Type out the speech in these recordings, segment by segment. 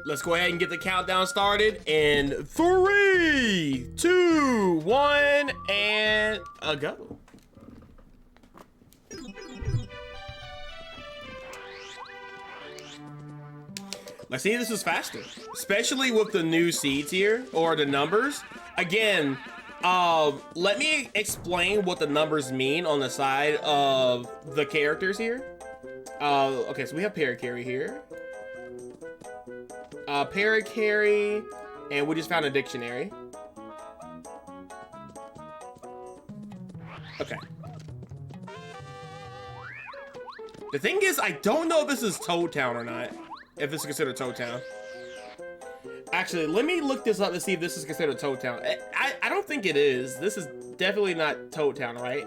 let's go ahead and get the countdown started in 3, 2, 1, and a go. Let's see if this is faster, especially with the new seeds here, or the numbers. Again, let me explain what the numbers mean on the side of the characters here. Okay, so we have Paracarry here. Paracarry, and we just found a dictionary. Okay. The thing is, I don't know if this is Toad Town or not. If this is considered Toad Town. Actually, let me look this up to see if this is considered Toad Town. I don't think it is. This is definitely not Toad Town, right?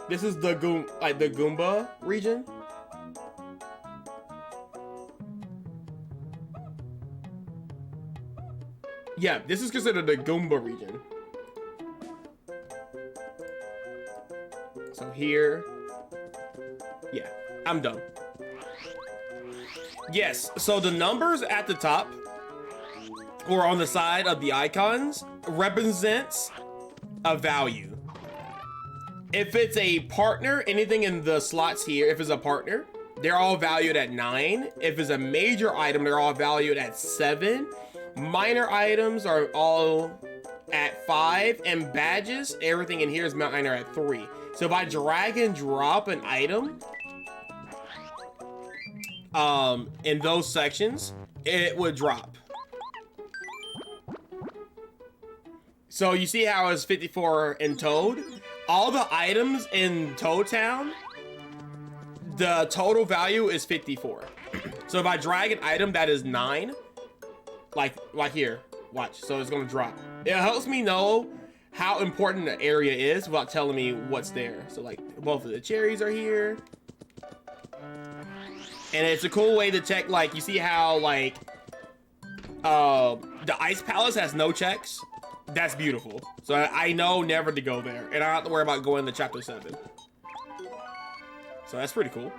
This is the Goomba region. Yeah, this is considered the Goomba region. So here, yeah, I'm done. Yes, so the numbers at the top or on the side of the icons represents a value. If it's a partner, anything in the slots here, if it's a partner, they're all valued at 9. If it's a major item, they're all valued at 7. Minor items are all at 5, and badges, everything in here is minor at 3. So if I drag and drop an item, in those sections, it would drop. So you see how it's 54 in Toad? All the items in Toad Town, the total value is 54. So if I drag an item that is 9, like here, watch, so it's gonna drop. It helps me know how important the area is without telling me what's there. So like, both of the cherries are here. And it's a cool way to check, like, you see how, like, the Ice Palace has no checks? That's beautiful. So I know never to go there. And I don't have to worry about going to Chapter 7. So that's pretty cool.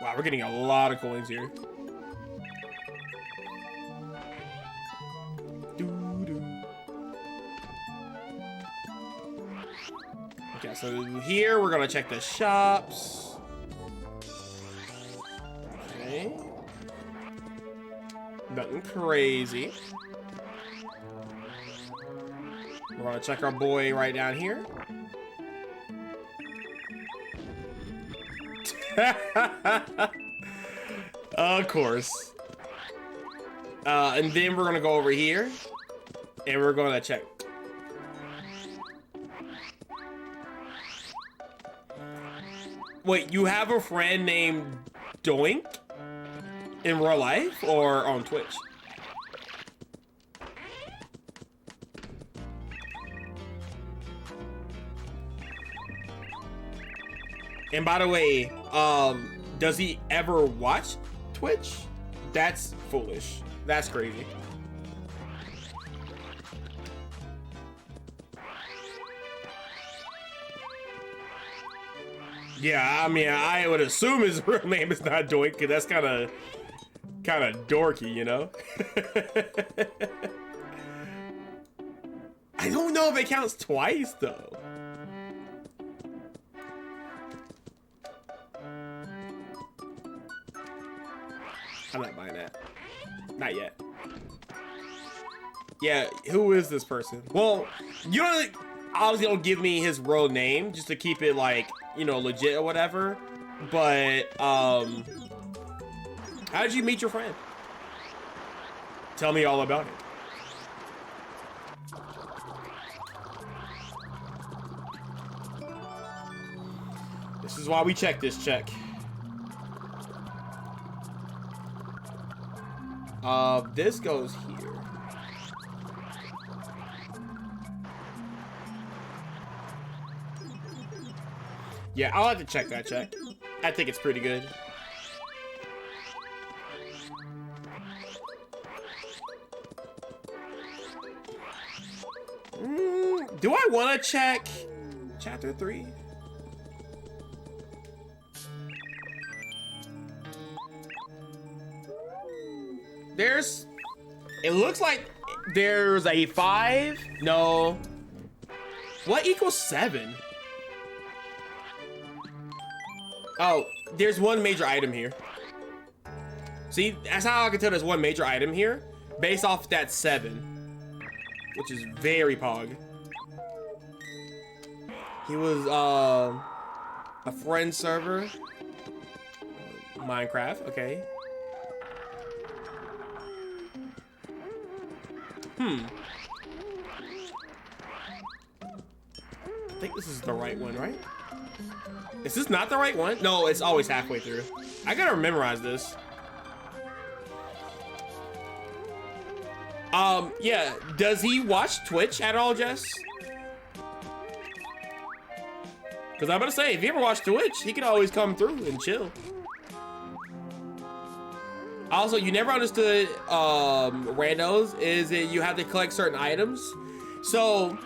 Wow, we're getting a lot of coins here. Okay, so here we're gonna check the shops. Okay. Nothing crazy. We're gonna check our boy right down here. Of course. And then we're gonna go over here and we're gonna check. Wait, you have a friend named Doink in real life or on Twitch? And by the way, does he ever watch Twitch? That's foolish. That's crazy. Yeah, I mean, I would assume his real name is not Doink, because that's kind of dorky, you know? I don't know if it counts twice, though. I'm not buying that. Not yet. Yeah, who is this person? Well, you obviously don't give me his real name just to keep it, like, you know, legit or whatever. But, how did you meet your friend? Tell me all about it. This is why we check this check. This goes here. Yeah, I'll have to check that check. I think it's pretty good. Do I want to check Chapter 3? It looks like there's a 5. No. What equals 7? Oh, there's one major item here. See, that's how I can tell there's one major item here, based off that 7, which is very pog. He was a friend server, Minecraft. Okay. I think this is the right one, right? Is this not the right one? No, it's always halfway through. I gotta memorize this. Yeah, does he watch Twitch at all, Jess? Because I'm gonna say, if you ever watch Twitch, he can always come through and chill. Also, you never understood randos, is that you have to collect certain items. So,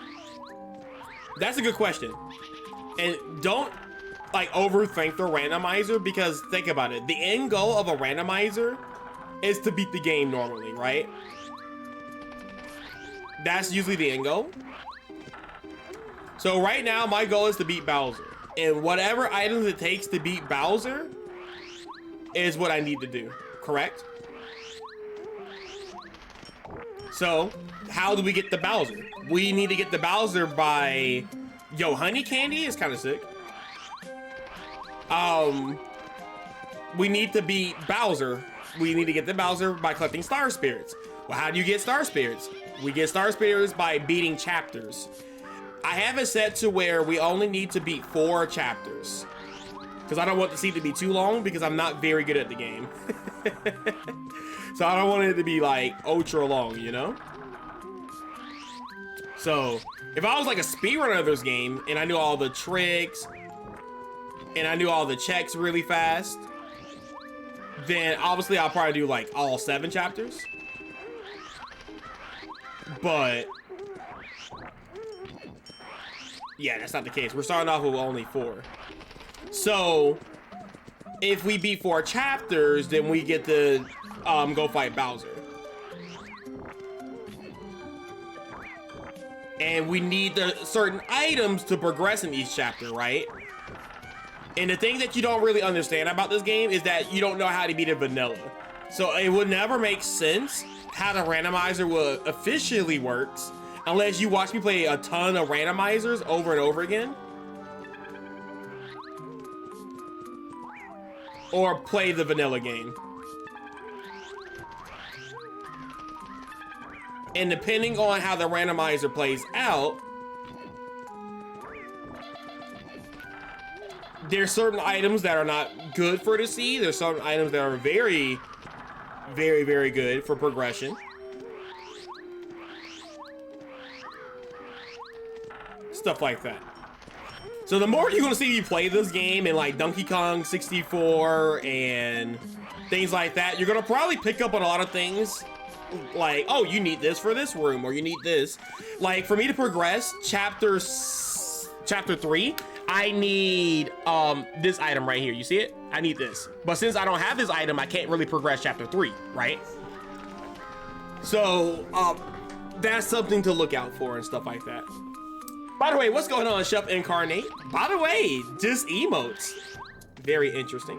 that's a good question. And don't like overthink the randomizer, because think about it. The end goal of a randomizer is to beat the game normally, right? That's usually the end goal. So right now, my goal is to beat Bowser. And whatever items it takes to beat Bowser is what I need to do, correct? So, how do we get the Bowser? We need to get the Bowser by... Yo, honey candy is kind of sick. We need to beat Bowser. We need to get the Bowser by collecting Star Spirits. Well, how do you get Star Spirits? We get Star Spirits by beating chapters. I have it set to where we only need to beat 4 chapters, because I don't want the seed to be too long, because I'm not very good at the game. So I don't want it to be like ultra long, you know? So if I was like a speedrunner of this game and I knew all the tricks and I knew all the checks really fast, then obviously I'll probably do like all 7 chapters. But yeah, that's not the case. We're starting off with only 4. So if we beat 4 chapters, then we get to go fight Bowser. And we need the certain items to progress in each chapter, right? And the thing that you don't really understand about this game is that you don't know how to beat a vanilla. So it would never make sense how the randomizer will officially works unless you watch me play a ton of randomizers over and over again. Or play the vanilla game. And depending on how the randomizer plays out, there's certain items that are not good for the seed. There's certain items that are very, very, very good for progression. Stuff like that. So the more you're gonna see me play this game in like Donkey Kong 64 and things like that, you're gonna probably pick up on a lot of things. Like, oh, you need this for this room, or you need this. Like, for me to progress chapter 3, I need this item right here. You see it? I need this. But since I don't have this item, I can't really progress chapter 3, right? So that's something to look out for and stuff like that. By the way, what's going on, Chef Incarnate? By the way, just emotes. Very interesting.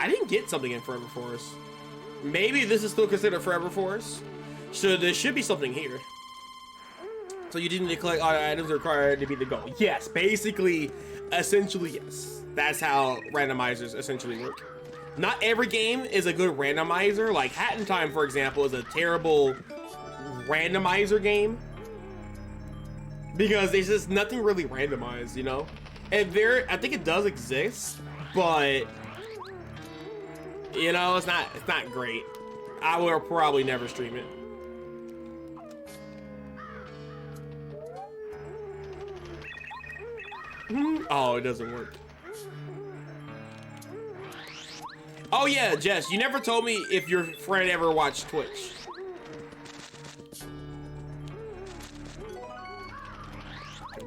I didn't get something in Forever Forest. Maybe this is still considered Forever Forest. So there should be something here. So you didn't need to collect all the items required to beat the goal. Yes, basically, essentially, yes. That's how randomizers essentially work. Not every game is a good randomizer. Like Hat in Time, for example, is a terrible randomizer game. Because there's just nothing really randomized, you know? And I think it does exist, but you know, it's not great. I will probably never stream it. Oh, it doesn't work. Oh yeah, Jess, you never told me if your friend ever watched Twitch.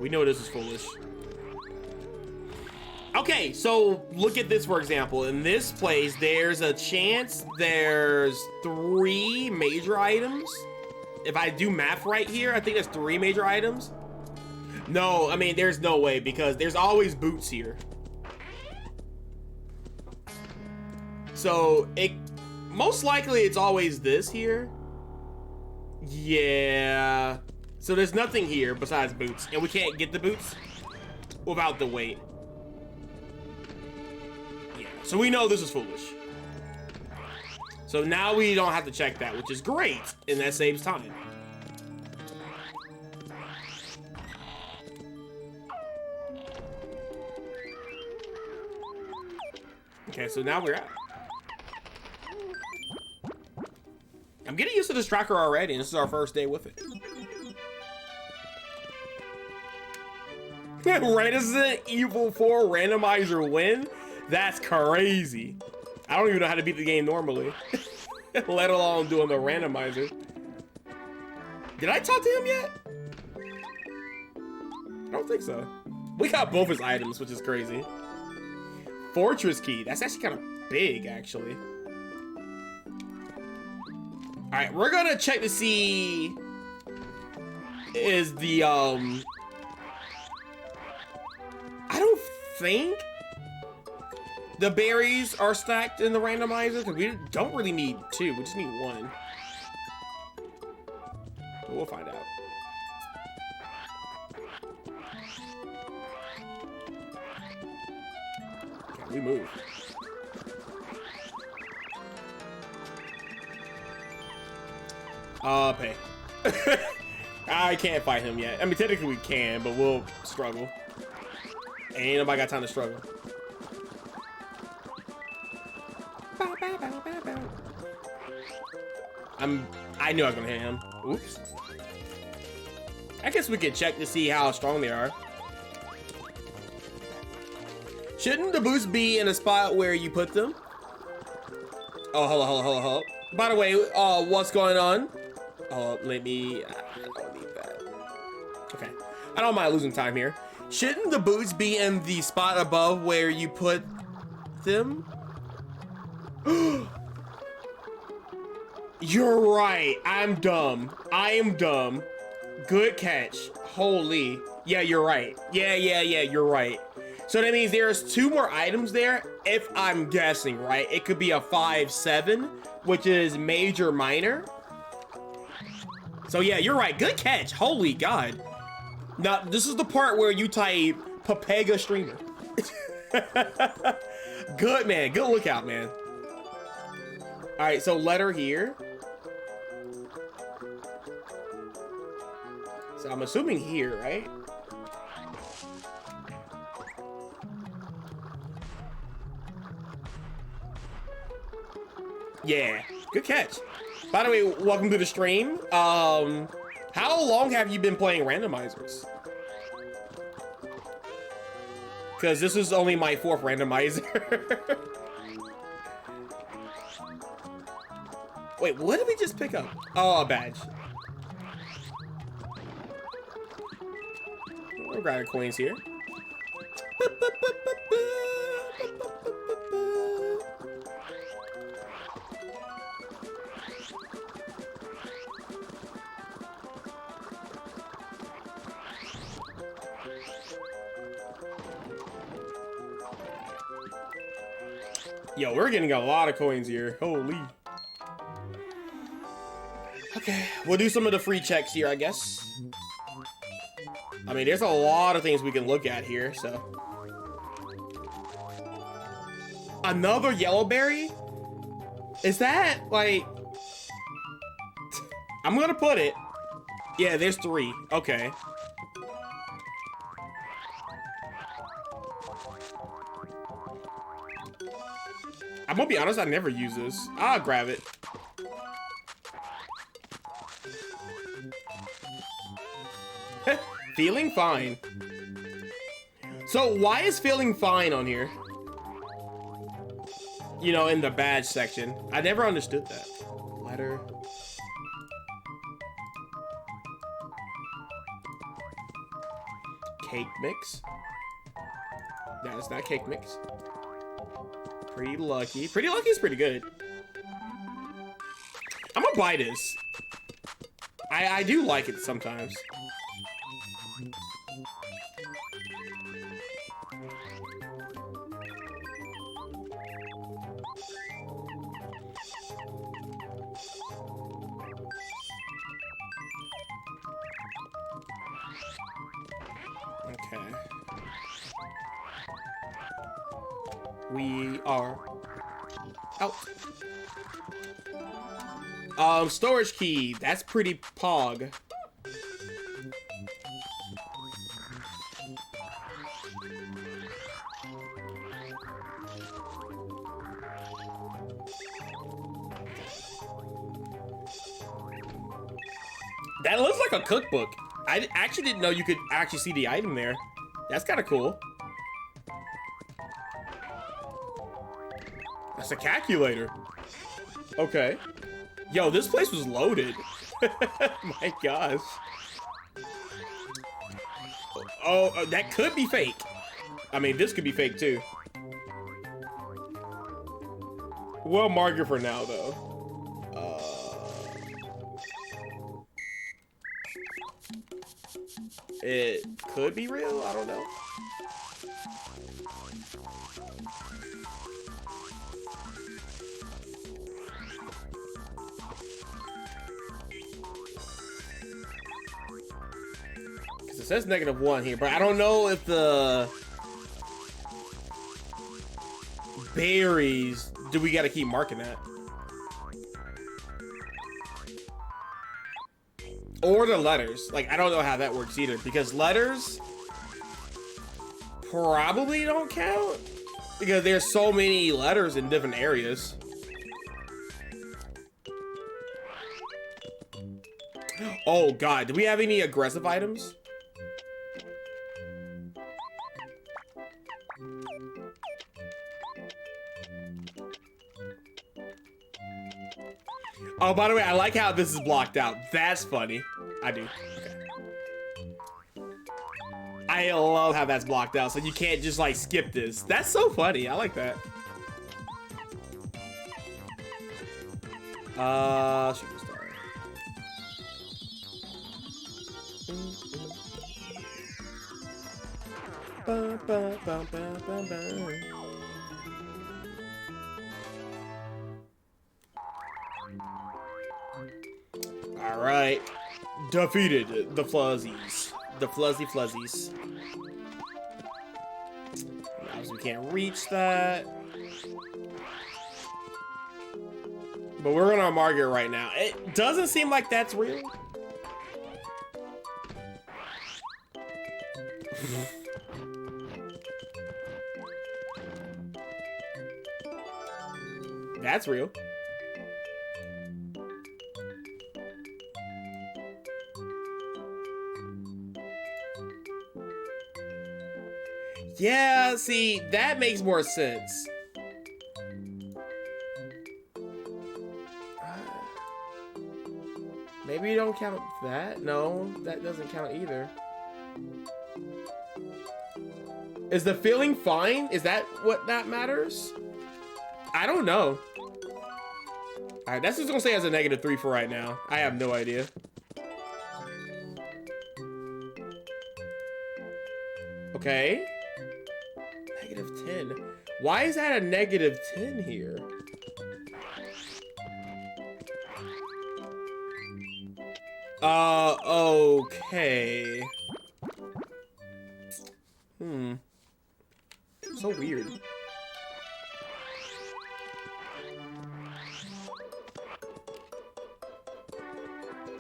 we know this is foolish. Okay, so look at this, for example. In this place, there's a chance there's 3 major items. If I do math right here, I think there's 3 major items. No, I mean, there's no way because there's always boots here. So it most likely it's always this here. Yeah. So there's nothing here besides boots, and we can't get the boots without the weight. Yeah. So we know this is foolish. So now we don't have to check that, which is great, and that saves time. Okay, so now we're at. I'm getting used to this tracker already, and this is our first day with it. Resident Evil 4 randomizer win? That's crazy. I don't even know how to beat the game normally, let alone doing the randomizer. Did I talk to him yet? I don't think so. We got both his items, which is crazy. Fortress key. That's actually kind of big, actually. All right, we're gonna check to see is the I don't think the berries are stacked in the randomizer because we don't really need 2. We just need 1. But we'll find out. Okay, we move. Pay. I can't fight him yet. I mean, technically we can, but we'll struggle. Ain't nobody got time to struggle. I knew I was gonna hit him. Oops. I guess we could check to see how strong they are. Shouldn't the boots be in a spot where you put them? Oh, hello. By the way, what's going on? Let me, I don't need that. Okay, I don't mind losing time here. Shouldn't the boots be in the spot above where you put them? You're right, I'm dumb. I am dumb. Good catch, holy. Yeah, you're right. Yeah, you're right. So that means there's 2 more items there, if I'm guessing, right? It could be a 5-7, which is major minor. So yeah, you're right. Good catch. Holy God. Now, this is the part where you type Papega streamer. Good, man. Good lookout, man. All right, so letter here. So I'm assuming here, right? Yeah, good catch. By the way, welcome to the stream. How long have you been playing randomizers? Because this is only my 4th randomizer. Wait, what did we just pick up? Oh, a badge. We're grabbing coins here. Yo, we're getting a lot of coins here. Holy. Okay, we'll do some of the free checks here, I guess. I mean, there's a lot of things we can look at here, so. Another yellow berry? Is that, like... I'm gonna put it. Yeah, there's 3. Okay. I'm gonna be honest, I never use this. I'll grab it. Feeling fine. So why is feeling fine on here? You know, in the badge section. I never understood that. Letter. cake mix. That is not cake mix. Pretty lucky. Pretty lucky is pretty good. I'm gonna buy this. I do like it sometimes. Okay. We are out. Storage key. That's pretty pog. That looks like a cookbook. I actually didn't know you could actually see the item there. That's kind of cool. That's a calculator. Okay. Yo, this place was loaded. My gosh. Oh, that could be fake. I mean, this could be fake too. We'll mark it for now, though. It could be real. I don't know. Because it says -1 here, but I don't know if the berries, do we got to keep marking that? Or the letters. Like, I don't know how that works either, because letters probably don't count because there's so many letters in different areas. Oh God, do we have any aggressive items? Oh, by the way, I like how this is blocked out. That's funny. I do. Okay. I love how that's blocked out, so you can't just like skip this. That's so funny. I like that. Shooting star. Ba, ba, ba, ba, ba, ba. All right, defeated the Fluzzies. The Fluzzies. Now we can't reach that. But we're gonna mark it right now. It doesn't seem like that's real. That's real. Yeah, see, that makes more sense. Maybe you don't count that? No, that doesn't count either. Is the feeling fine? Is that what that matters? I don't know. All right, that's just gonna stay as a -3 for right now. I have no idea. Okay. -10. Why is that a -10 here? Okay. So weird.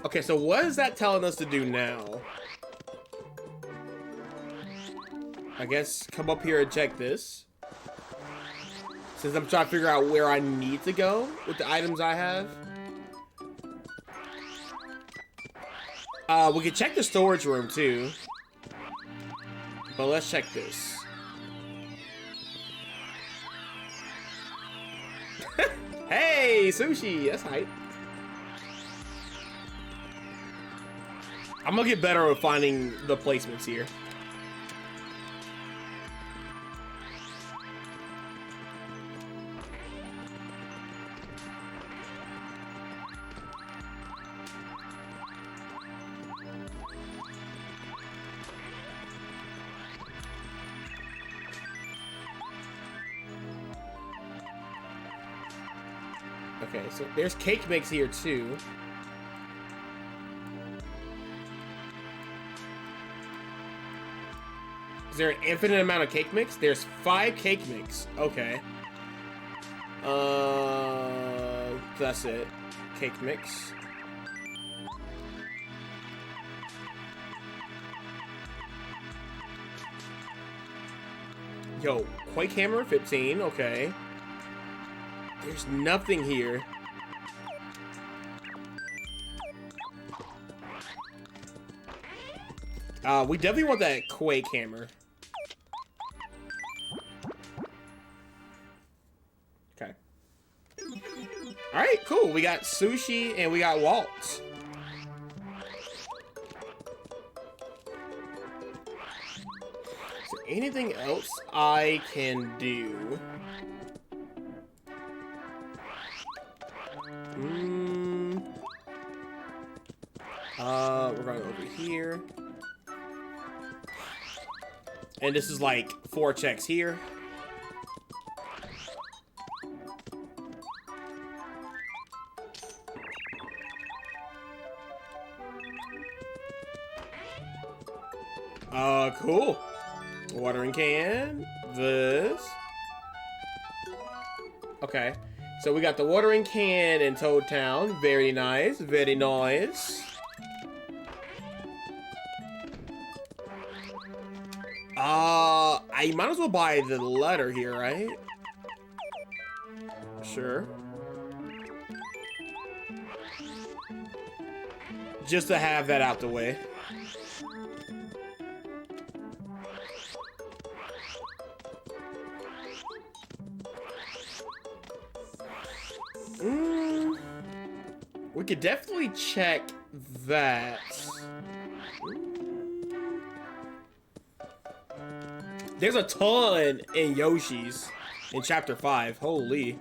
Okay, so what is that telling us to do now? I guess come up here and check this. Since I'm trying to figure out where I need to go with the items I have. We can check the storage room too. But let's check this. Hey, sushi! That's hype. I'm gonna get better at finding the placements here. Okay, so there's cake mix here too. Is there an infinite amount of cake mix? There's 5 cake mix. Okay. That's it. Cake mix. Yo, Quake Hammer 15. Okay. There's nothing here. We definitely want that Quake Hammer. Okay. Alright, cool. We got sushi and we got waltz. Is there anything else I can do? We're going over here. And this is like 4 checks here. Cool. Watering can. This. Okay. So we got the watering can in Toad Town. Very nice. Very nice. I might as well buy the letter here, right? Sure. Just to have that out the way. We could definitely check that. There's a ton in Yoshi's in Chapter 5. Holy.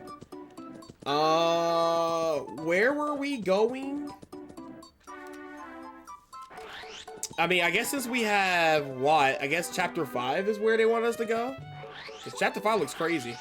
Where were we going? I mean, I guess since we have what? I guess Chapter 5 is where they want us to go? Because Chapter 5 looks crazy.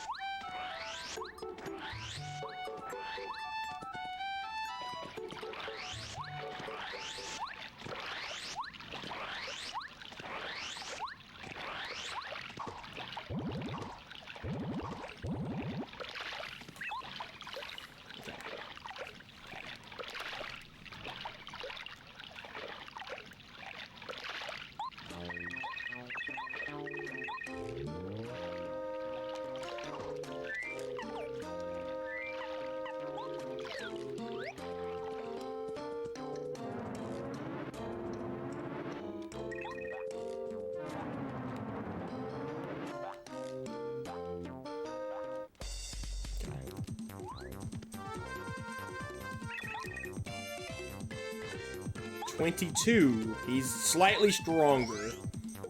$22. He's slightly stronger.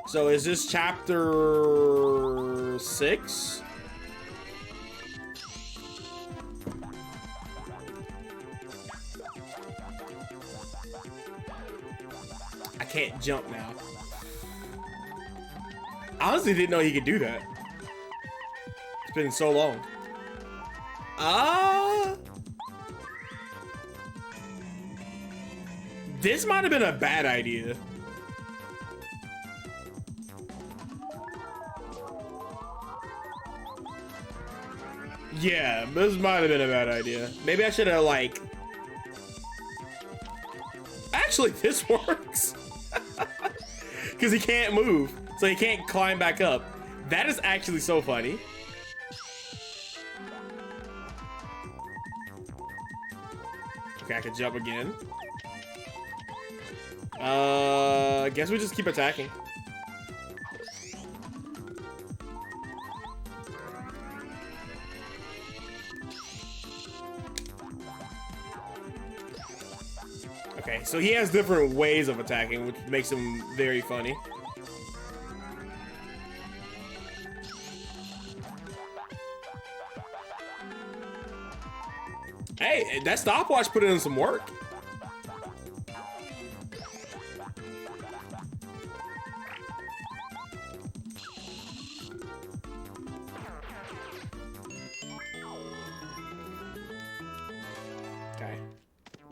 So is this chapter 6? I can't jump now. I honestly didn't know he could do that. It's been so long. This might have been a bad idea. Yeah, this might have been a bad idea. Maybe I should have, like... Actually, this works. Because he can't move. So he can't climb back up. That is actually so funny. Okay, I can jump again. I guess we just keep attacking. Okay, so he has different ways of attacking, which makes him very funny. Hey, that stopwatch put in some work.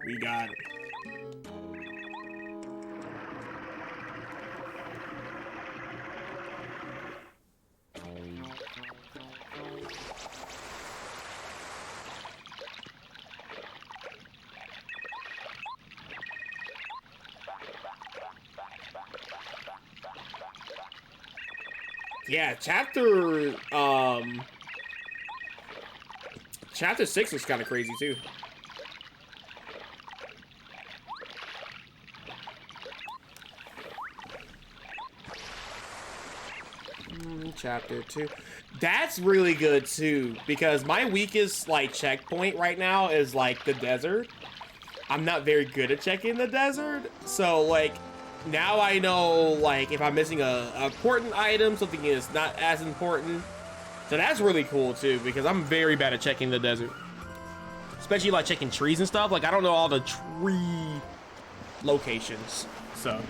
We got it. Yeah, chapter 6 was kind of crazy too. Chapter 2. That's really good too, because my weakest like checkpoint right now is like the desert. I'm not very good at checking the desert, so like now I know like if I'm missing a important item, something is not as important. So that's really cool too, because I'm very bad at checking the desert, especially like checking trees and stuff. Like I don't know all the tree locations, so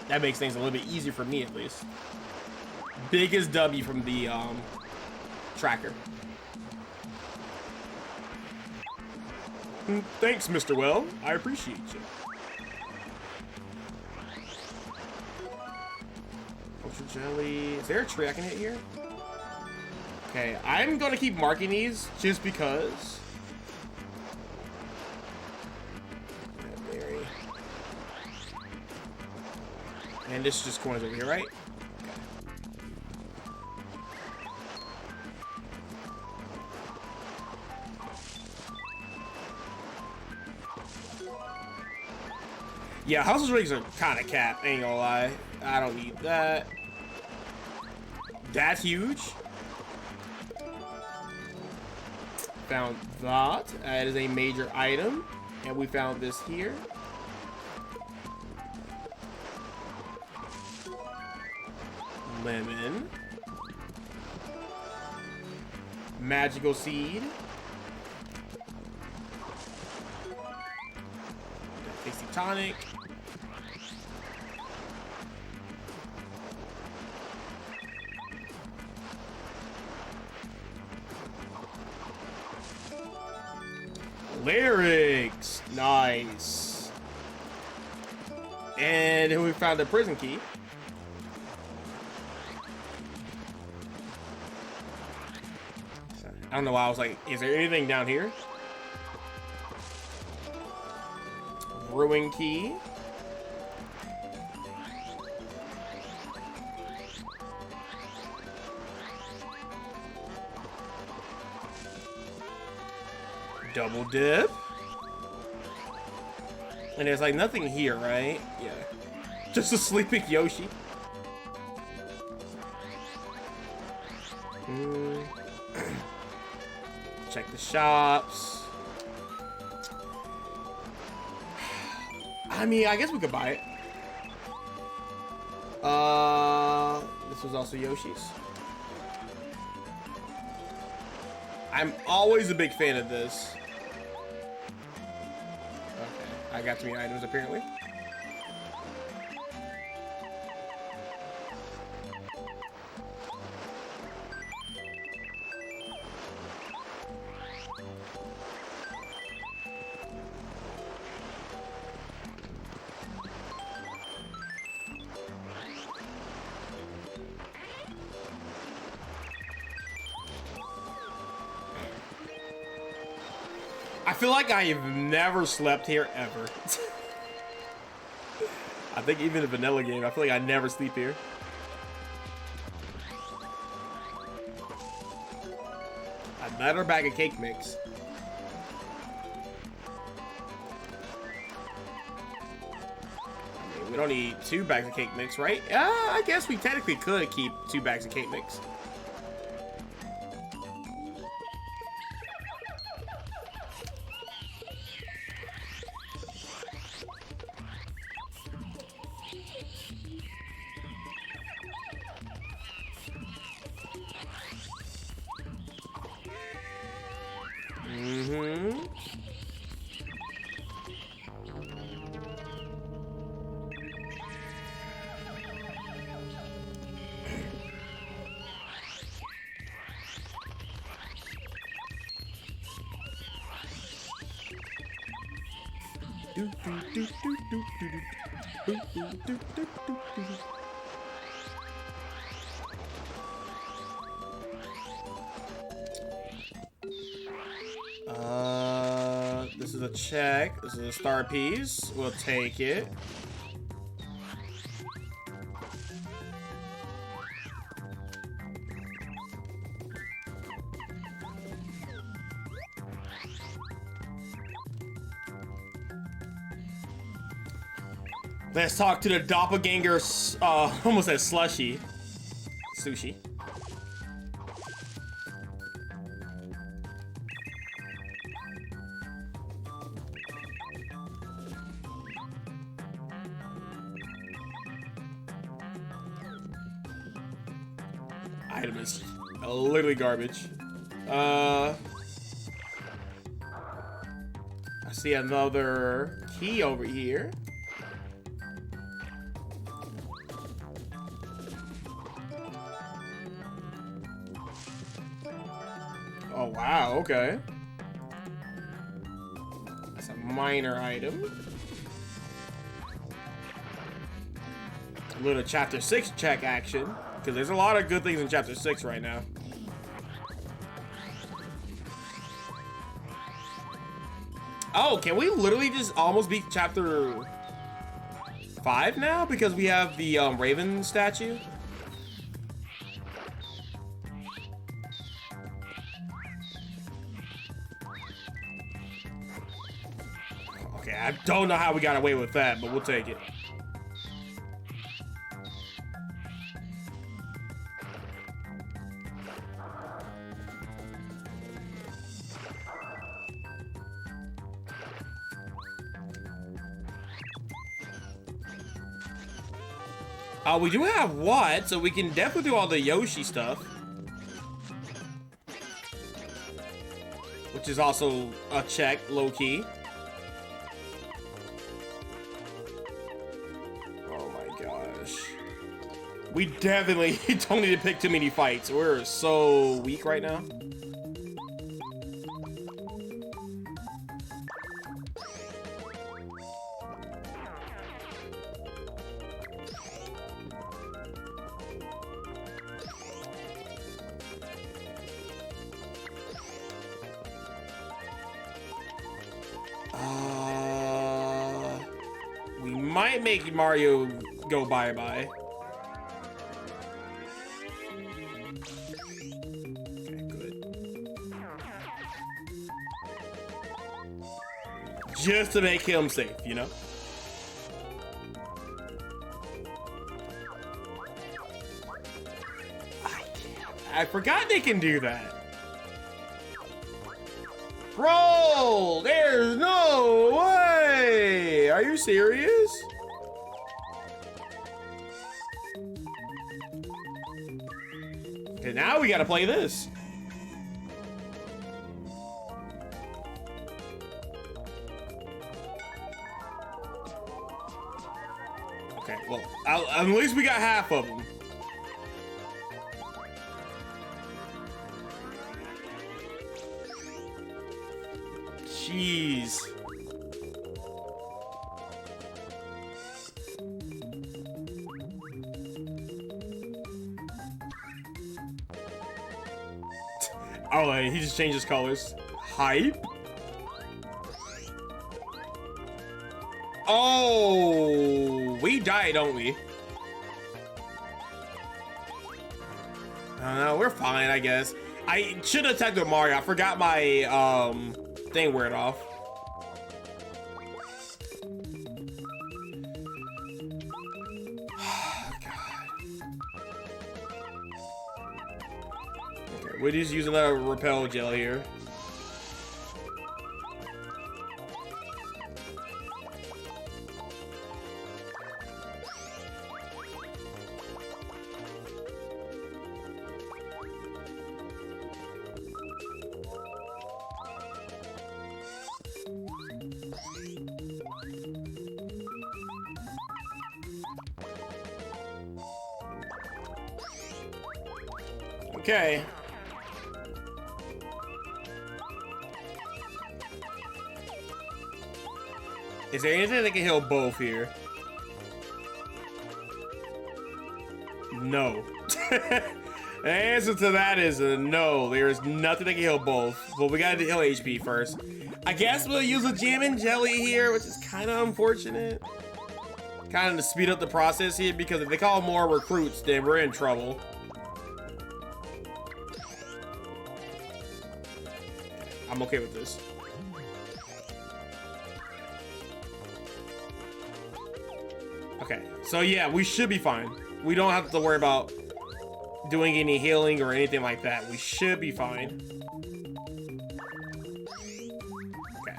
that makes things a little bit easier for me at least. Biggest W from the tracker. Thanks, Mr. Well. I appreciate you. Ultra jelly. Is there a tree I can hit here? Okay, I'm gonna keep marking these just because. Berry. And this is just coins over here, right? Yeah, houses rigs are kind of capped, ain't gonna lie. I don't need that. That's huge. Found that. That is a major item. And we found this here. Lemon. Magical seed. Tasty tonic. Lyrics. Nice. And then we found the prison key. I don't know why I was like, is there anything down here? Brewing key. Double dip. And there's like nothing here, right? Yeah. Just a sleeping Yoshi. Check the shops. I mean, I guess we could buy it. This was also Yoshi's. I'm always a big fan of this. Okay, I got too many items apparently. I feel like I have never slept here ever. I think even in the vanilla game, I feel like I never sleep here. Another bag of cake mix. I mean, we don't need 2 bags of cake mix, right? I guess we technically could keep 2 bags of cake mix. This is a check. This is a star piece. We'll take it. Let's talk to the doppelganger, almost said slushy. Sushi. Item is literally garbage. I see another key over here. Oh, wow, okay. That's a minor item. A little chapter 6 check action, because there's a lot of good things in chapter 6 right now. Oh, can we literally just almost beat chapter 5 now? Because we have the Raven statue? Okay, I don't know how we got away with that, but we'll take it. We do have what, so we can definitely do all the Yoshi stuff. Which is also a check, low-key. Oh my gosh. We definitely don't need to pick too many fights. We're so weak right now. We might make Mario go bye-bye. Okay, good. Just to make him safe, you know? I forgot they can do that. Bro, there's no way! Are you serious? Okay, now we gotta play this. Okay, well, at least we got half of them. Jeez. Oh, he just changed his colors. Hype? Oh, we die, don't we? I don't know, we're fine, I guess. I should have attacked with Mario. I forgot my, thing wear it off. Okay, we're just using a repel gel here. Okay. Is there anything that can heal both here? No. The answer to that is a no. There is nothing that can heal both. But we gotta heal HP first. I guess we'll use a jam and jelly here, which is kind of unfortunate. Kind of to speed up the process here, because if they call more recruits, then we're in trouble. I'm okay with this. Okay, so yeah, we should be fine. We don't have to worry about doing any healing or anything like that. We should be fine. Okay.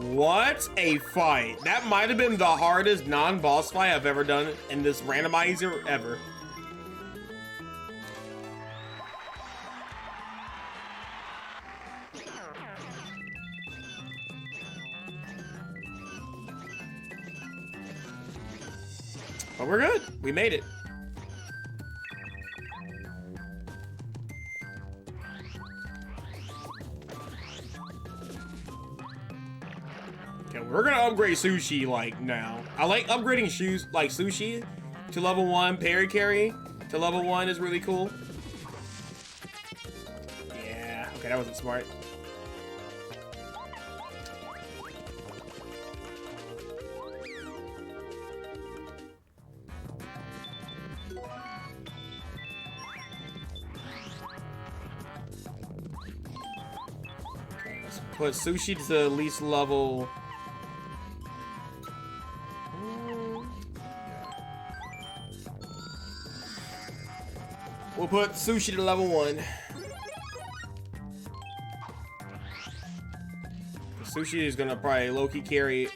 What a fight. That might have been the hardest non-boss fight I've ever done in this randomizer ever. But we're good. We made it. Okay, we're gonna upgrade Sushi like now. I like upgrading shoes like Sushi to level 1. Parry Carry to level 1 is really cool. Yeah. Okay, that wasn't smart. Put Sushi to at least level. We'll put Sushi to level 1. Sushi is gonna probably low-key carry.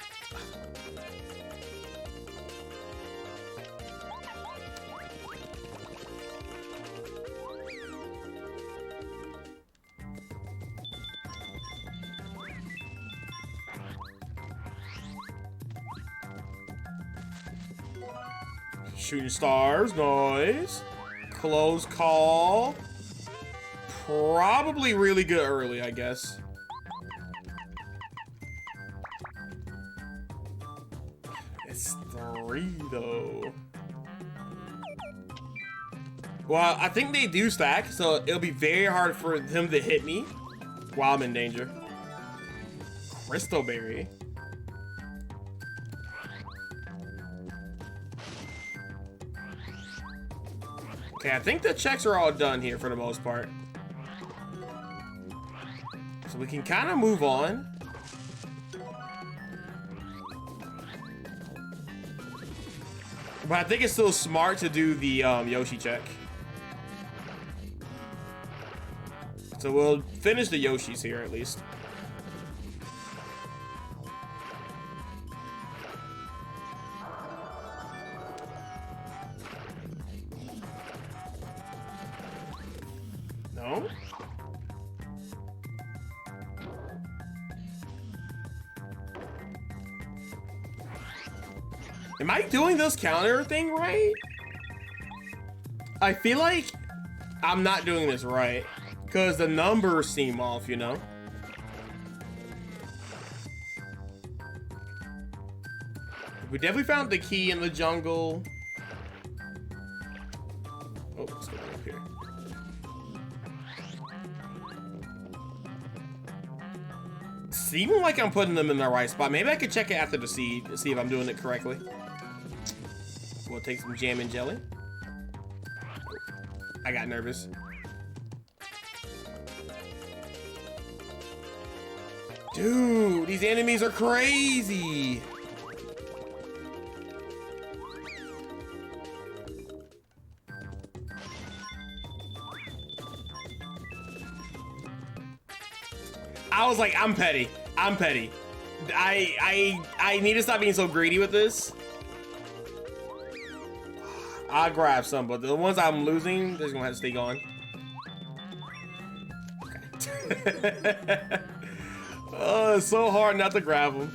Shooting stars, nice. Close call. Probably really good early, I guess. It's 3 though. Well, I think they do stack, so it'll be very hard for him to hit me while I'm in danger. Crystal Berry. Okay, I think the checks are all done here for the most part. So we can kind of move on. But I think it's still smart to do the Yoshi check. So we'll finish the Yoshis here at least. No? Am I doing this counter thing right? I feel like I'm not doing this right because the numbers seem off, you know? We definitely found the key in the jungle. Oh, let's go up here. Seeming like I'm putting them in the right spot. Maybe I could check it after the seed to see if I'm doing it correctly. We'll take some jam and jelly. I got nervous. Dude, these enemies are crazy. I was like, I'm petty. I'm petty. I need to stop being so greedy with this. I'll grab some, but the ones I'm losing, they're just gonna have to stay gone. Okay. Oh, it's so hard not to grab them.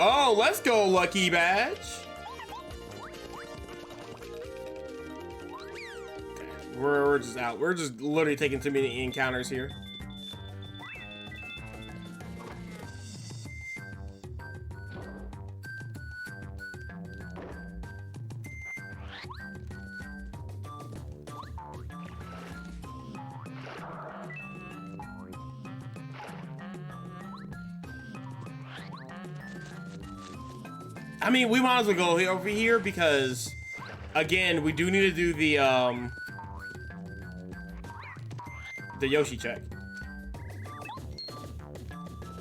Oh, let's go, lucky badge. Okay, we're just out. We're just literally taking too many encounters here. I mean, we might as well go over here because, again, we do need to do the Yoshi check.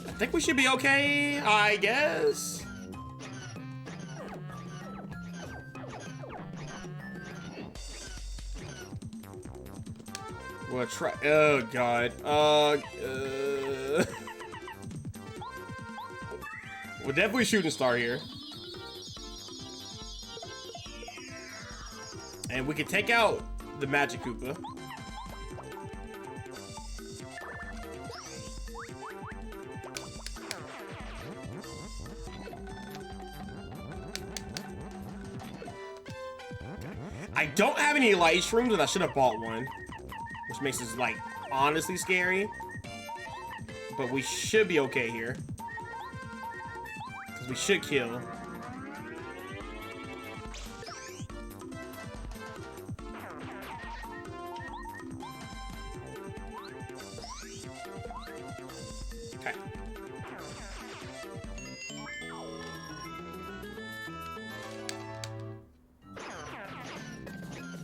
I think we should be okay, I guess. We'll try. Oh God. We're definitely shooting star here. And we can take out the Magic Koopa. I don't have any light shrooms, and I should have bought one, which makes this like honestly scary. But we should be okay here, because we should kill.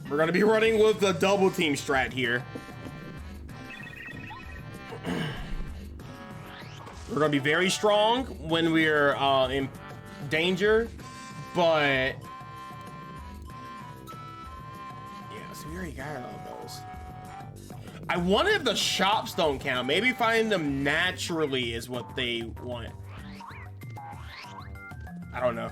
We're gonna be running with the double team strat here. We're gonna be very strong when we're in danger, but yeah, so we already got all those. I wonder if the shops don't count. Maybe finding them naturally is what they want. I don't know.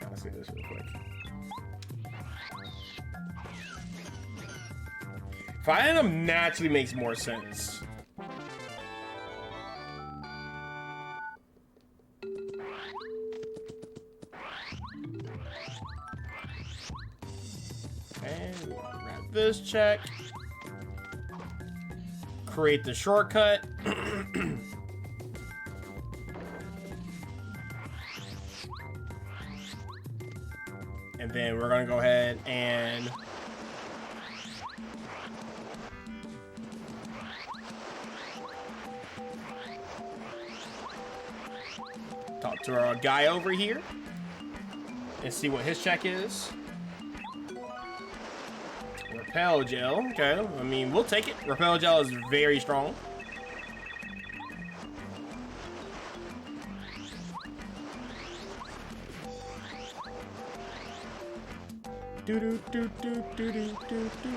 Let's do this real quick. Finding them naturally makes more sense. And grab this check. Create the shortcut. And then we're gonna go ahead and talk to our guy over here and see what his check is. Repel gel, okay. I mean, we'll take it. Repel gel is very strong. Do do do do do do do do.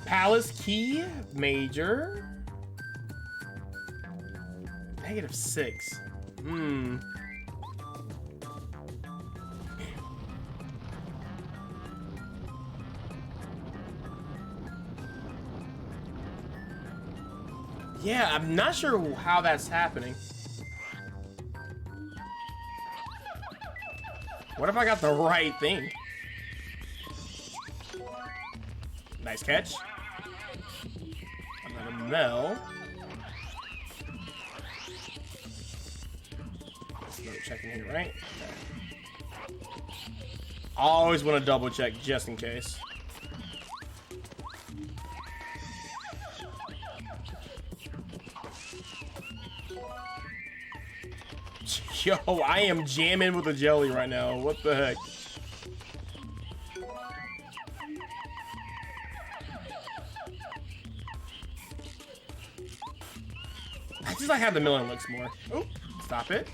Palace key, major. -6. Yeah, I'm not sure how that's happening. What if I got the right thing? Nice catch. Another Mel. Let's double check in here, right? Okay. Always want to double check just in case. Yo, I am jamming with a jelly right now. What the heck? I just like how the milling looks more. Oh, stop it.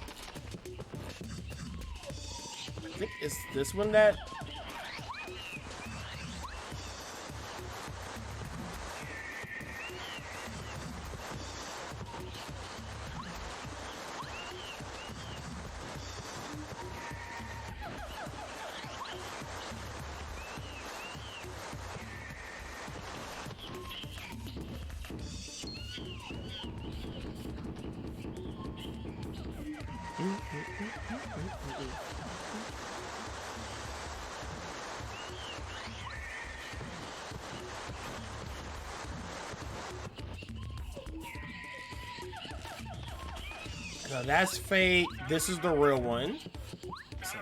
I think it's this one that... So that's fake. This is the real one. So,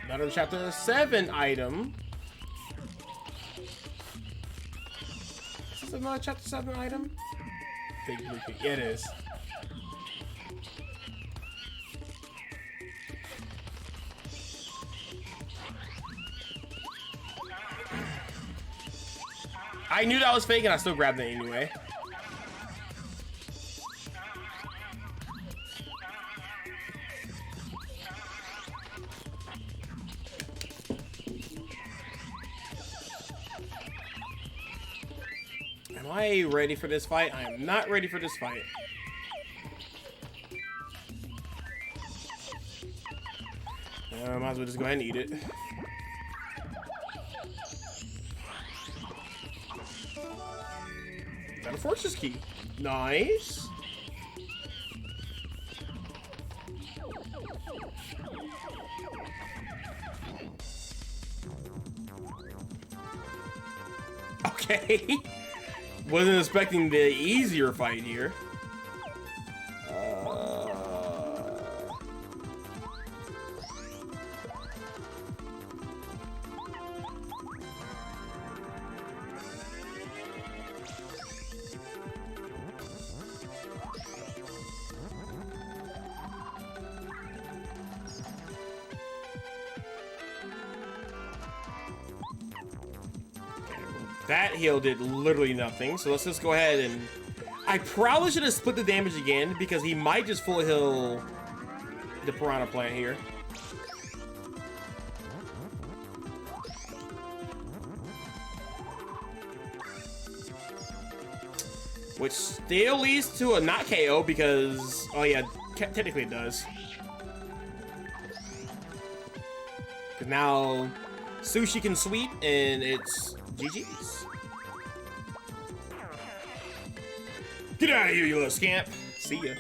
another chapter 7 item. Is this another chapter 7 item? Fake blue key. Yeah, it is. I knew that was fake and I still grabbed it anyway. Am I ready for this fight? I am not ready for this fight. Might as well just go ahead and eat it. Got a fortress key. Nice. Okay. Wasn't expecting the easier fight here. That heal did literally nothing, so let's just go ahead and... I probably should have split the damage again, because he might just full heal the piranha plant here. Which still leads to a not KO, because... Oh yeah, technically it does. Because now Sushi can sweep, and it's GG's. Get out of here, you little scamp. See ya.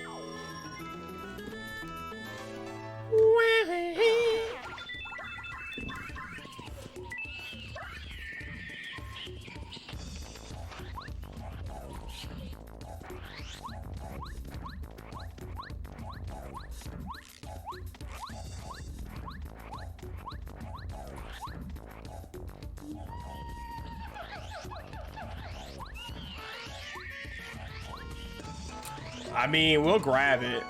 I mean, we'll grab it.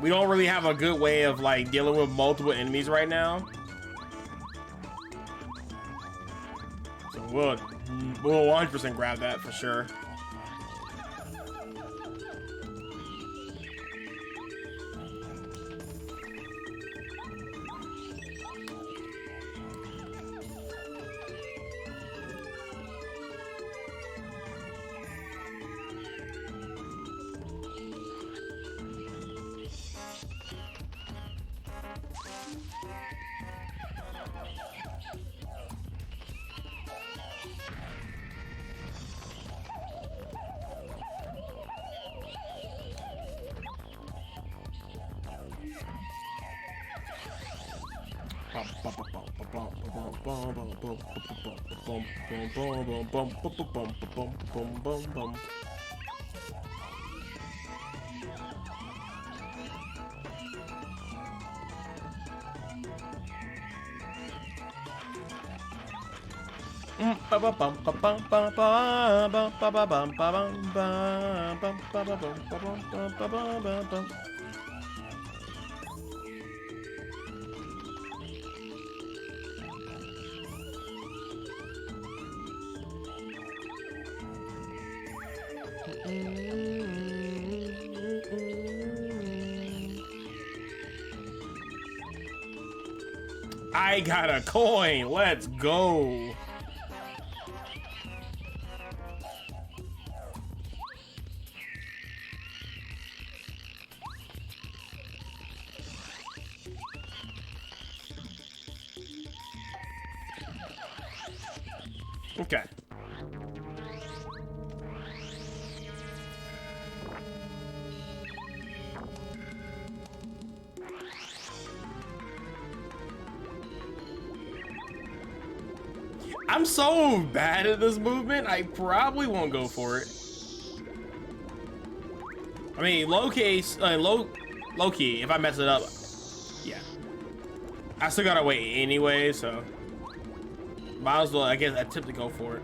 We don't really have a good way of like dealing with multiple enemies right now. So we'll 100% grab that for sure. I got a coin. Let's go. Okay. I'm so bad at this movement, I probably won't go for it. I mean, low key, if I mess it up, yeah. I still gotta wait anyway, so might as well, I guess, attempt to go for it.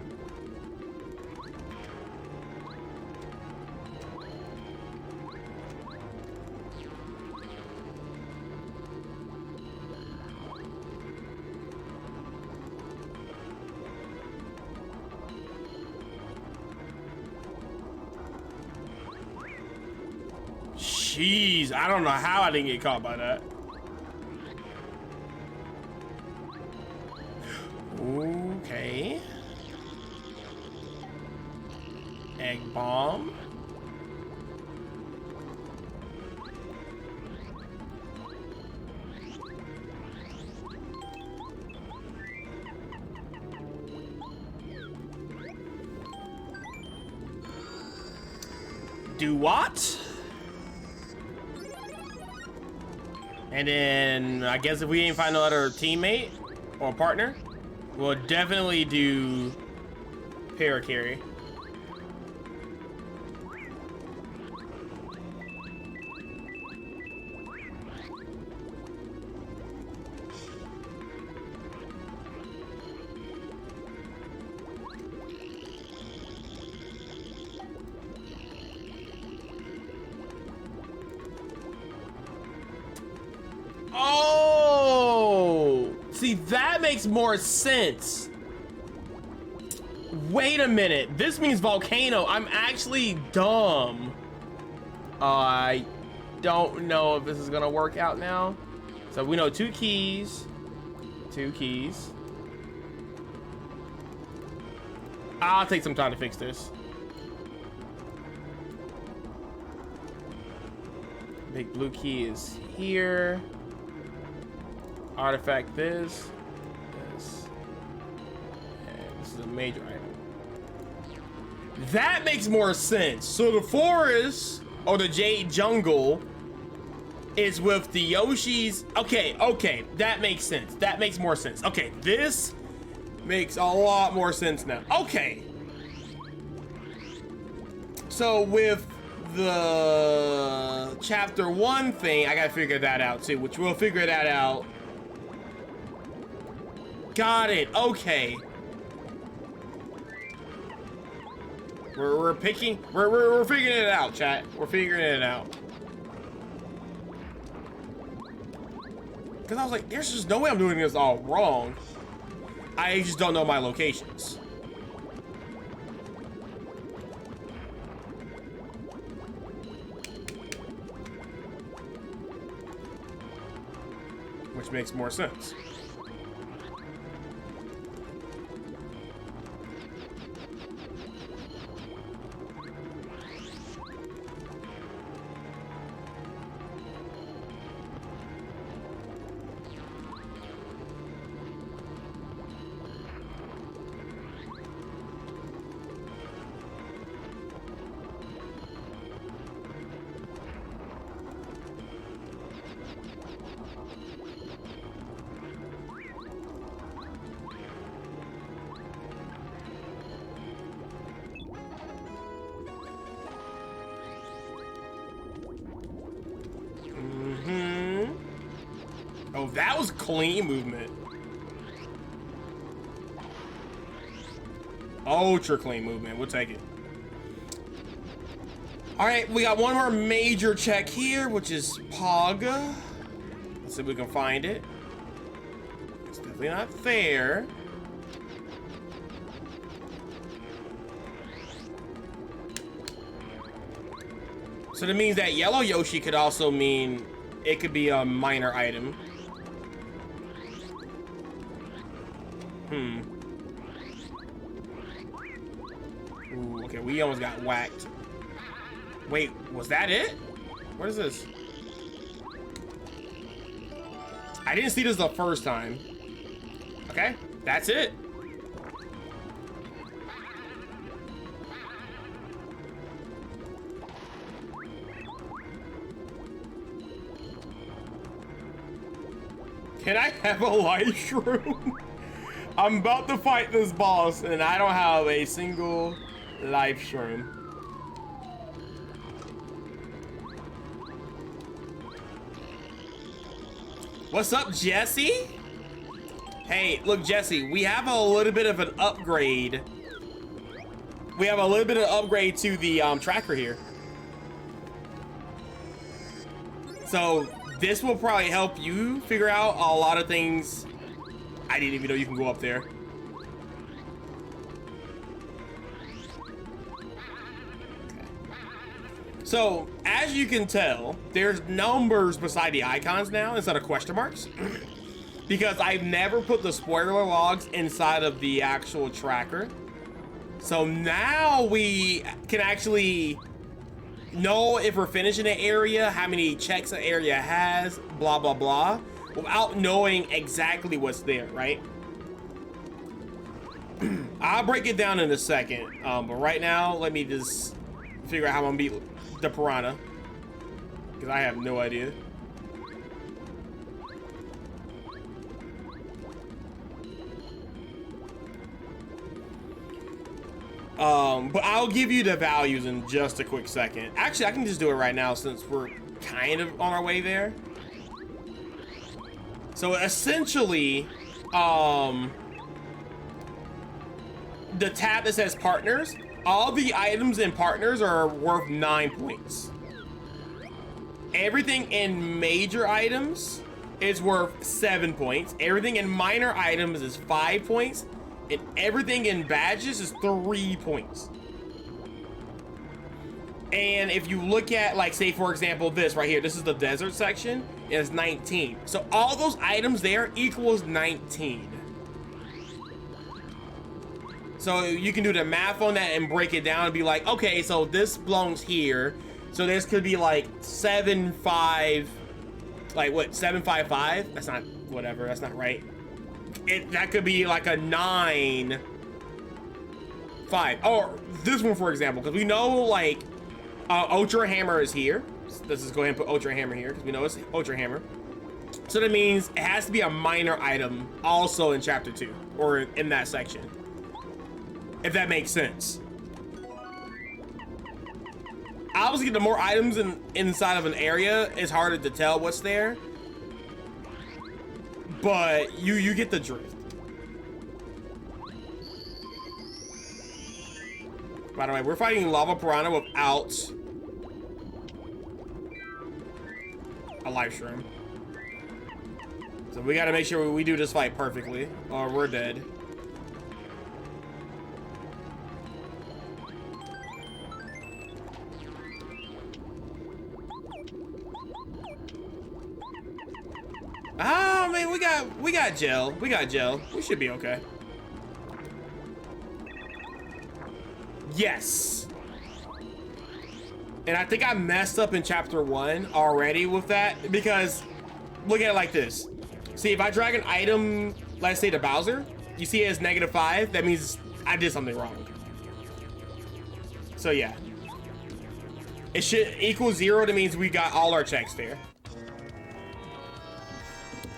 Jeez, I don't know how I didn't get caught by that. Okay. Egg bomb. Do what? And then I guess if we ain't find no other teammate or partner, we'll definitely do Paracarry. Oh, see, that makes more sense. Wait a minute, this means volcano. I'm actually dumb. I don't know if this is gonna work out now. So we know two keys. I'll take some time to fix this. Big blue key is here. Artifact this. And this is a major item. That makes more sense. So the forest or the Jade Jungle is with the Yoshis. Okay, that makes sense. That makes more sense. Okay, this makes a lot more sense now. Okay. So with the chapter 1 thing, I gotta figure that out too, which we'll figure that out. Got it. Okay. We're figuring it out, chat. We're figuring it out. Cause I was like, there's just no way I'm doing this all wrong. I just don't know my locations. Which makes more sense. Oh, that was clean movement. Ultra clean movement. We'll take it. All right, we got one more major check here, which is Pog. Let's see if we can find it. It's definitely not there. So that means that yellow Yoshi could also mean it could be a minor item. Ooh, okay, we almost got whacked. Wait, was that it? What is this? I didn't see this the first time. Okay, that's it. Can I have a life shroom? I'm about to fight this boss and I don't have a single life shroom. What's up, Jesse? Hey, look, Jesse, we have a little bit of an upgrade. We have a little bit of upgrade to the tracker here. So this will probably help you figure out a lot of things. I didn't even know you can go up there. So, as you can tell, there's numbers beside the icons now instead of question marks. Because I've never put the spoiler logs inside of the actual tracker. So now we can actually know if we're finishing an area, how many checks an area has, blah, blah, blah, without knowing exactly what's there, right? I'll break it down in a second. But right now, let me just figure out how I'm gonna beat the piranha, because I have no idea. But I'll give you the values in just a quick second. Actually, I can just do it right now since we're kind of on our way there. So essentially, the tab that says partners, all the items in partners are worth 9 points. Everything in major items is worth 7 points. Everything in minor items is 5 points. And everything in badges is 3 points. And if you look at, like, say, for example, this right here, this is the desert section, is 19. So all those items there equals 19. So you can do the math on that and break it down and be like, okay, so this belongs here. So this could be like 7, 5, like what, 7, 5, 5? That's not, whatever, that's not right. That could be like a 9, 5. Or this one, for example, because we know, like, Ultra Hammer is here. So let's just go ahead and put Ultra Hammer here because we know it's Ultra Hammer. So that means it has to be a minor item also in chapter 2 or in that section, if that makes sense. Obviously, the more items inside of an area, it's harder to tell what's there. But you get the drift. By the way, we're fighting Lava Piranha without a life shroom. So we gotta make sure we do this fight perfectly, or we're dead. Oh man, we got gel. We got gel. We should be okay. Yes. And I think I messed up in chapter 1 already with that, because look at it like this. See, if I drag an item, let's say to Bowser, you see it as -5, that means I did something wrong. So yeah. It should equal 0, that means we got all our checks there.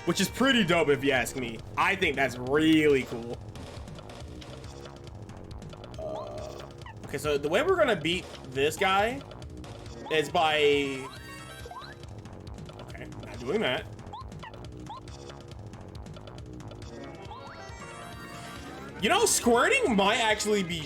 Which is pretty dope if you ask me. I think that's really cool. Okay, so the way we're gonna beat this guy is by... Okay, not doing that. You know, squirting might actually be...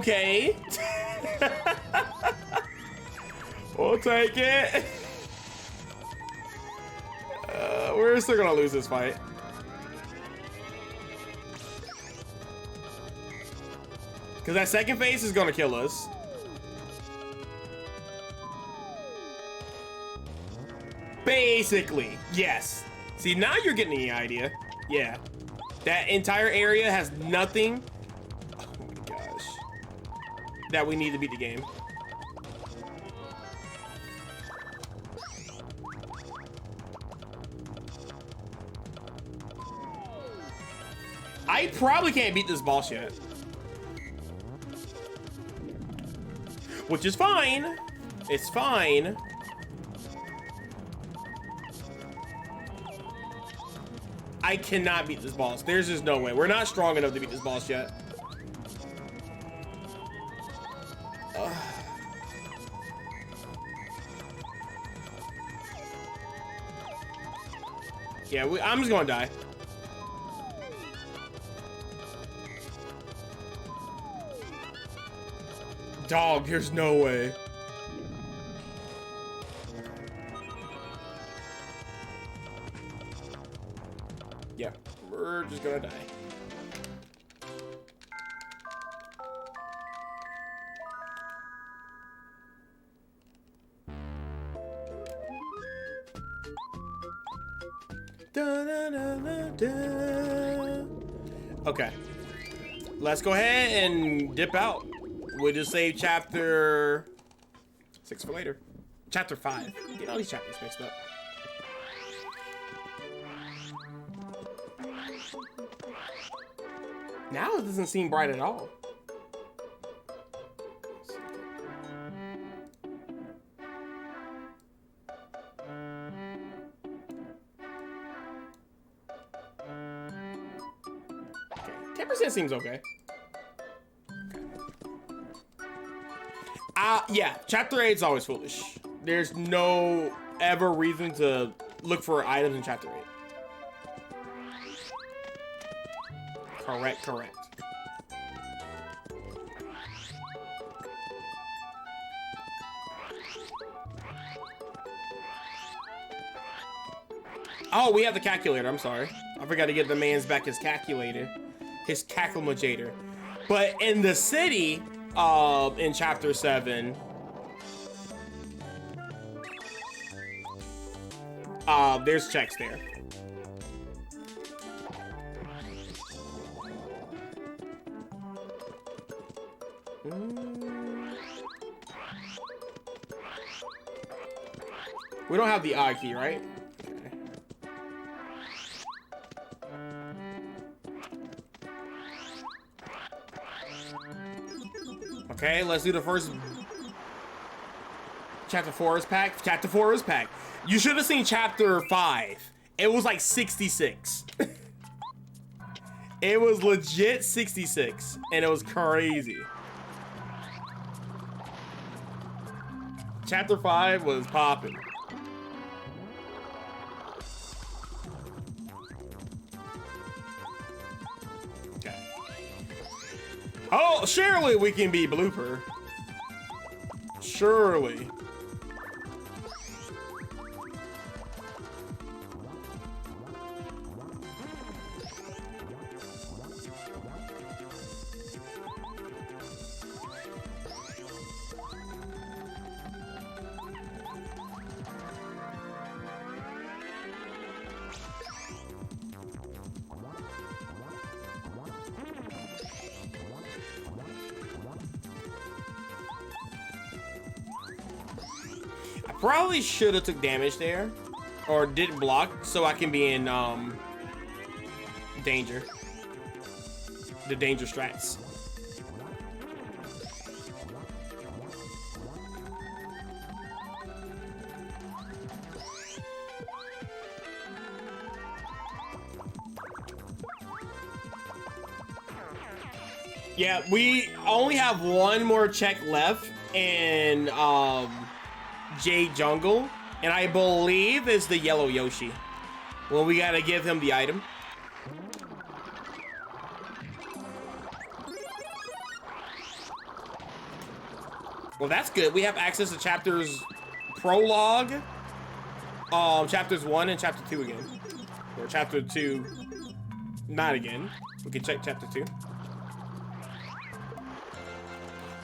Okay. We'll take it. We're still gonna lose this fight. Because that second phase is gonna kill us. Basically, yes. See, now you're getting the idea. Yeah. That entire area has nothing. Oh my gosh. That we need to beat the game. I probably can't beat this boss yet. Which is fine. It's fine. I cannot beat this boss. There's just no way. We're not strong enough to beat this boss yet. Yeah, I'm just gonna die. Dog, there's no way. Yeah, we're just gonna die. Da, da, da, da, da. Okay, let's go ahead and dip out. We'll just save chapter 6 for later. Chapter 5. Get all these chapters mixed up. Now it doesn't seem bright at all. Okay, 10% seems okay. Yeah, chapter 8 is always foolish. There's no ever reason to look for items in chapter 8. Correct. Oh, we have the calculator. I'm sorry. I forgot to get the man's back his calculator. His calculator. But in the city, in chapter 7, there's checks there. We don't have the I key, right? Okay, let's do the first. Chapter 4 is packed. Chapter 4 is packed. You should have seen chapter 5. It was like 66. It was legit 66, and it was crazy. Chapter 5 was popping. Okay. Oh, surely we can be Blooper. Surely. Probably should have took damage there, or didn't block, so I can be in danger. The danger strats. Yeah, we only have one more check left in Jade Jungle, and I believe it's the yellow Yoshi. Well, we gotta give him the item. Well, that's good. We have access to chapters prologue, chapters 1 and chapter 2 again, or chapter 2 not again. We can check chapter 2.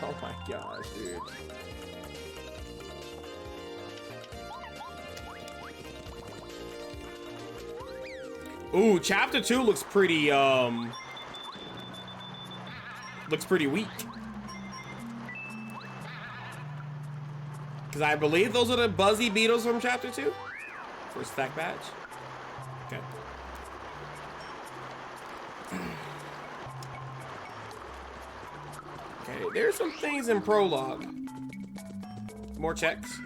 Oh my gosh, dude. Ooh, chapter 2 looks pretty weak. Because I believe those are the Buzzy Beetles from chapter 2. First stack badge. Okay. Okay, there's some things in prologue. More checks.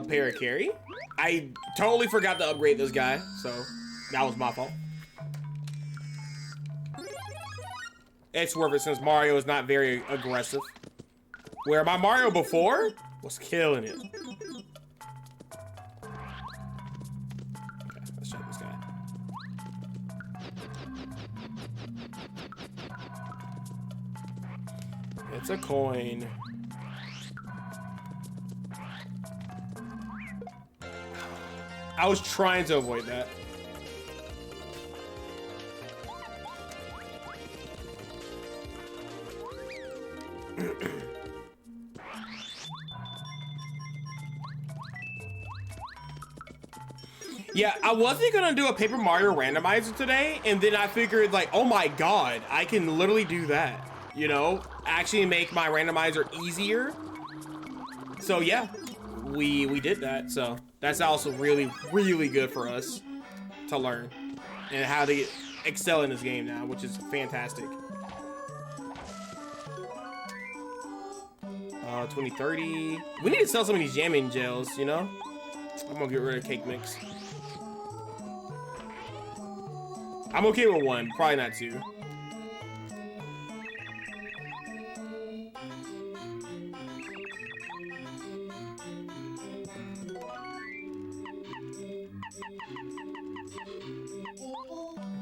Paracarry. I totally forgot to upgrade this guy, so that was my fault. It's worth it since Mario is not very aggressive. Where my Mario before was killing it. Okay, let's check this guy. It's a coin. I was trying to avoid that. Yeah, I wasn't gonna do a Paper Mario randomizer today, and then I figured like, oh my god, I can literally do that. You know, actually make my randomizer easier. So yeah, we did that. So that's also really, really good for us to learn and how to excel in this game now, which is fantastic. 2030. We need to sell some of these jamming gels, you know? I'm gonna get rid of cake mix. I'm okay with one, probably not two.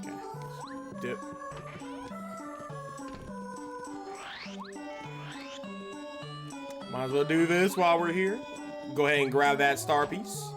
Okay, dip. Might as well do this while we're here. Go ahead and grab that star piece.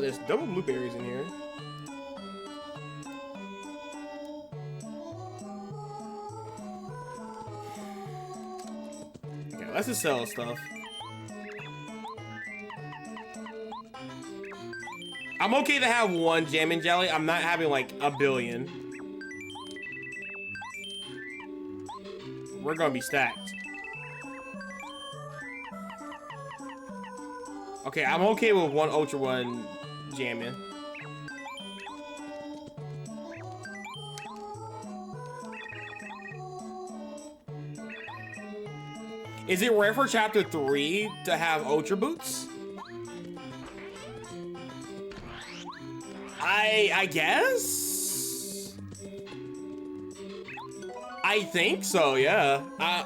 There's double blueberries in here. Okay, let's just sell stuff. I'm okay to have one jam and jelly. I'm not having like a billion. We're gonna be stacked. Okay, I'm okay with one Ultra One jamming. Is it rare for chapter 3 to have Ultra Boots? I guess? I think so, yeah.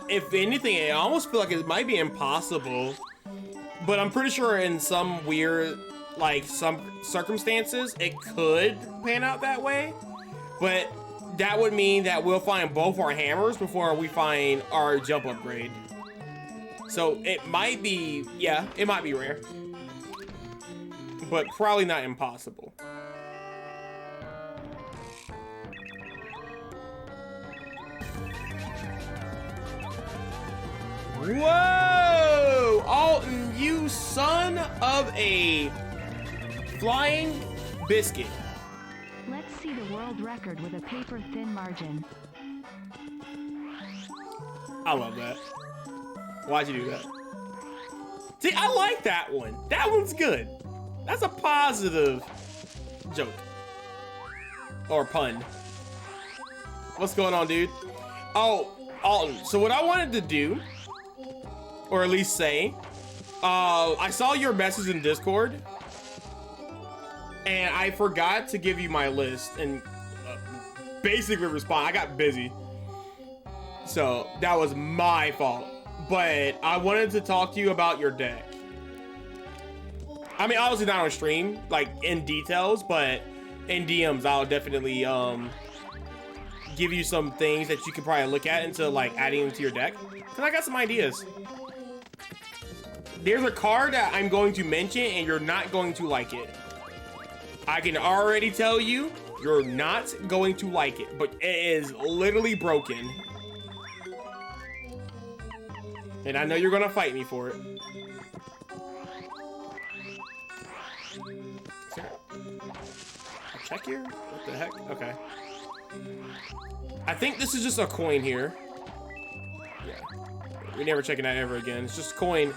If anything, I almost feel like it might be impossible. But I'm pretty sure in some weird, like, some circumstances, it could pan out that way. But that would mean that we'll find both our hammers before we find our jump upgrade. So it might be, yeah, it might be rare. But probably not impossible. Whoa! Alton, you son of a flying biscuit. Let's see the world record with a paper thin margin. I love that. Why'd you do that? See, I like that one. That one's good. That's a positive joke. Or pun. What's going on, dude? Oh, Alton. So what I wanted to do or at least say. I saw your message in Discord, and I forgot to give you my list and basically respond. I got busy, so that was my fault. But I wanted to talk to you about your deck. I mean, obviously not on stream, like in details, but in DMs, I'll definitely give you some things that you can probably look at into like adding into your deck. Cause I got some ideas. There's a card that I'm going to mention and you're not going to like it. I can already tell you, you're not going to like it, but it is literally broken. And I know you're gonna fight me for it. I'll check here? What the heck? Okay. I think this is just a coin here. Yeah. We're never checking that ever again. It's just a coin.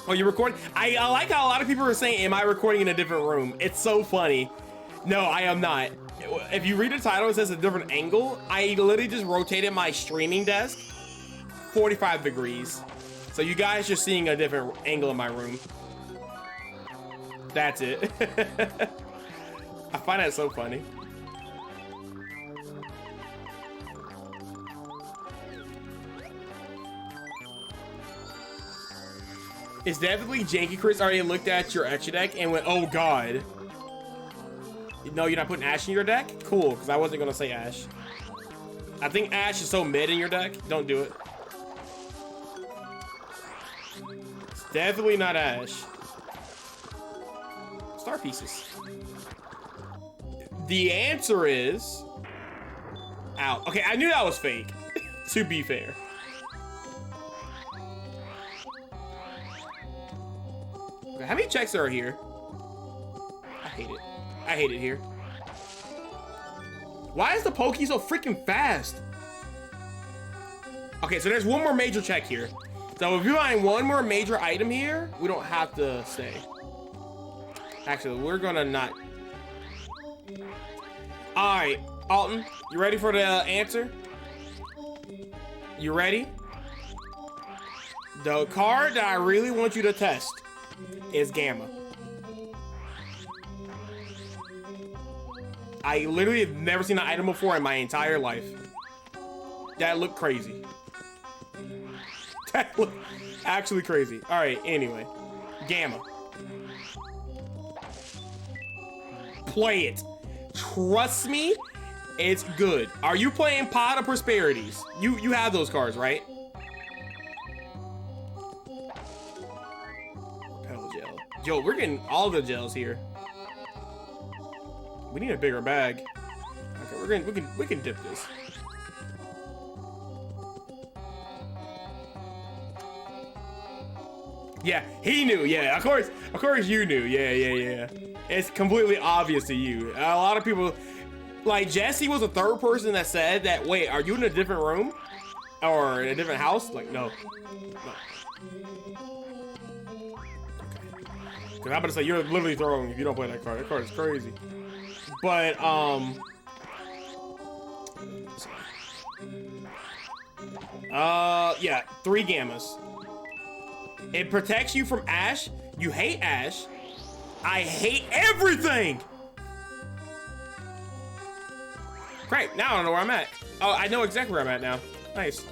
Oh, you're recording? I like how a lot of people are saying, am I recording in a different room? It's so funny. No, I am not. If you read the title, it says a different angle. I literally just rotated my streaming desk 45 degrees. So you guys just seeing a different angle in my room. That's it. I find that so funny. It's definitely janky. Chris already looked at your Etch deck and went, oh god. No, you're not putting Ash in your deck? Cool, because I wasn't going to say Ash. I think Ash is so mid in your deck. Don't do it. It's definitely not Ash. Star pieces. The answer is... out. Okay, I knew that was fake, to be fair. Okay, how many checks are here? I hate it. I hate it here. Why is the Pokey so freaking fast? Okay, so there's one more major check here. So if you find one more major item here, we don't have to stay. Actually, we're gonna not. All right, Alton, you ready for the answer? You ready? The card that I really want you to test is Gamma. I literally have never seen an item before in my entire life. That looked crazy. That looked actually crazy. All right, anyway. Gamma. Play it. Trust me, it's good. Are you playing Pot of Prosperities? You have those cards, right? Repel gel. Yo, we're getting all the gels here. We need a bigger bag. Okay, we can dip this. Yeah, he knew. Yeah, of course you knew. Yeah. It's completely obvious to you. A lot of people, like Jesse was the third person that said that. Wait, are you in a different room or in a different house? Like, no. Because I'm about to say you're literally throwing if you don't play that card. That card is crazy. But yeah, 3 gammas. It protects you from Ash. You hate Ash. I hate everything. Great, now I don't know where I'm at. Oh, I know exactly where I'm at now. Nice.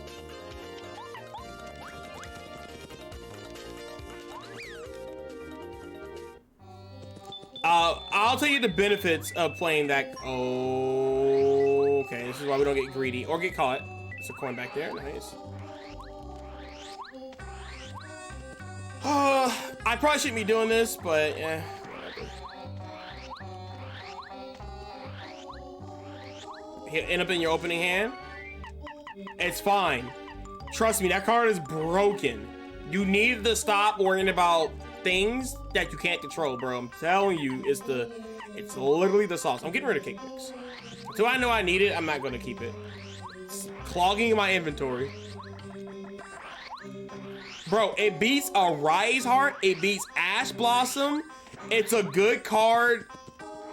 I'll tell you the benefits of playing that. Oh, okay. This is why we don't get greedy or get caught. There's a coin back there. Nice. I probably shouldn't be doing this, but yeah. End up in your opening hand. It's fine. Trust me, that card is broken. You need to stop worrying about things that you can't control, bro. I'm telling you, it's literally the sauce. I'm getting rid of cake mix. Until I know I need it, I'm not gonna keep it. It's clogging my inventory. Bro, it beats a Rise Heart. It beats Ash Blossom. It's a good card.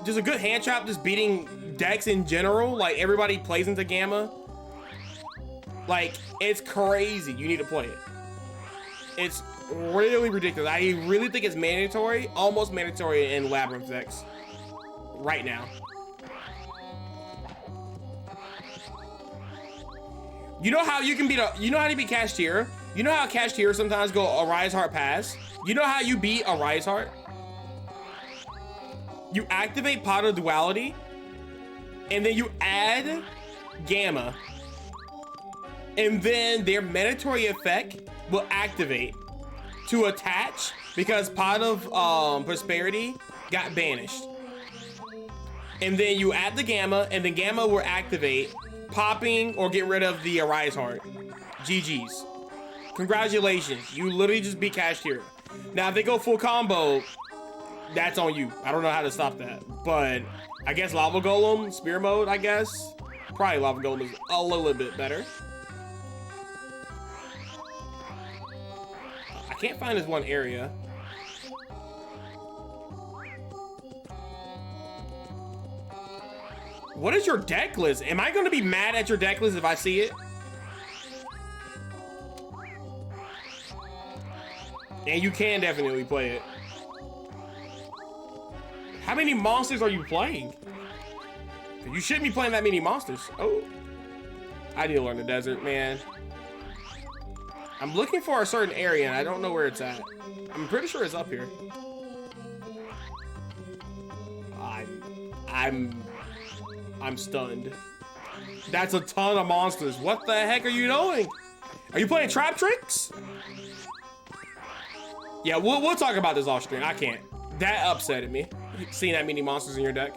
Just a good hand trap, just beating decks in general. Like, everybody plays into Gamma. Like, it's crazy. You need to play it. It's really ridiculous. I really think it's mandatory, almost mandatory in Labyrinth X right now. You know how you can beat you know how to beat Cashier? You know how Cashier sometimes go a Rise Heart pass? You know how you beat a Rise Heart? You activate Pot of Duality, and then you add Gamma, and then their mandatory effect will activate to attach because Pot of Prosperity got banished. And then you add the Gamma, and then Gamma will activate, popping or get rid of the Arise Heart. GG's. Congratulations, you literally just beat Cashier. Now if they go full combo, that's on you. I don't know how to stop that, but I guess Lava Golem, Spear Mode, I guess. Probably Lava Golem is a little bit better. I can't find this one area. What is your deck list? Am I gonna be mad at your deck list if I see it? And you can definitely play it. How many monsters are you playing? You shouldn't be playing that many monsters. Oh, I need to learn the desert, man. I'm looking for a certain area and I don't know where it's at. I'm pretty sure it's up here. I'm stunned. That's a ton of monsters. What the heck are you doing? Are you playing Trap Tricks? Yeah, we'll talk about this off screen. I can't. That upsetted me. Seeing that many monsters in your deck.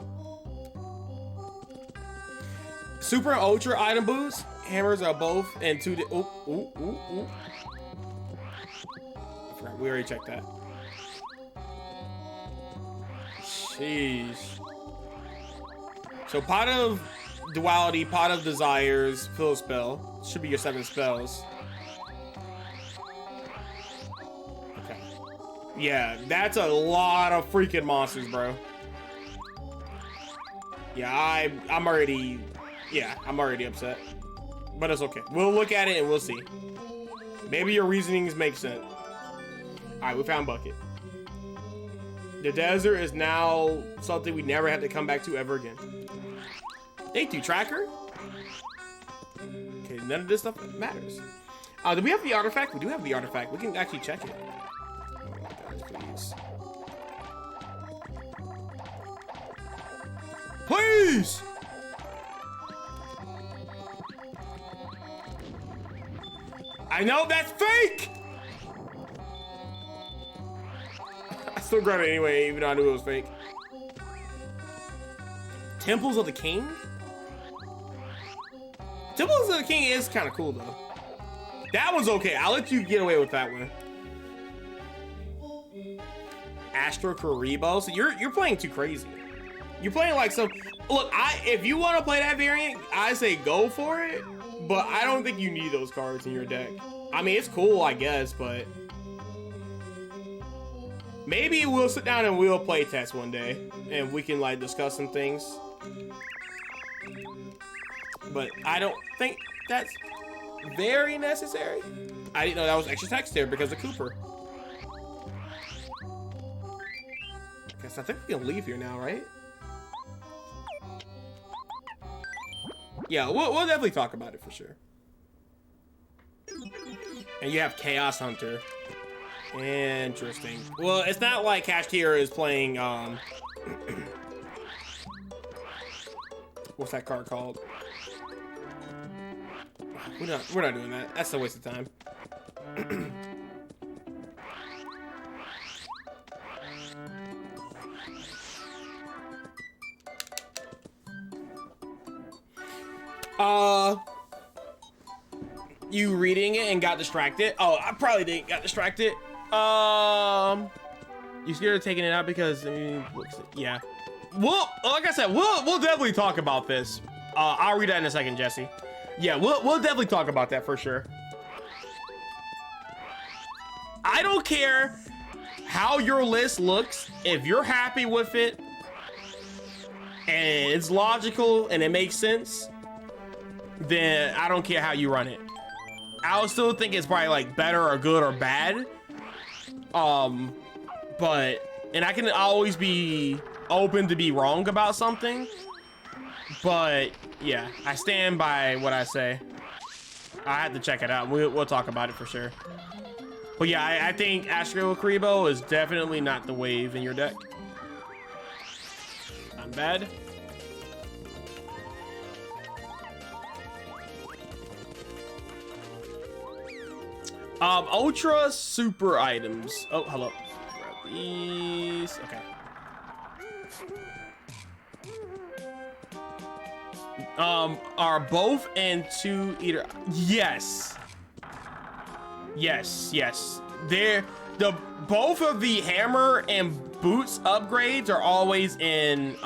Super and Ultra item boost. Hammers are both in 2D. Ooh. I forgot. We already checked that. Jeez. So Pot of Duality, Pot of Desires, Fill Spell. Should be your 7 spells. Okay. Yeah, that's a lot of freaking monsters, bro. Yeah, I'm already upset. But it's okay. We'll look at it and we'll see. Maybe your reasonings make sense. Alright, we found Bucket. The desert is now something we never have to come back to ever again. Thank you, Tracker. Okay, none of this stuff matters. Do we have the artifact? We do have the artifact. We can actually check it. Oh my God, please. Please! I know that's fake! I still grabbed it anyway, even though I knew it was fake. Temples of the King? Temples of the King is kind of cool though. That one's okay. I'll let you get away with that one. Astro Karibo. So you're playing too crazy. You're playing like some. Look, if you want to play that variant, I say go for it. But I don't think you need those cards in your deck. I mean, it's cool, I guess, but maybe we'll sit down and we'll play test one day, and we can like discuss some things. But I don't think that's very necessary. I didn't know that was extra text there because of Cooper. Guess I think we can leave here now, right? Yeah, we'll definitely talk about it for sure. And you have Chaos Hunter. Interesting. Well, it's not like Cashier is playing, what's that card called? We're not doing that. That's a waste of time. You reading it and got distracted? Oh, I probably didn't got distracted. You scared of taking it out because, I mean, yeah. Well, like I said, we'll definitely talk about this. I'll read that in a second, Jesse. Yeah, we'll definitely talk about that for sure. I don't care how your list looks. If you're happy with it and it's logical and it makes sense, then I don't care how you run it. I would still think it's probably like better or good or bad. But, and I can always be open to be wrong about something. But yeah, I stand by what I say. I have to check it out. We'll talk about it for sure. But yeah, I think Astro Karibo is definitely not the wave in your deck. Not bad. Ultra super items. Oh, hello. Grab these. Okay. Are both and 2 eater. Yes. Yes. Both of the hammer and boots upgrades are always in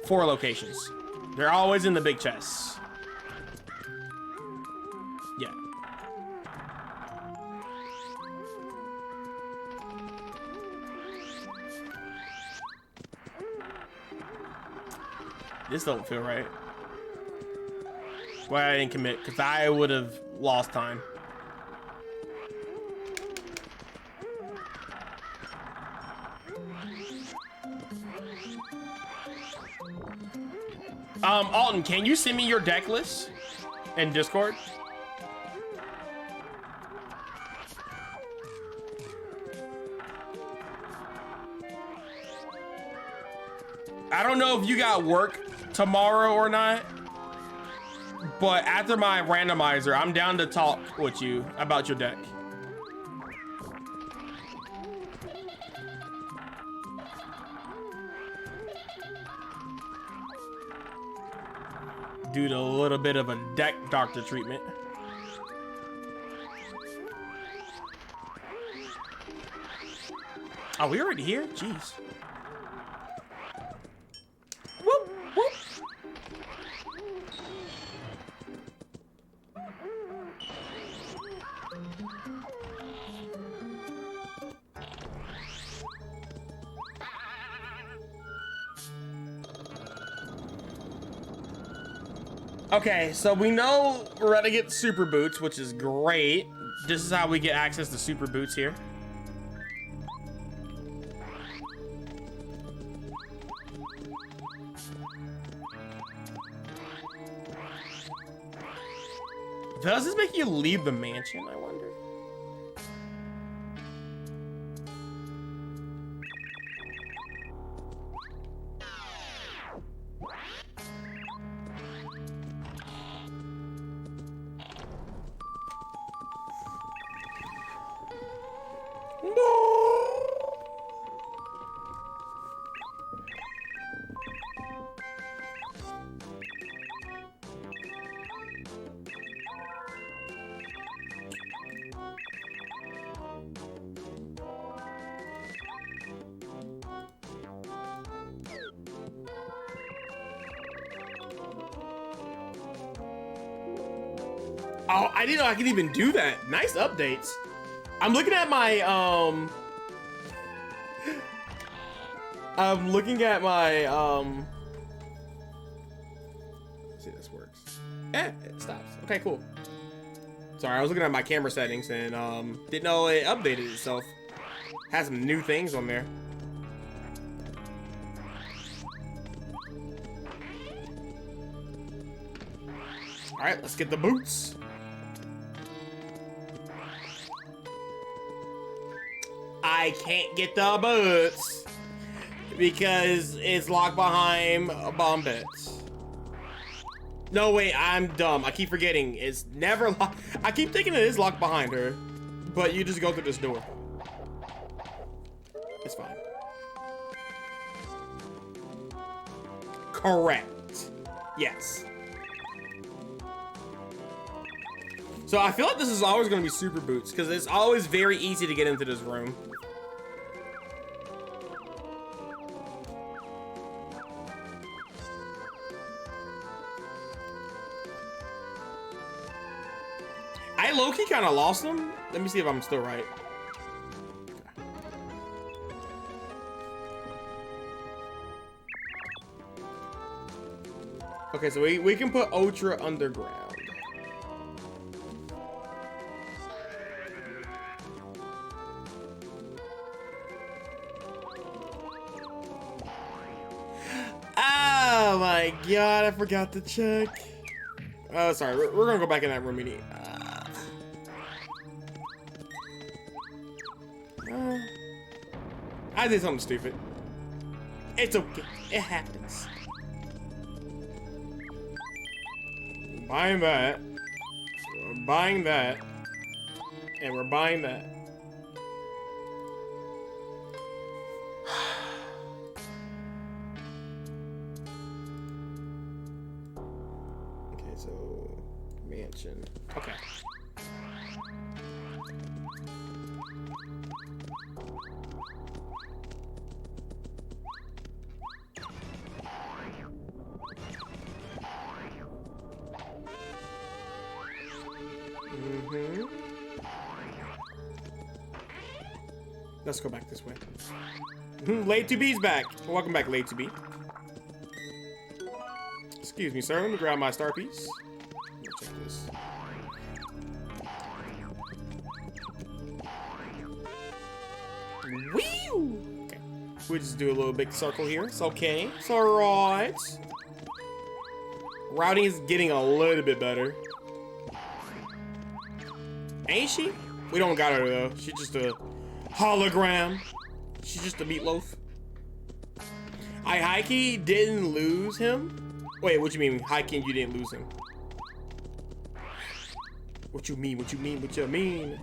4 locations. They're always in the big chests. Yeah. This don't feel right. Well, I didn't commit because I would have lost time. Alton, can you send me your deck list in Discord? I don't know if you got work tomorrow or not, but after my randomizer, I'm down to talk with you about your deck. Do a little bit of a deck doctor treatment. Oh, we already here? Jeez. Whoop, whoop. Okay, so we know we're gonna get super boots, which is great. This is how we get access to super boots here. Does this make you leave the mansion, I wonder? Oh, I didn't know I could even do that. Nice updates. I'm looking at my, I'm looking at my, let's see if this works. Eh, it stops. Okay, cool. Sorry, I was looking at my camera settings and, didn't know it updated itself. Has some new things on there. All right, let's get the boots. I can't get the boots because it's locked behind bomb bits. No, wait, I'm dumb. I keep forgetting. It's never locked. I keep thinking it is locked behind her, but you just go through this door. It's fine. Correct. Yes. So I feel like this is always going to be super boots because it's always very easy to get into this room. I low-key kind of lost them. Let me see if I'm still right. Okay, so we can put Ultra underground. my god, I forgot to check. Oh, sorry, we're gonna go back in that room. I did something stupid. It's okay, it happens. Buying that. We're buying that. And we're buying that. Okay, so mansion. Okay. Let's go back this way. Late to B's back. Welcome back, Late to B. Excuse me, sir. Let me grab my star piece. Let me check this. Woo! Okay. We just do a little big circle here. It's okay. It's alright. Routing is getting a little bit better. Ain't she? We don't got her though. She's just a hologram. She's just a meatloaf. I high-key didn't lose him. Wait, what you mean? High-key, you didn't lose him? What you mean? What you mean? What you mean?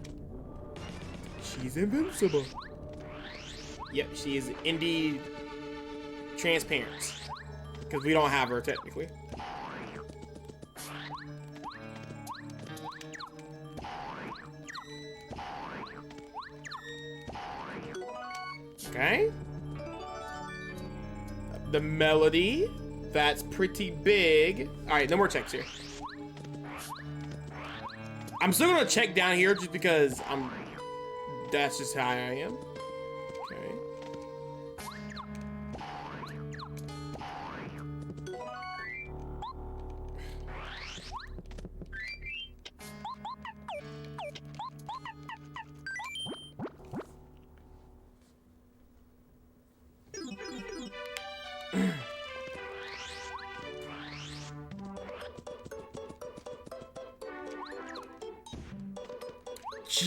She's invincible. Yep, she is indeed transparent. Because we don't have her technically. Okay. The melody. That's pretty big. All right, no more checks here. I'm still gonna check down here just because that's just how I am. Okay.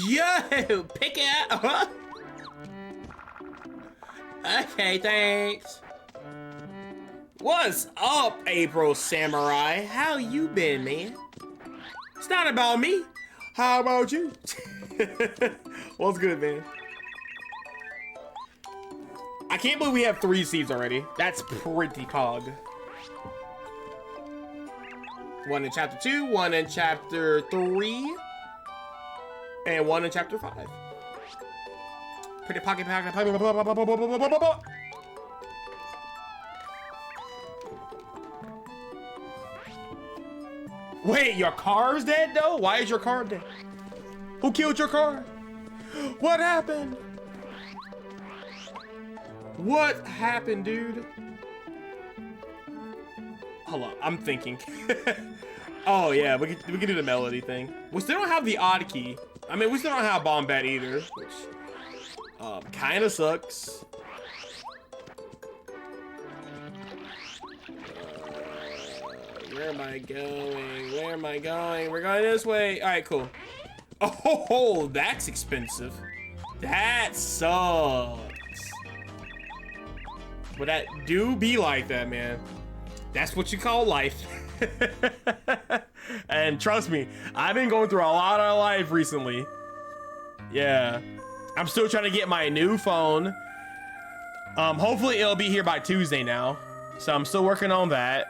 Yo, pick it up. Okay, thanks. What's up, April Samurai? How you been, man? It's not about me. How about you? What's good, man? I can't believe we have 3 seeds already. That's pretty pog. 1 in chapter 2, 1 in chapter 3. And 1 in chapter 5. Pretty pocket. Wait, your car's dead though? Why is your car dead? Who killed your car? What happened? What happened, dude? Hold on, I'm thinking. Oh yeah, we can do the melody thing. We still don't have the odd key. I mean, we still don't have Bombat either, which kind of sucks. Where am I going? Where am I going? We're going this way. All right, cool. Oh, that's expensive. That sucks. But that do be like that, man. That's what you call life. And trust me, I've been going through a lot of life recently. Yeah, I'm still trying to get my new phone. Hopefully it'll be here by Tuesday now. So I'm still working on that.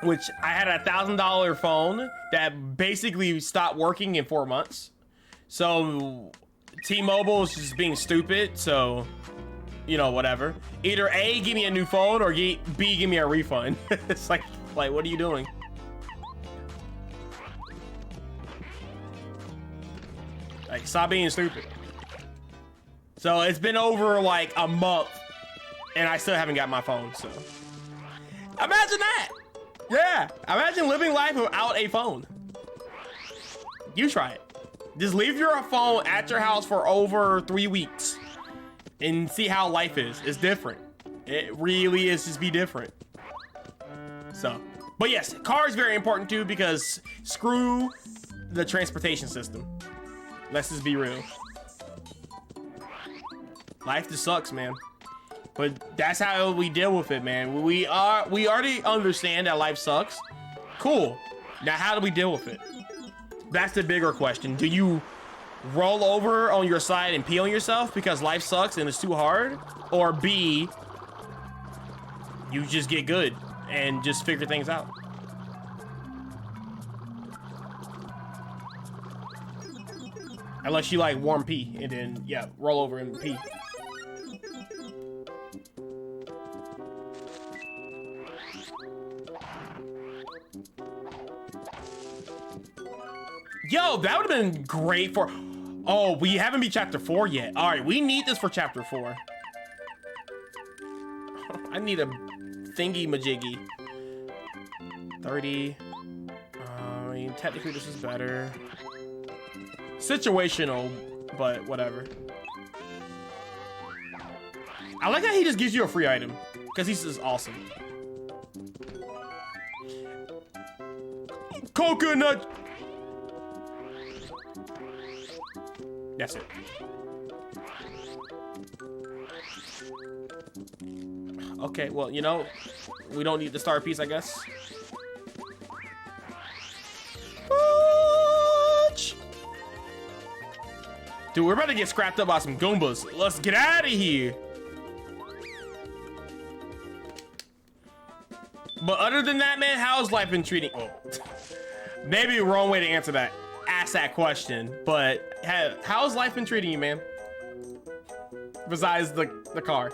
Which I had a $1,000 phone that basically stopped working in 4 months. So T-Mobile is just being stupid. So, you know, whatever. Either A, give me a new phone, or B, give me a refund. It's like, what are you doing? Like, stop being stupid. So it's been over like a month and I still haven't got my phone, so. Imagine that. Yeah, imagine living life without a phone. You try it. Just leave your phone at your house for over 3 weeks and see how life is. It's different. It really is just be different. So, but yes, car is very important too because screw the transportation system. Let's just be real. Life just sucks, man. But that's how we deal with it, man. We already understand that life sucks. Cool. Now, how do we deal with it? That's the bigger question. Do you roll over on your side and pee on yourself because life sucks and it's too hard? Or B, you just get good and just figure things out? Unless you like warm pee and then, yeah, roll over and pee. Yo, that would have been great for... Oh, we haven't beat chapter 4 yet. All right, we need this for chapter 4. I need a thingy majiggy. 30. I mean, technically this is better. Situational, but whatever. I like how he just gives you a free item because he's just awesome. Coconut. That's it. Okay, well, you know, we don't need the star piece, I guess. Dude, we're about to get scrapped up by some Goombas. Let's get out of here. But other than that, man, how's life been treating? Oh, maybe the wrong way to answer that. Ask that question. But how's life been treating you, man? Besides the car.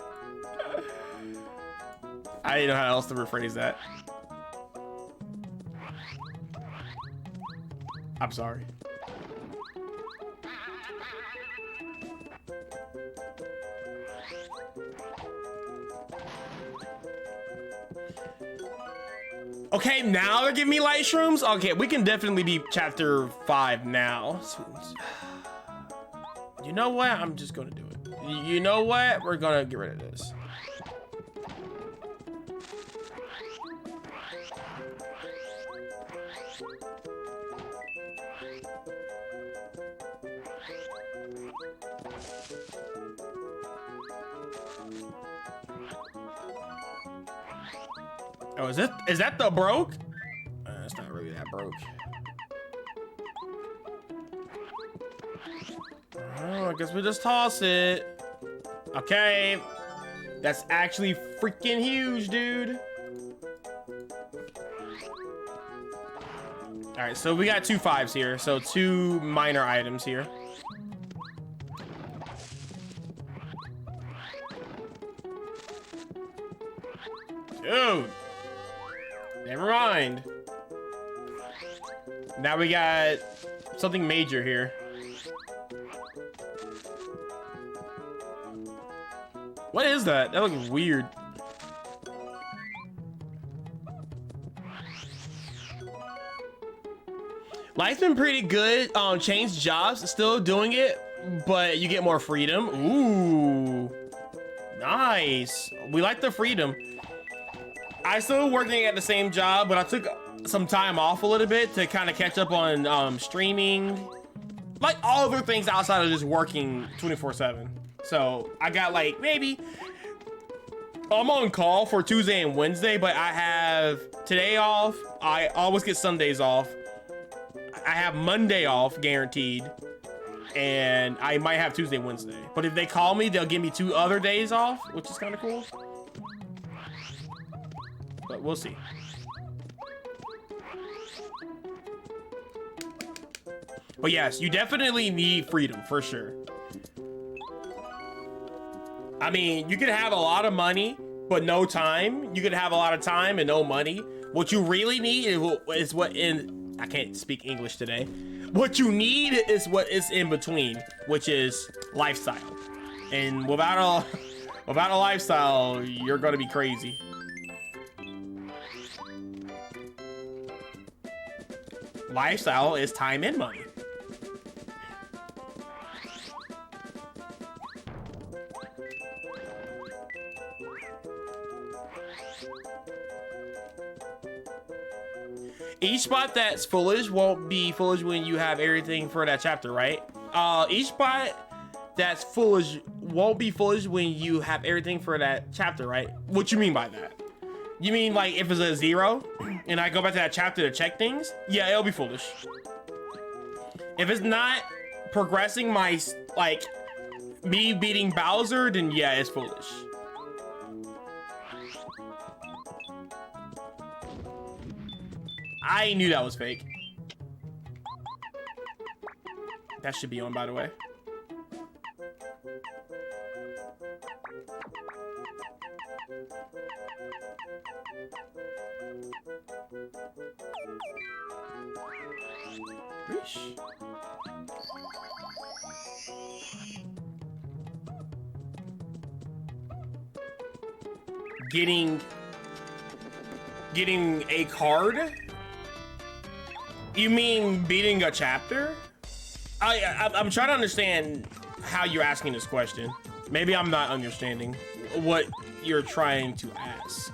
I didn't know how else to rephrase that. I'm sorry. Okay, now they're giving me light shrooms? Okay, we can definitely be chapter 5 now. You know what? I'm just gonna do it. You know what? We're gonna get rid of this. Oh, is that the broke? It's not really that broke. Oh, I guess we just toss it. Okay. That's actually freaking huge, dude. All right, so we got 2 5s here. So 2 minor items here. Dude. Never mind. Now we got something major here. What is that? That looks weird. Life's been pretty good. Changed jobs, still doing it, but you get more freedom. Ooh, nice. We like the freedom. I still working at the same job, but I took some time off a little bit to kind of catch up on streaming, like all other things outside of just working 24/7. So I got like maybe I'm on call for Tuesday and Wednesday, but I have today off. I always get Sundays off. I have Monday off guaranteed, and I might have Tuesday, Wednesday. But if they call me, they'll give me 2 other days off, which is kind of cool. But we'll see. But yes, you definitely need freedom for sure. I mean, you could have a lot of money, but no time. You could have a lot of time and no money. What you really need is what in... I can't speak English today. What you need is what is in between, which is lifestyle. And without a lifestyle, you're gonna be crazy. Lifestyle is time and money. spot that's foolish won't be foolish when you have everything for that chapter, right? Each spot that's foolish won't be foolish when you have everything for that chapter, right? What you mean by that? You mean like if it's a 0 and I go back to that chapter to check things? Yeah, it'll be foolish. If it's not progressing my, like, me beating Bowser, then yeah, it's foolish. I knew that was fake. That should be on, by the way. Eesh. Getting a card? You mean beating a chapter? I'm trying to understand how you're asking this question. Maybe I'm not understanding what you're trying to ask.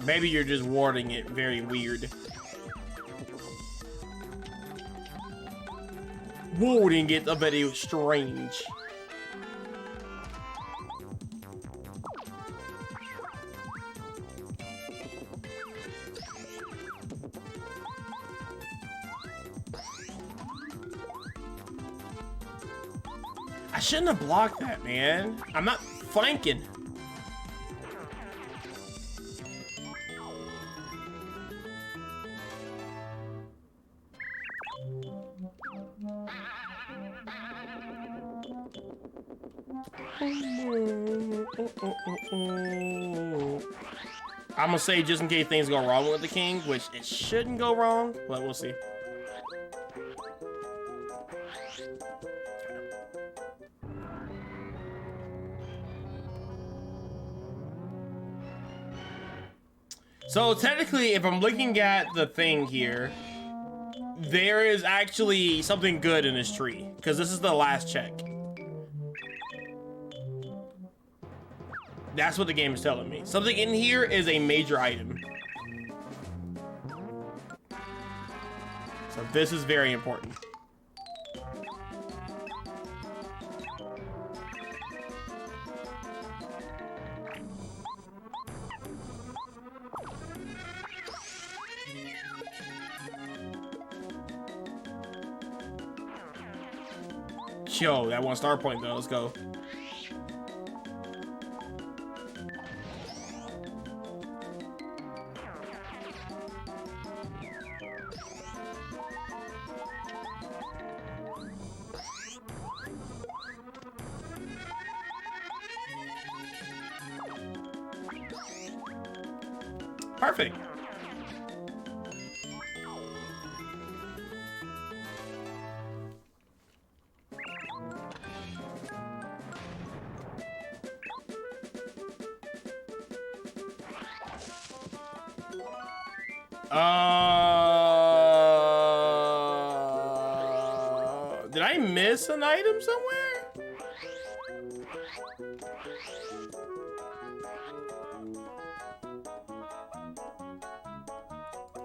Maybe you're just wording it very weird. Wording it a very strange. I shouldn't have blocked that, man. I'm not flanking. I'm gonna say just in case things go wrong with the king, which it shouldn't go wrong, but we'll see. So technically, if I'm looking at the thing here, there is actually something good in this tree, because this is the last check. That's what the game is telling me. Something in here is a major item. So this is very important. Yo, that 1 star point though, let's go. Perfect. Did I miss an item somewhere?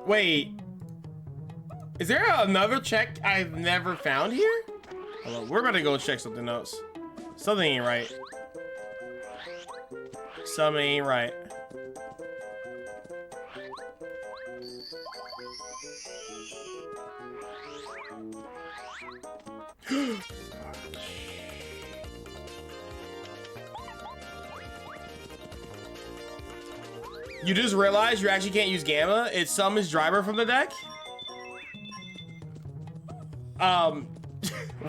Wait, is there another check I've never found here? Hold on, we're about to go check something else. Something ain't right. Something ain't right. You just realized you actually can't use Gamma. It summons Driver from the deck?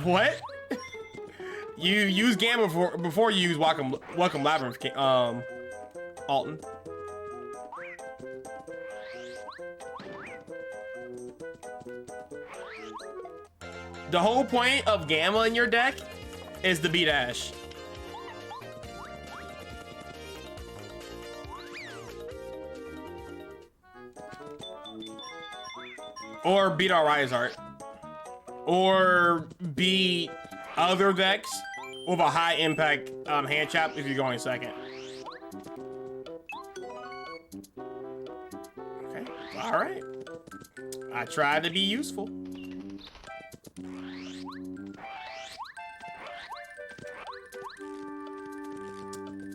What? You use Gamma before you use Welcome Labyrinth, Alton. The whole point of Gamma in your deck is to beat Ash. Or beat our Rise Art. or beat other decks with a high impact hand trap if you're going second. Okay, all right. I tried to be useful.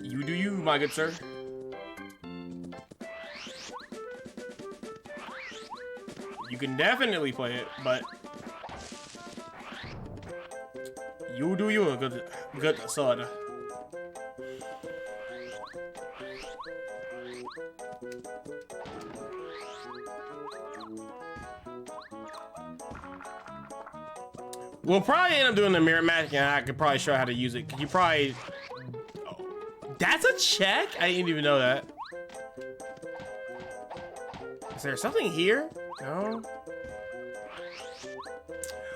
You do you, my good sir. You can definitely play it, but you do you, good sword. We'll probably end up doing the mirror magic, and I could probably show how to use it. Cause you probably. Oh, that's a check? I didn't even know that. Is there something here? No.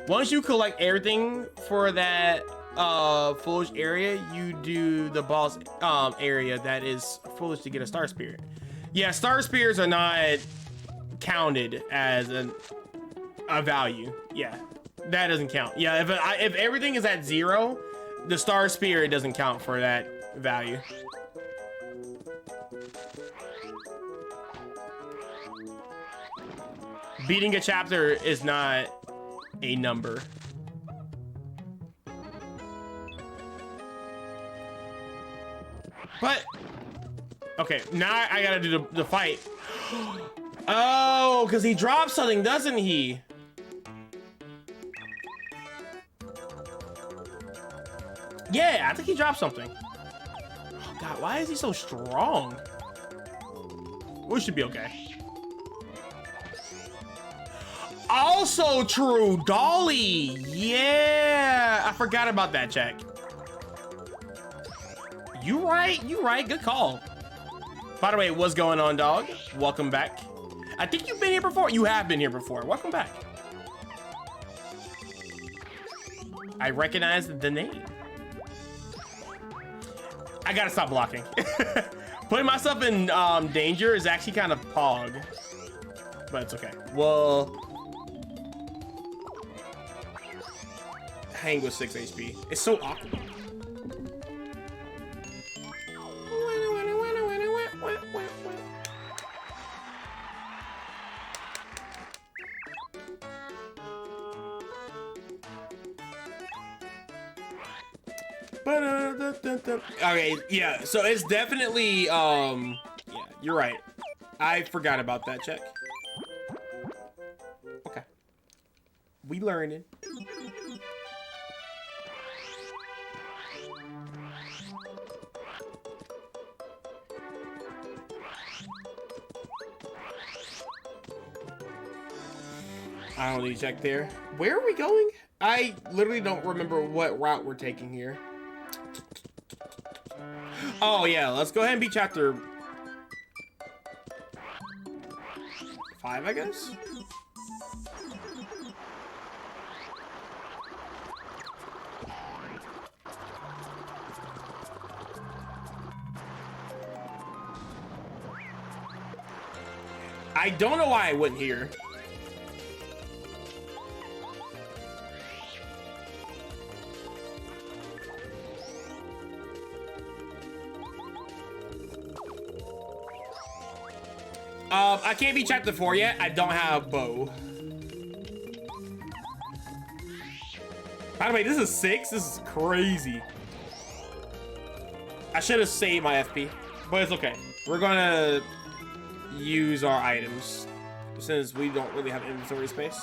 Once you collect everything for that foolish area, you do the boss area that is foolish to get a star spirit. Yeah, star spirits are not counted as a value. Yeah, that doesn't count. Yeah, if everything is at 0, the star spirit doesn't count for that value. Beating a chapter is not a number. But okay, now I gotta do the fight. Oh, because he drops something, doesn't he? Yeah, I think he dropped something. Oh God, why is he so strong? We should be okay. Also true, Dolly. Yeah, I forgot about that check. You right, good call. By the way, what's going on, dog? Welcome back. I think you've been here before. You have been here before. Welcome back. I recognize the name. I gotta stop blocking. Putting myself in danger is actually kind of pog, but it's okay. Well, hang with 6 HP. It's so awkward. Okay, yeah, so it's definitely, yeah, you're right. I forgot about that check. Okay. We learning. I don't need to check there. Where are we going? I literally don't remember what route we're taking here. Oh yeah, let's go ahead and beat chapter 5, I guess. I don't know why I went here. I can't be chapter 4 yet. I don't have bow. By the way, this is 6. This is crazy. I should have saved my FP, but it's okay. We're gonna use our items since we don't really have inventory space.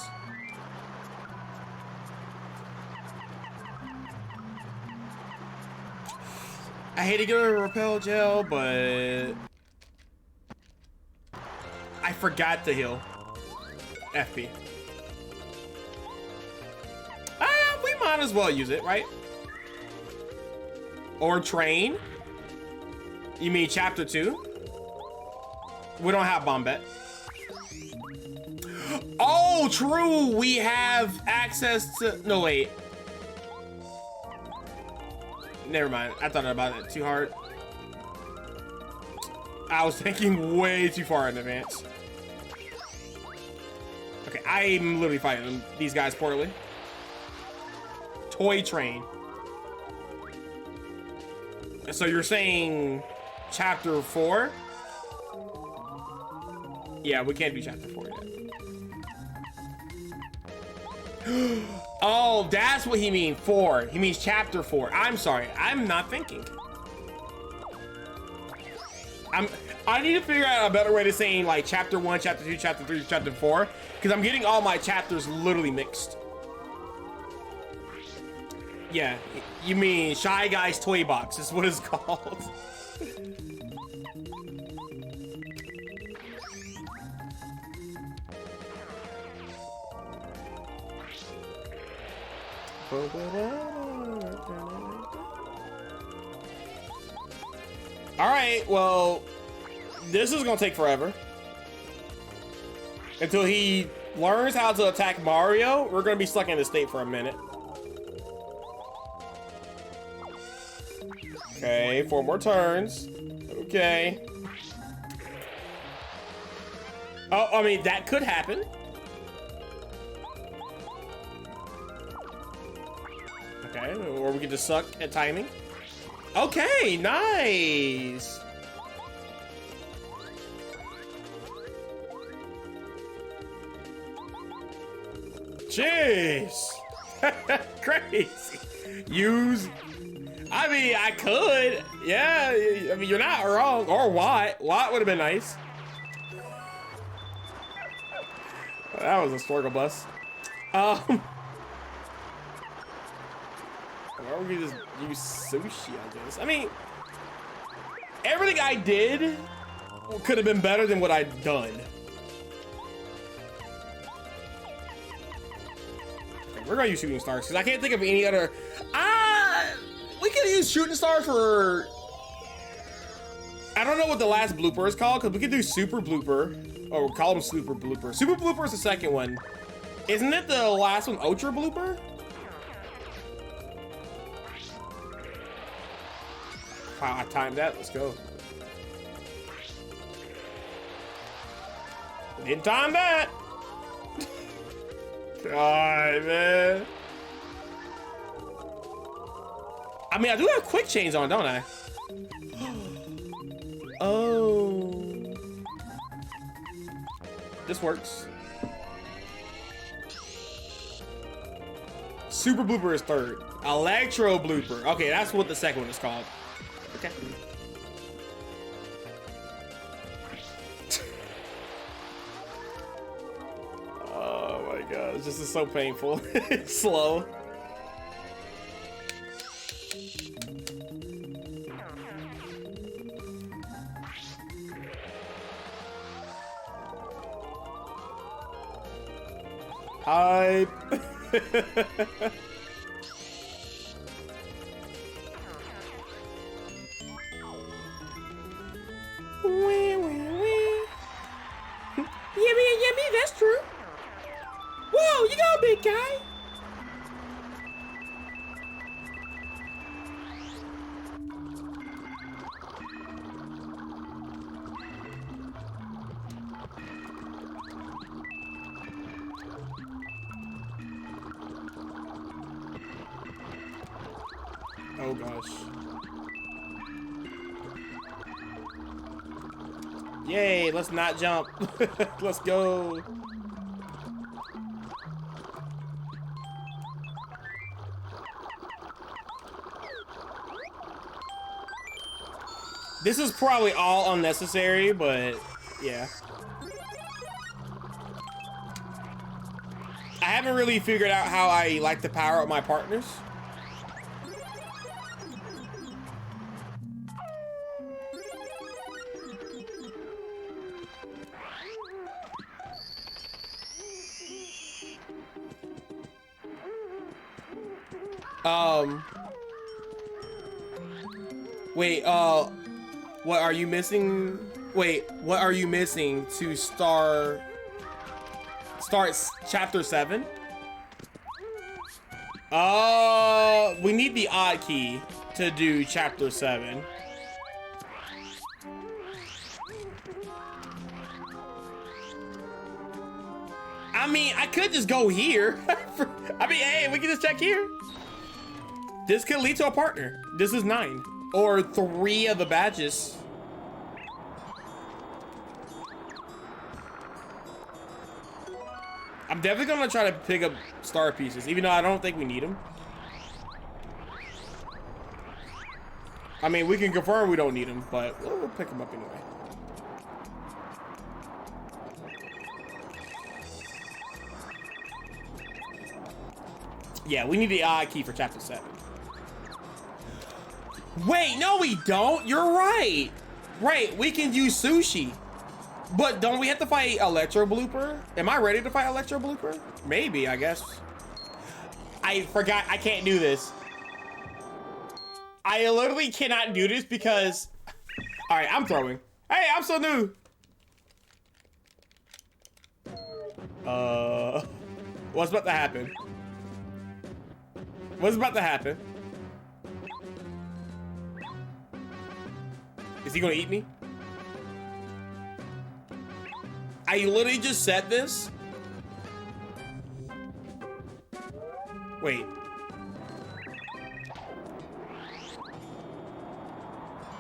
I hate to get a repel gel, but I forgot to heal FP. We might as well use it, right? Or train. You mean chapter 2? We don't have Bombette. Oh, true. We have access to. No, wait. Never mind. I thought about it too hard. I was thinking way too far in advance. Okay, I'm literally fighting these guys poorly. toy train. So you're saying chapter 4? Yeah, we can't do chapter 4 yet. Oh, that's what he means, 4. He means chapter 4. I'm sorry, I'm not thinking. I need to figure out a better way to saying like chapter 1, chapter 2, chapter 3, chapter 4, because I'm getting all my chapters literally mixed. Yeah, you mean Shy Guy's Toy Box is what it's called. All right, well, this is gonna take forever. Until he learns how to attack Mario, we're gonna be stuck in this state for a minute. Okay, 4 more turns. Okay. Oh, I mean, that could happen. Okay, or we could just suck at timing. Okay, nice. Jeez. Crazy. Use. I mean, I could. Yeah, I mean, you're not wrong. Or Watt. Watt would have been nice. That was a struggle bus. Or we could just use sushi, I guess. I mean, everything I did could have been better than what I'd done. Okay, we're gonna use shooting stars because I can't think of any other. We could use shooting stars for. I don't know what the last blooper is called because we could do super blooper. Or we'll call them super blooper. Super blooper is the second one. Isn't it the last one ultra blooper? Wow, I timed that. Let's go. Didn't time that. God, man. I mean, I do have quick chains on, don't I? Oh. This works. Super blooper is third. Electro blooper. Okay, that's what the second one is called. Okay. Oh my god, this is so painful. It's slow. Hype. Yummy, that's true. Whoa, you go, big guy. Oh gosh. Yay, let's not jump. Let's go. This is probably all unnecessary, but yeah. I haven't really figured out how I like to power up my partners. Wait, what are you missing? Wait, what are you missing to start chapter 7? We need the odd key to do chapter 7. I mean, I could just go here. I mean, hey, we can just check here. This could lead to a partner. This is 9 or 3 of the badges. I'm definitely gonna try to pick up star pieces, even though I don't think we need them. I mean, we can confirm we don't need them, but we'll pick them up anyway. Yeah, we need the eye key for chapter 7. Wait, no we don't. You're right. Right, we can use sushi. But don't we have to fight Electro Blooper? Am I ready to fight Electro Blooper? Maybe, I guess. I forgot I can't do this. I literally cannot do this because... All right, I'm throwing. Hey, I'm so new. What's about to happen? What's about to happen? Is he gonna eat me? I literally just said this. Wait.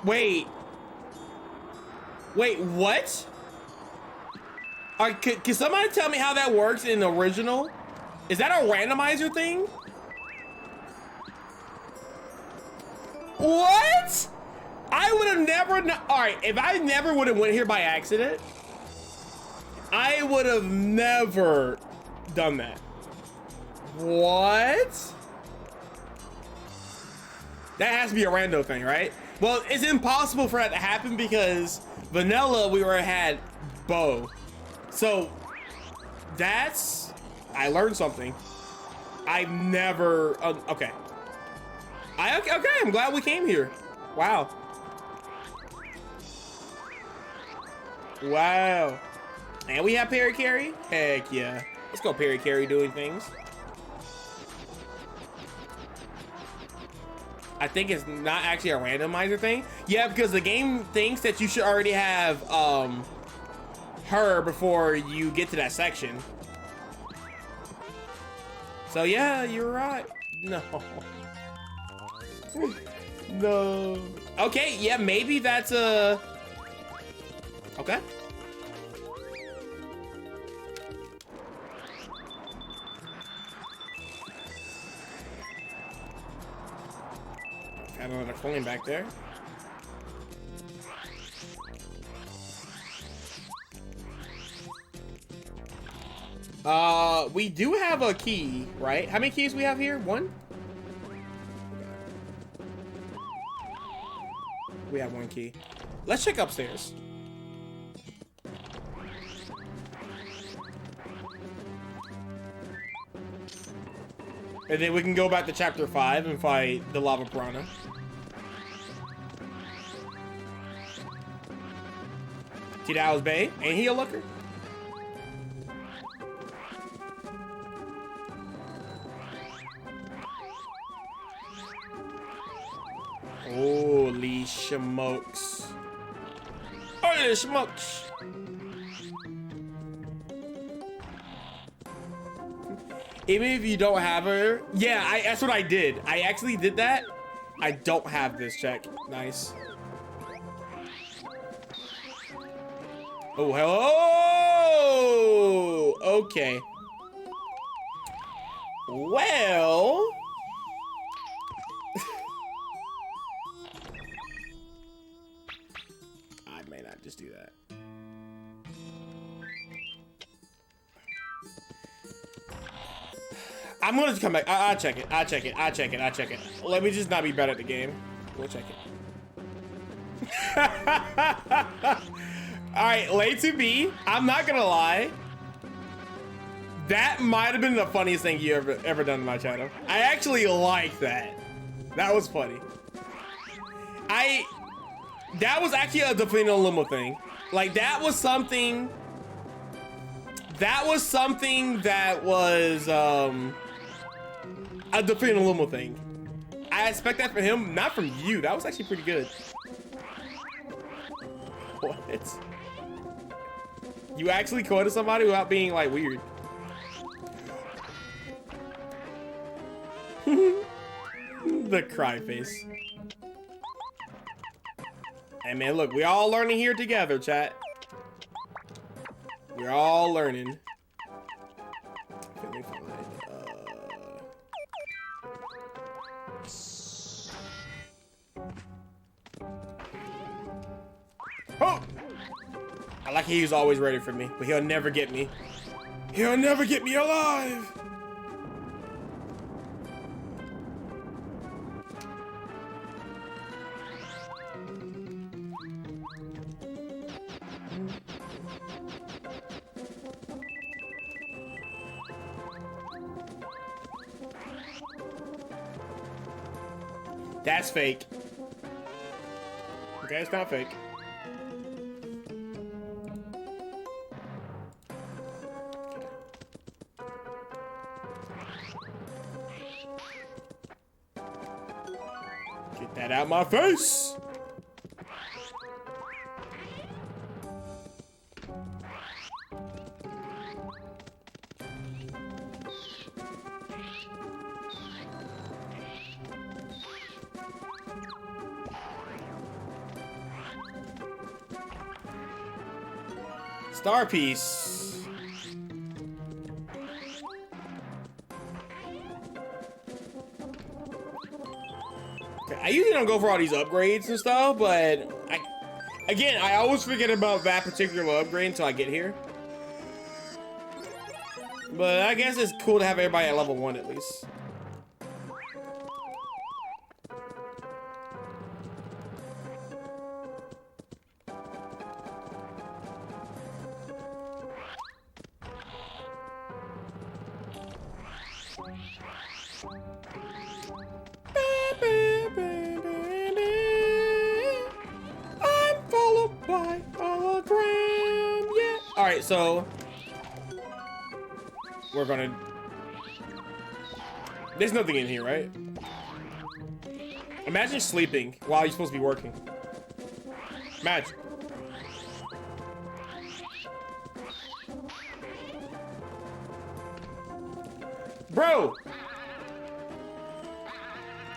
Wait. Wait, what? Can somebody tell me how that works in the original? Is that a randomizer thing? What? I would have never, all right, if I never would have went here by accident, I would have never done that. What? That has to be a rando thing, right? Well, it's impossible for that to happen because vanilla, we already had bow. So that's, I learned something. I've never, okay. Okay, I'm glad we came here. Wow. Wow. And we have Parry Carry? Heck yeah. Let's go Parry Carry doing things. I think it's not actually a randomizer thing. Yeah, because the game thinks that you should already have her before you get to that section. So yeah, you're right. No. No. Okay, yeah, maybe that's a... Okay. Got another coin back there. We do have a key, right? How many keys we have here? 1? We have 1 key. Let's check upstairs. And then we can go back to chapter 5 and fight the lava piranha. Tidal's Bay. Ain't he a looker? Holy smokes. Holy smokes. Even if you don't have her. Yeah, that's what I did. I actually did that. I don't have this check. Nice. Oh, hello. Okay. Well. I may not just do that. I'm gonna come back. I'll check it. I'll check it. I'll check it. I'll check it. Let me just not be bad at the game. We'll check it. All right, late to be. I'm not gonna lie. That might have been the funniest thing you ever done in my channel. I actually like that. That was funny. That was actually a defeating a limo thing. Like that was something. That was something that was a defeating a limo thing. I expect that from him, not from you. That was actually pretty good. What? You actually quoted somebody without being like weird. The cry face. Hey man, look, we all learning here together, chat. We're all learning. Okay, let me find, Oh! I like he's always ready for me, but he'll never get me. He'll never get me alive! That's fake. Okay, it's not fake. Get that out my face! Star piece. Okay, I usually don't go for all these upgrades and stuff, but I always forget about that particular upgrade until I get here. But I guess it's cool to have everybody at level 1 at least. I'm followed by hologram, yeah. All right, so we're gonna. There's nothing in here, right? Imagine sleeping while you're supposed to be working. Imagine. Bro!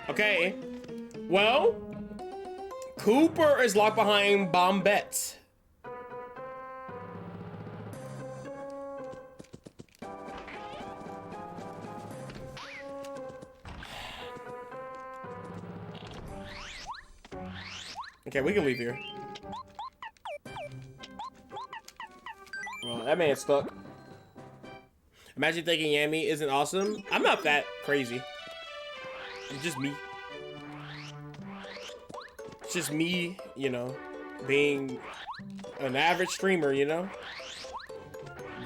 Okay. Well, Cooper is locked behind Bombette. Okay, we can leave here. Well, that man's stuck. Imagine thinking Yami isn't awesome. I'm not that crazy. It's just me. It's just me, you know, being an average streamer, you know,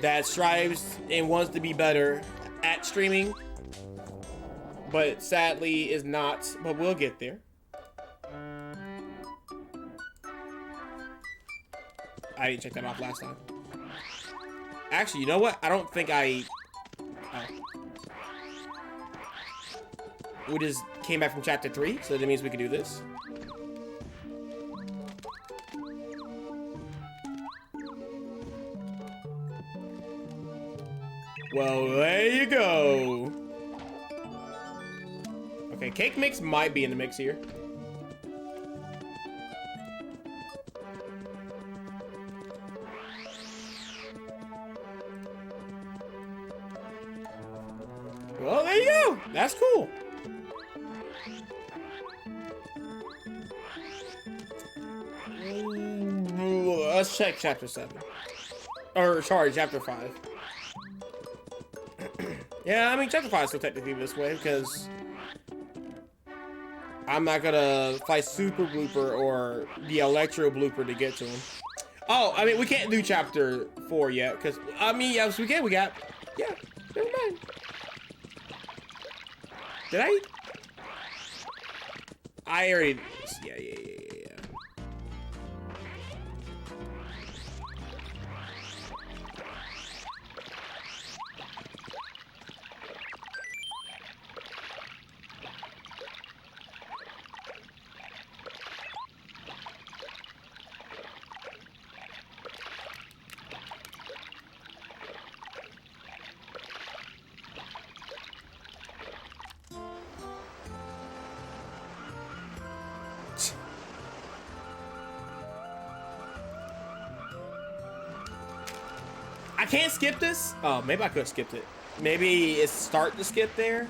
that strives and wants to be better at streaming, but sadly is not, but we'll get there. I didn't check that off last time. Actually, you know what? I don't think I... Oh. We just came back from chapter 3, so that means we can do this. Well, there you go. Okay, cake mix might be in the mix here. Well, there you go. That's cool. Let's check chapter 7. Or, sorry, chapter 5. Yeah, I mean, chapter 5 is still technically this way, because I'm not gonna fight Super Blooper or the Electro Blooper to get to him. Oh, I mean, we can't do chapter 4 yet, because, I mean, yes, we can. We got, yeah, never mind. Did I? I already, yeah. can't skip this? Oh, maybe I could have skipped it. Maybe it's start to skip there.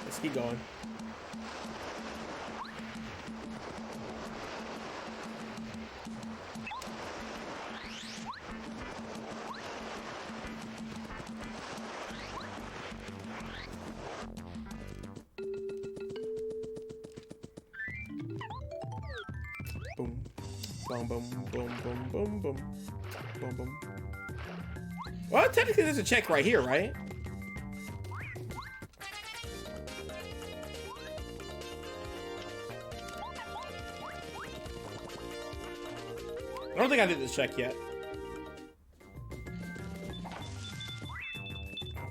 Let's keep going. Boom. Boom, boom, boom, boom, boom, boom. Boom, boom. Well, technically there's a check right here, right? I don't think I did this check yet.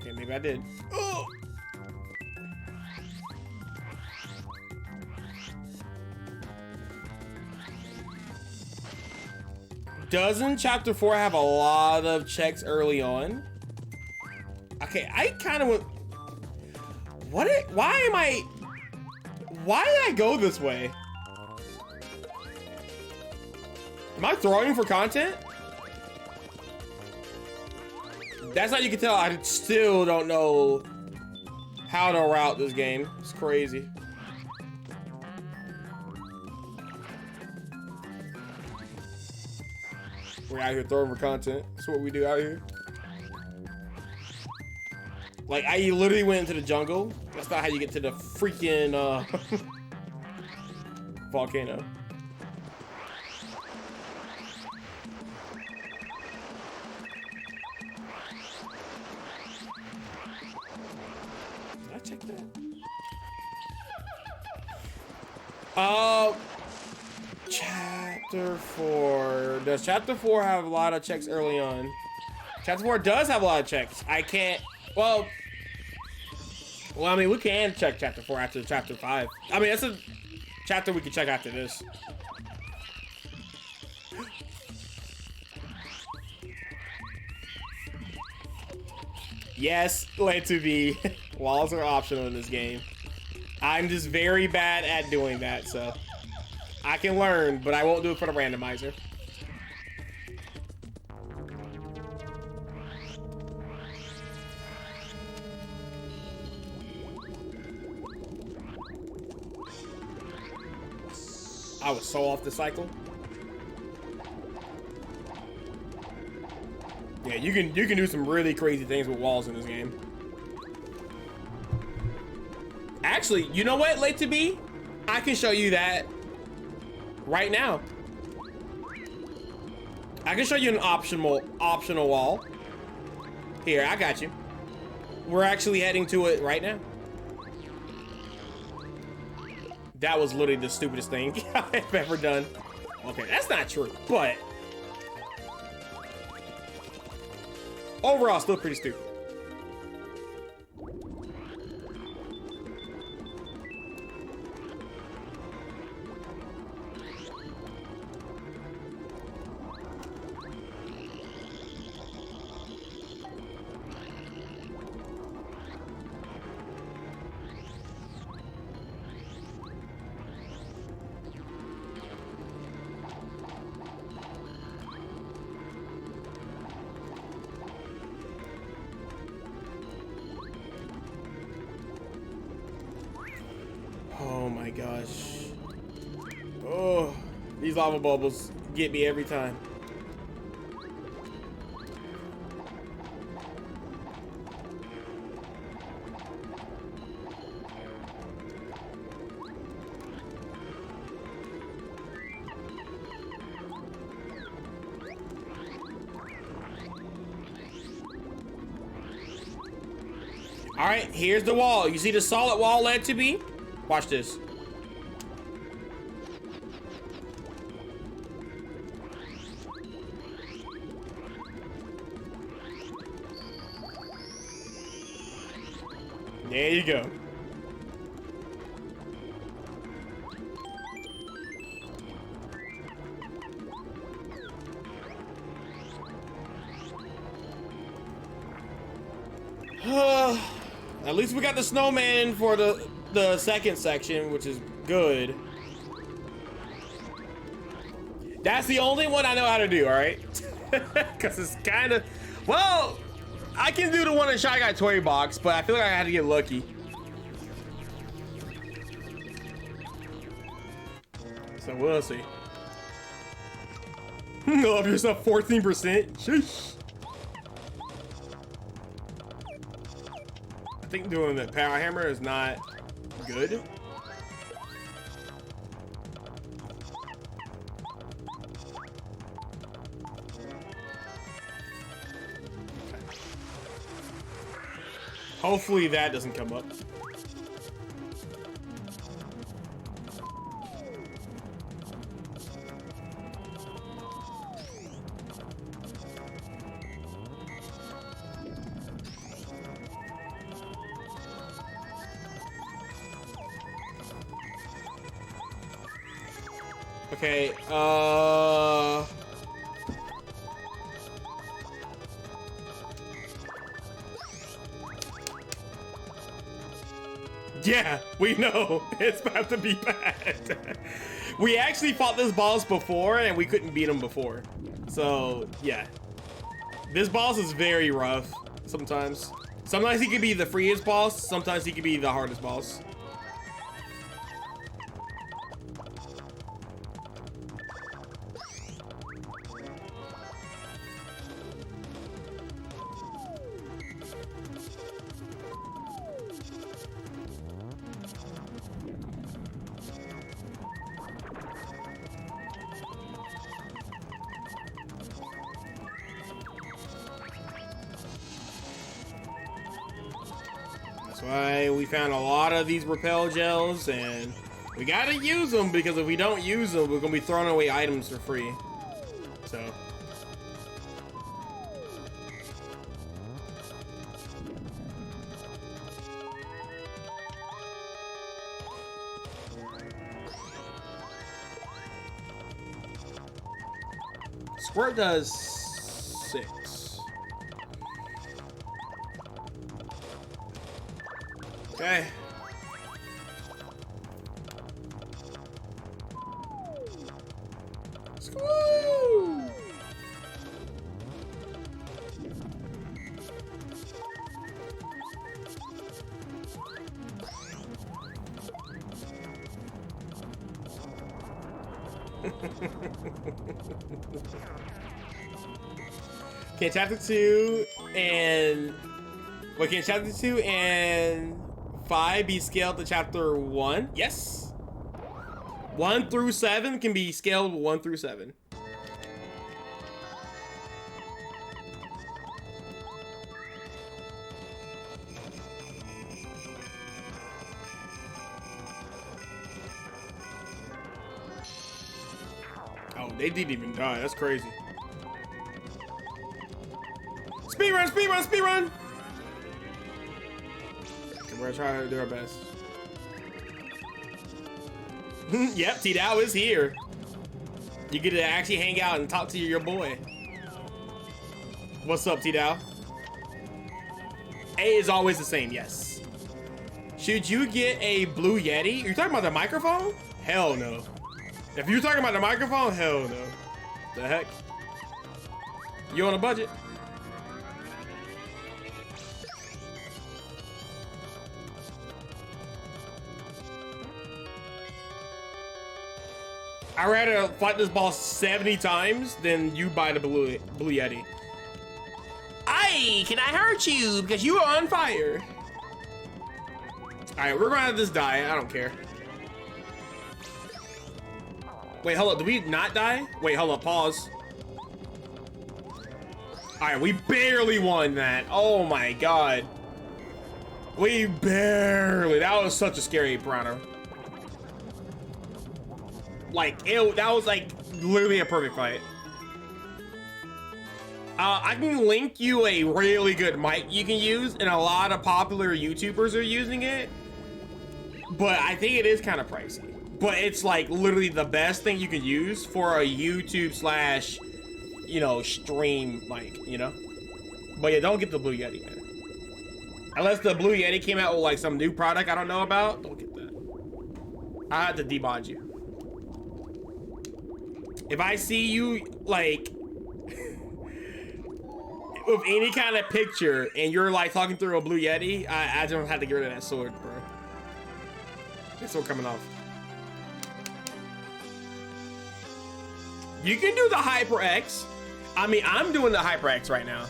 Okay, maybe I did. Oh! Doesn't chapter 4 have a lot of checks early on? Okay, I kind of went... Why did I go this way? Am I throwing for content? That's how you can tell I still don't know how to route this game. It's crazy. We're out here throwing for content. That's what we do out here. Like, I literally went into the jungle. That's not how you get to the freaking volcano. Did I check that? Chapter 4. Does chapter 4 have a lot of checks early on? Chapter 4 does have a lot of checks. I can't... Well, I mean, we can check chapter 4 after chapter 5. I mean, that's a chapter we can check after this. Yes, let to be. Walls are optional in this game. I'm just very bad at doing that, so I can learn, but I won't do it for the randomizer. I was so off the cycle. Yeah, you can do some really crazy things with walls in this game. Actually, you know what, late to be? I can show you that right now. I can show you an optional wall. Here, I got you. We're actually heading to it right now. That was literally the stupidest thing I've ever done. Okay, that's not true, but overall, still pretty stupid. Oh my gosh. Oh, these lava bubbles get me every time. All right, here's the wall. You see the solid wall led to be? Watch this. There you go. At least we got the snowman for the second section, which is good. That's the only one I know how to do, all right? Because it's kind of, well, I can do the one in Shy Guy Toy Box, but I feel like I had to get lucky. So we'll see. Love yourself 14%. Sheesh. I think doing the power hammer is not good. Hopefully that doesn't come up. Okay, yeah, we know it's about to be bad. We actually fought this boss before and we couldn't beat him before. So, yeah. This boss is very rough sometimes. Sometimes he can be the freest boss, sometimes he can be the hardest boss. Why we found a lot of these repel gels and we gotta use them because if we don't use them, we're gonna be throwing away items for free. So. Squirt does 6. Okay. Woo! Okay, chapter 2 and wait, can chapter 2 and 5 be scaled to chapter 1? Yes. 1 through 7 can be scaled 1 through 7. Oh, they didn't even die. That's crazy. Speed run, speed run, speed run! We're gonna try to do our best. Yep, T-Dow is here. You get to actually hang out and talk to your boy. What's up, T-Dow? A is always the same, yes. Should you get a Blue Yeti? You're talking about the microphone? Hell no. If you're talking about the microphone, hell no. The heck? You on a budget? I'd rather fight this boss 70 times than you buy the Blue Yeti. Aye, can I hurt you? Because you are on fire. All right, we're gonna have this die. I don't care. Wait, hold up. Did we not die? Wait, hold up. Pause. All right, we barely won that. Oh my God. We barely. That was such a scary piranha. Like, that was like literally a perfect fight. I can link you a really good mic you can use, and a lot of popular YouTubers are using it. But I think it is kind of pricey. But it's like literally the best thing you can use for a YouTube slash, you know, stream mic, you know? But yeah, don't get the Blue Yeti, man. Unless the Blue Yeti came out with like some new product I don't know about, don't get that. I have to debod you. If I see you, like, with any kind of picture and you're like talking through a blue Yeti, I don't have to get rid of that sword, bro. That sword coming off. You can do the Hyper X. I mean, I'm doing the Hyper X right now.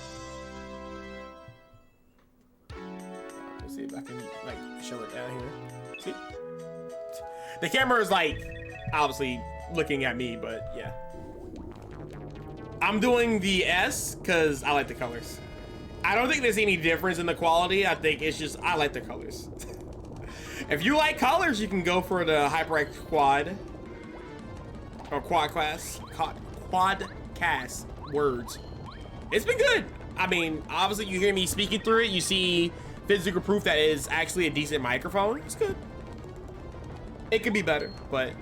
Let's see if I can like show it down here. See? The camera is like obviously looking at me, but yeah. I'm doing the S because I like the colors. I don't think there's any difference in the quality. I think it's just I like the colors. If you like colors, you can go for the HyperX Quad or Quad Class. Quad Cast words. It's been good. I mean, obviously you hear me speaking through it. You see physical proof that is actually a decent microphone. It's good. It could be better, but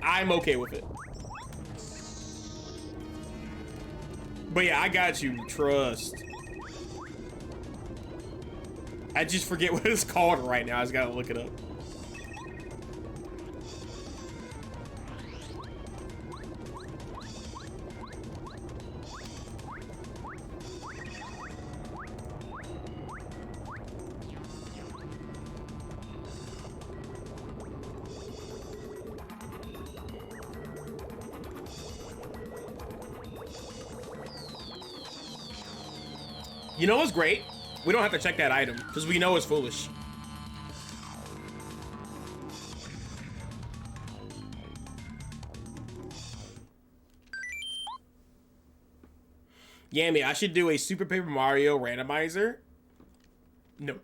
I'm okay with it. But yeah, I got you. Trust. I just forget what it's called right now. I just gotta look it up. You know what's great? We don't have to check that item because we know it's foolish. Yammy, I should do a Super Paper Mario randomizer. No.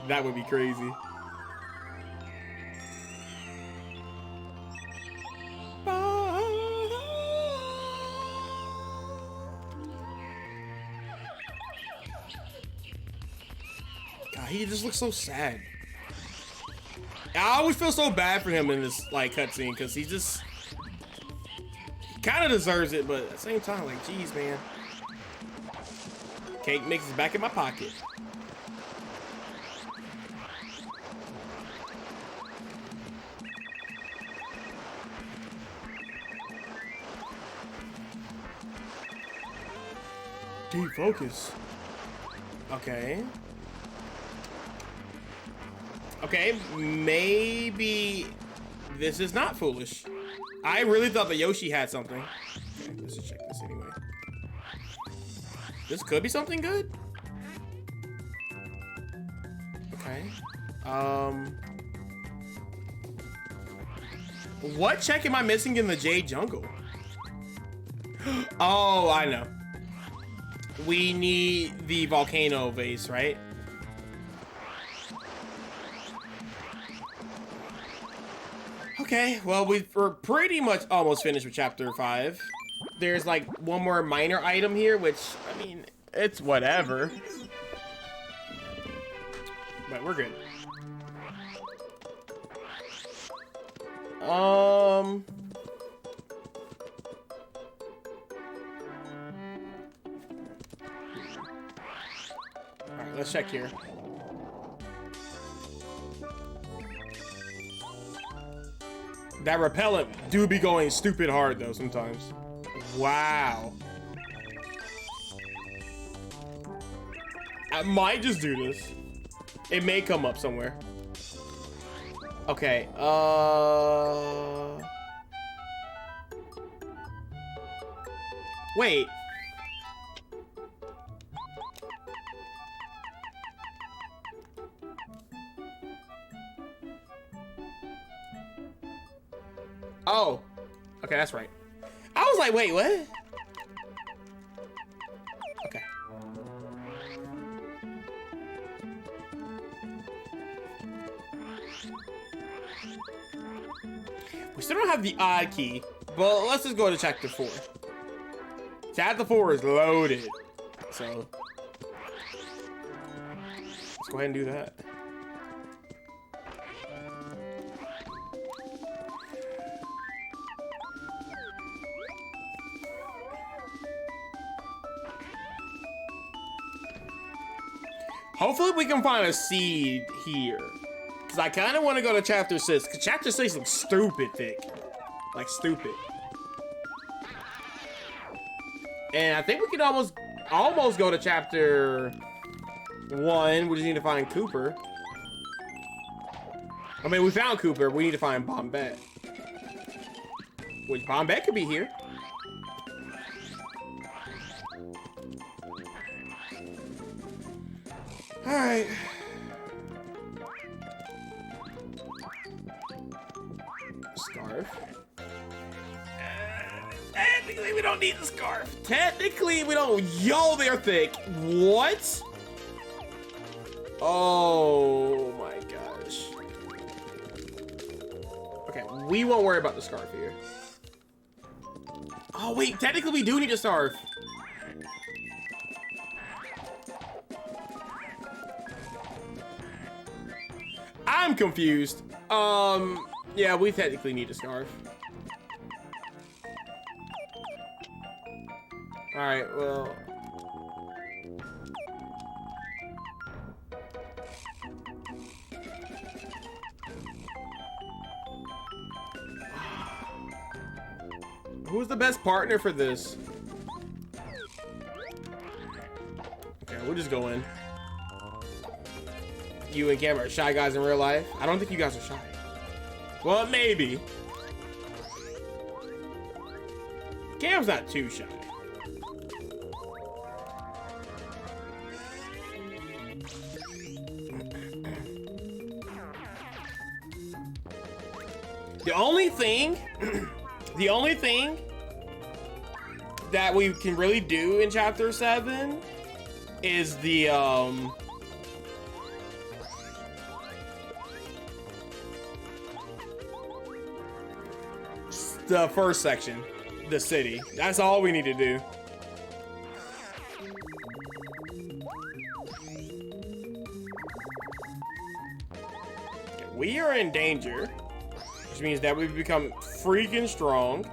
That would be crazy. God, he just looks so sad. I always feel so bad for him in this like cutscene because he just kind of deserves it, but at the same time, like, geez, man. Cake mix is back in my pocket. Defocus. Okay. Okay, maybe this is not foolish. I really thought that Yoshi had something. Okay, let's just check this anyway. This could be something good. Okay. What check am I missing in the Jade Jungle? Oh, I know. We need the volcano vase, right? Okay, well, we're pretty much almost finished with chapter 5. There's like one more minor item here, which, I mean, it's whatever. But we're good. Alright, let's check here. That repellent do be going stupid hard though sometimes. Wow. I might just do this. It may come up somewhere. Okay, wait. Oh, okay, that's right. I was like, wait, what? Okay. We still don't have the odd key, but let's just go to chapter 4. Chapter 4 is loaded, so let's go ahead and do that. Hopefully we can find a seed here. Because I kind of want to go to chapter 6. Because chapter 6 looks stupid thick. Like, stupid. And I think we can almost go to chapter 1. We just need to find Cooper. I mean, we found Cooper. We need to find Bombette. Which Bombette could be here. Alright. Scarf. Technically, we don't need the scarf. Technically, we don't. Yo, they're thick. What? Oh my gosh. Okay, we won't worry about the scarf here. Oh wait, technically we do need a scarf. I'm confused. Yeah, we technically need a scarf. All right, well. Who's the best partner for this? Okay, we'll just go in. You and Cam are shy guys in real life? I don't think you guys are shy. Well, maybe. Cam's not too shy. The only thing that we can really do in chapter 7 is the first section, the city. That's all we need to do. Okay, we are in danger, which means that we've become freaking strong.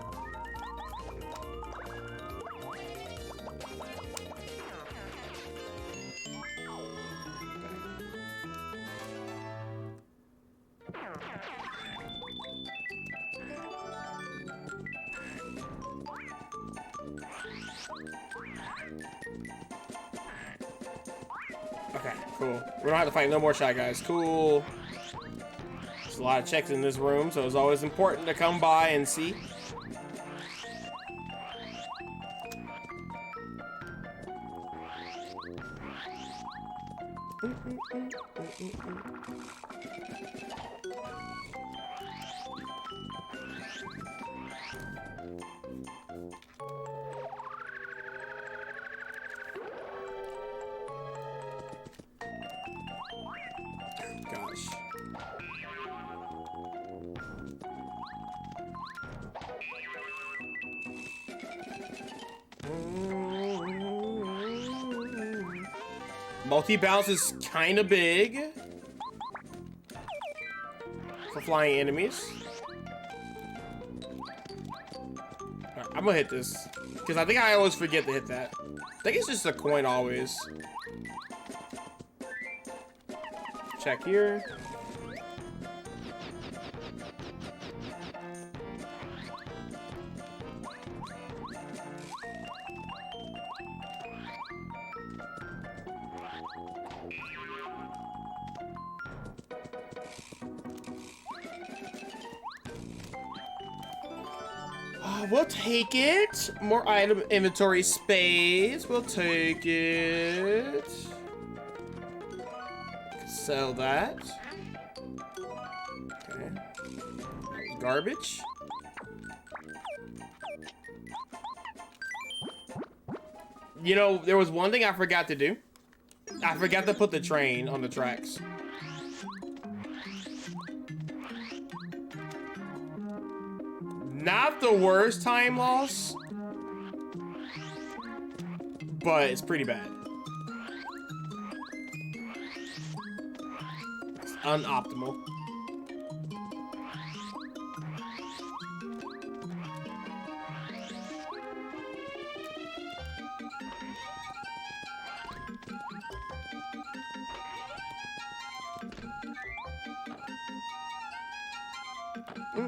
Okay, cool. We don't have to fight no more shy guys. Cool. There's a lot of checks in this room, so it's always important to come by and see. Gosh. Multi-bounce is kind of big for flying enemies. Right, I'm gonna hit this because I think I always forget to hit that. I think it's just a coin always. Check here. We'll take it. More item inventory space. We'll take it. Sell that. Okay. Garbage. You know, there was one thing I forgot to do. I forgot to put the train on the tracks. Not the worst time loss, but it's pretty bad. It's unoptimal. On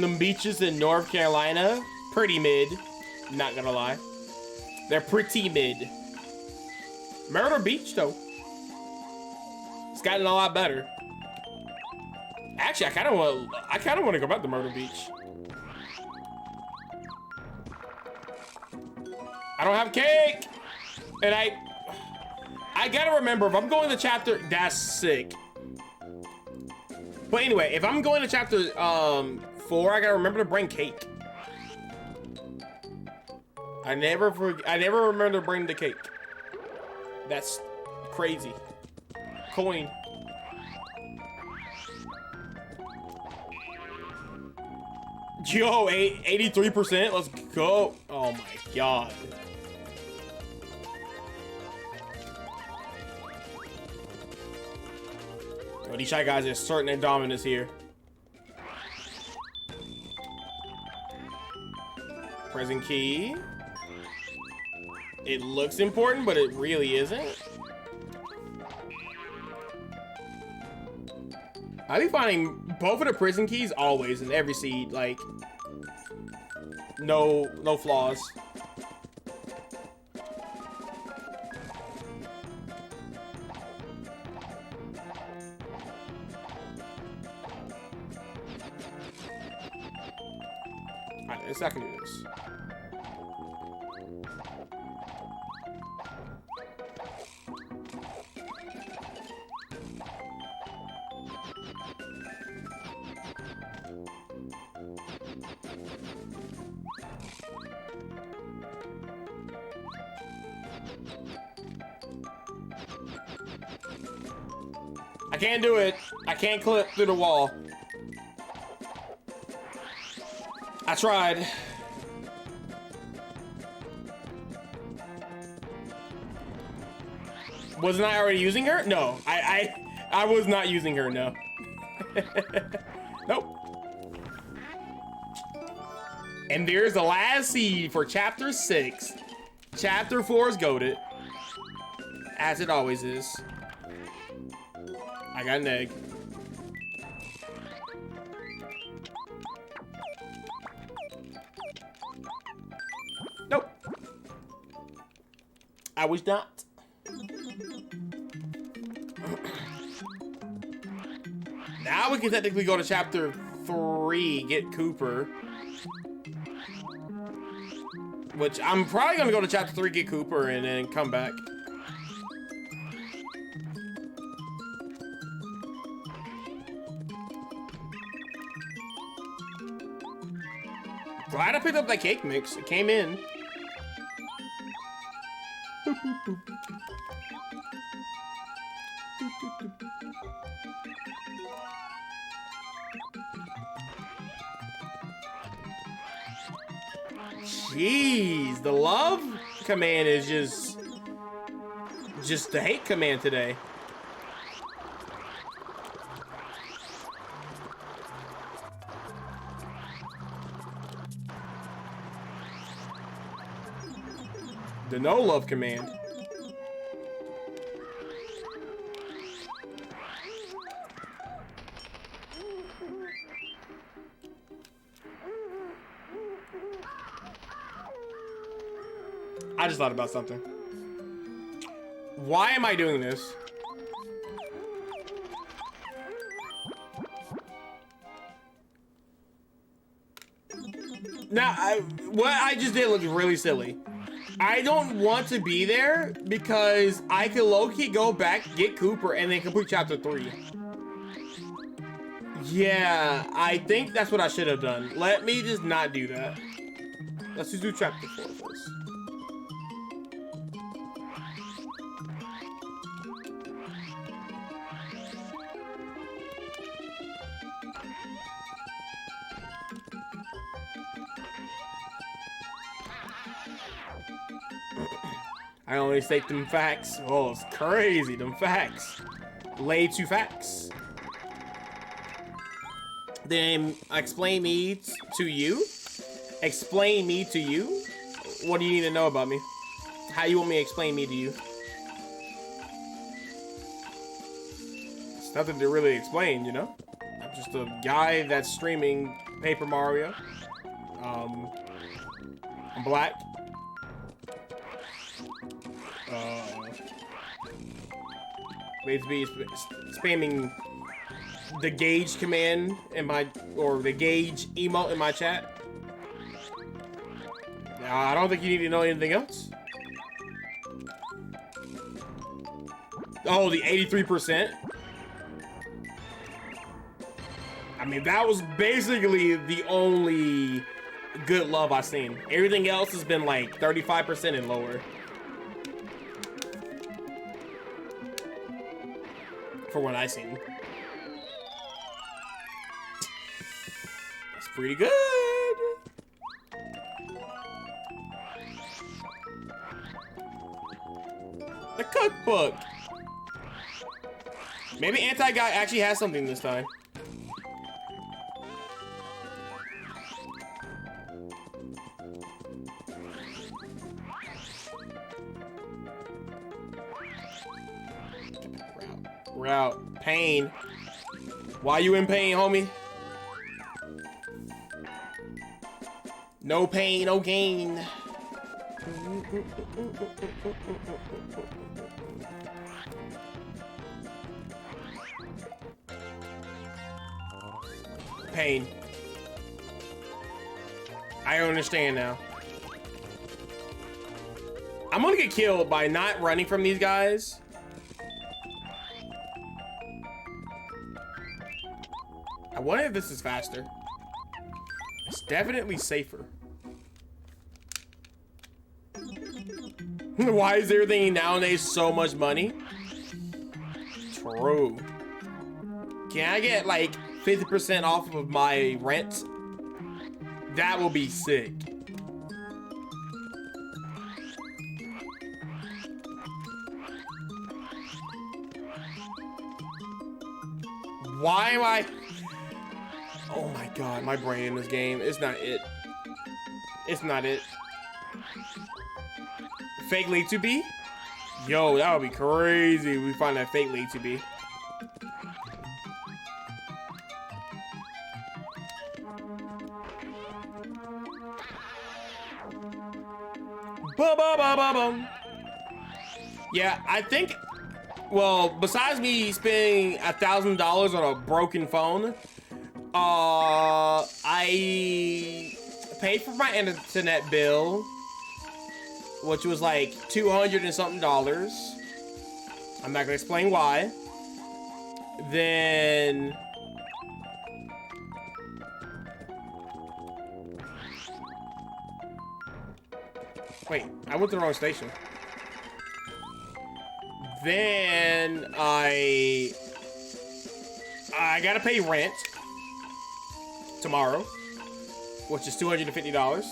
the beaches in North Carolina, pretty mid, not gonna lie. They're pretty mid. Myrtle Beach though, it's gotten a lot better. Actually, I kind of want to go back to Myrtle Beach. I don't have cake, and I gotta remember if I'm going to chapter, that's sick. But anyway, if I'm going to chapter 4, I gotta remember to bring cake. I never remember to bring the cake. That's crazy. Coin. Yo, 83%. Let's go. Oh my god. Yo, these Shy Guys are certain and dominance here. Prison key. It looks important, but it really isn't. I be finding both of the prison keys always in every seed, like no flaws. Alright, let's not gonna do this. I can't do it. I can't clip through the wall. I tried. Wasn't I already using her? No, I was not using her, no. Nope. And there's the last seed for chapter 6. Chapter 4 is goated. As it always is. I got an egg. Nope. I was not. Now we can technically go to chapter 3, get Cooper. Which I'm probably gonna go to chapter 3, get Cooper, and then come back. Glad I picked up that cake mix. It came in. Jeez, the love command is just the hate command today. The no love command. I just thought about something. Why am I doing this? Now, what I just did looked really silly. I don't want to be there because I could low-key go back, get Cooper, and then complete chapter 3. Yeah, I think that's what I should have done. Let me just not do that. Let's just do chapter 4 first. I only state them facts. Oh, it's crazy. Them facts. Lay to facts. Then explain me to you. Explain me to you. What do you need to know about me? How you want me to explain me to you? It's nothing to really explain, you know? I'm just a guy that's streaming Paper Mario. I'm black. Need to be spamming the gauge command in my, or the gauge emote in my chat. I don't think you need to know anything else. Oh, the 83%. I mean, that was basically the only good love I've seen. Everything else has been like 35% and lower. For what I've seen. That's pretty good. The cookbook. Maybe Anti-Guy actually has something this time. Route. Pain. Why you in pain, homie? No pain, no gain. Pain. I understand now. I'm gonna get killed by not running from these guys. I wonder if this is faster. It's definitely safer. Why is everything nowadays so much money? True. Can I get like 50% off of my rent? That will be sick. Why am I... Oh my god, my brain in this game. It's not it. It's not it. Fake lead to be? Yo, that would be crazy if we find that fake lead to be. Ba-ba-ba-ba-bum. Yeah, I think, well, besides me spending $1,000 on a broken phone, I paid for my internet bill, which was like $200 and something. I'm not gonna explain why. Then wait, I went to the wrong station. Then I gotta pay rent tomorrow, which is $250.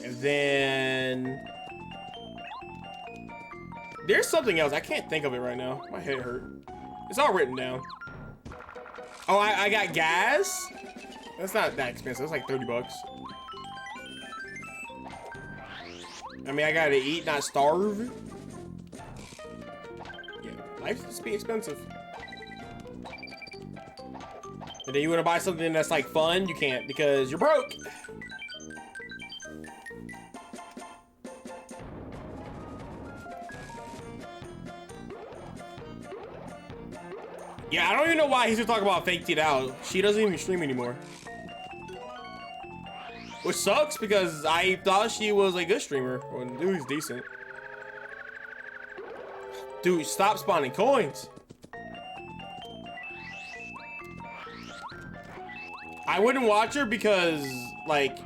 And then there's something else. I can't think of it right now. My head hurt. It's all written down. Oh, I got gas? That's not that expensive. It's like 30 bucks. I mean, I gotta eat, not starve. Yeah, life must be expensive. And then you want to buy something that's like fun, you can't because you're broke. Yeah, I don't even know why he's talking about faked it out. She doesn't even stream anymore. Which sucks because I thought she was a good streamer. Well, dude's decent. Dude, stop spawning coins. I wouldn't watch her because, like,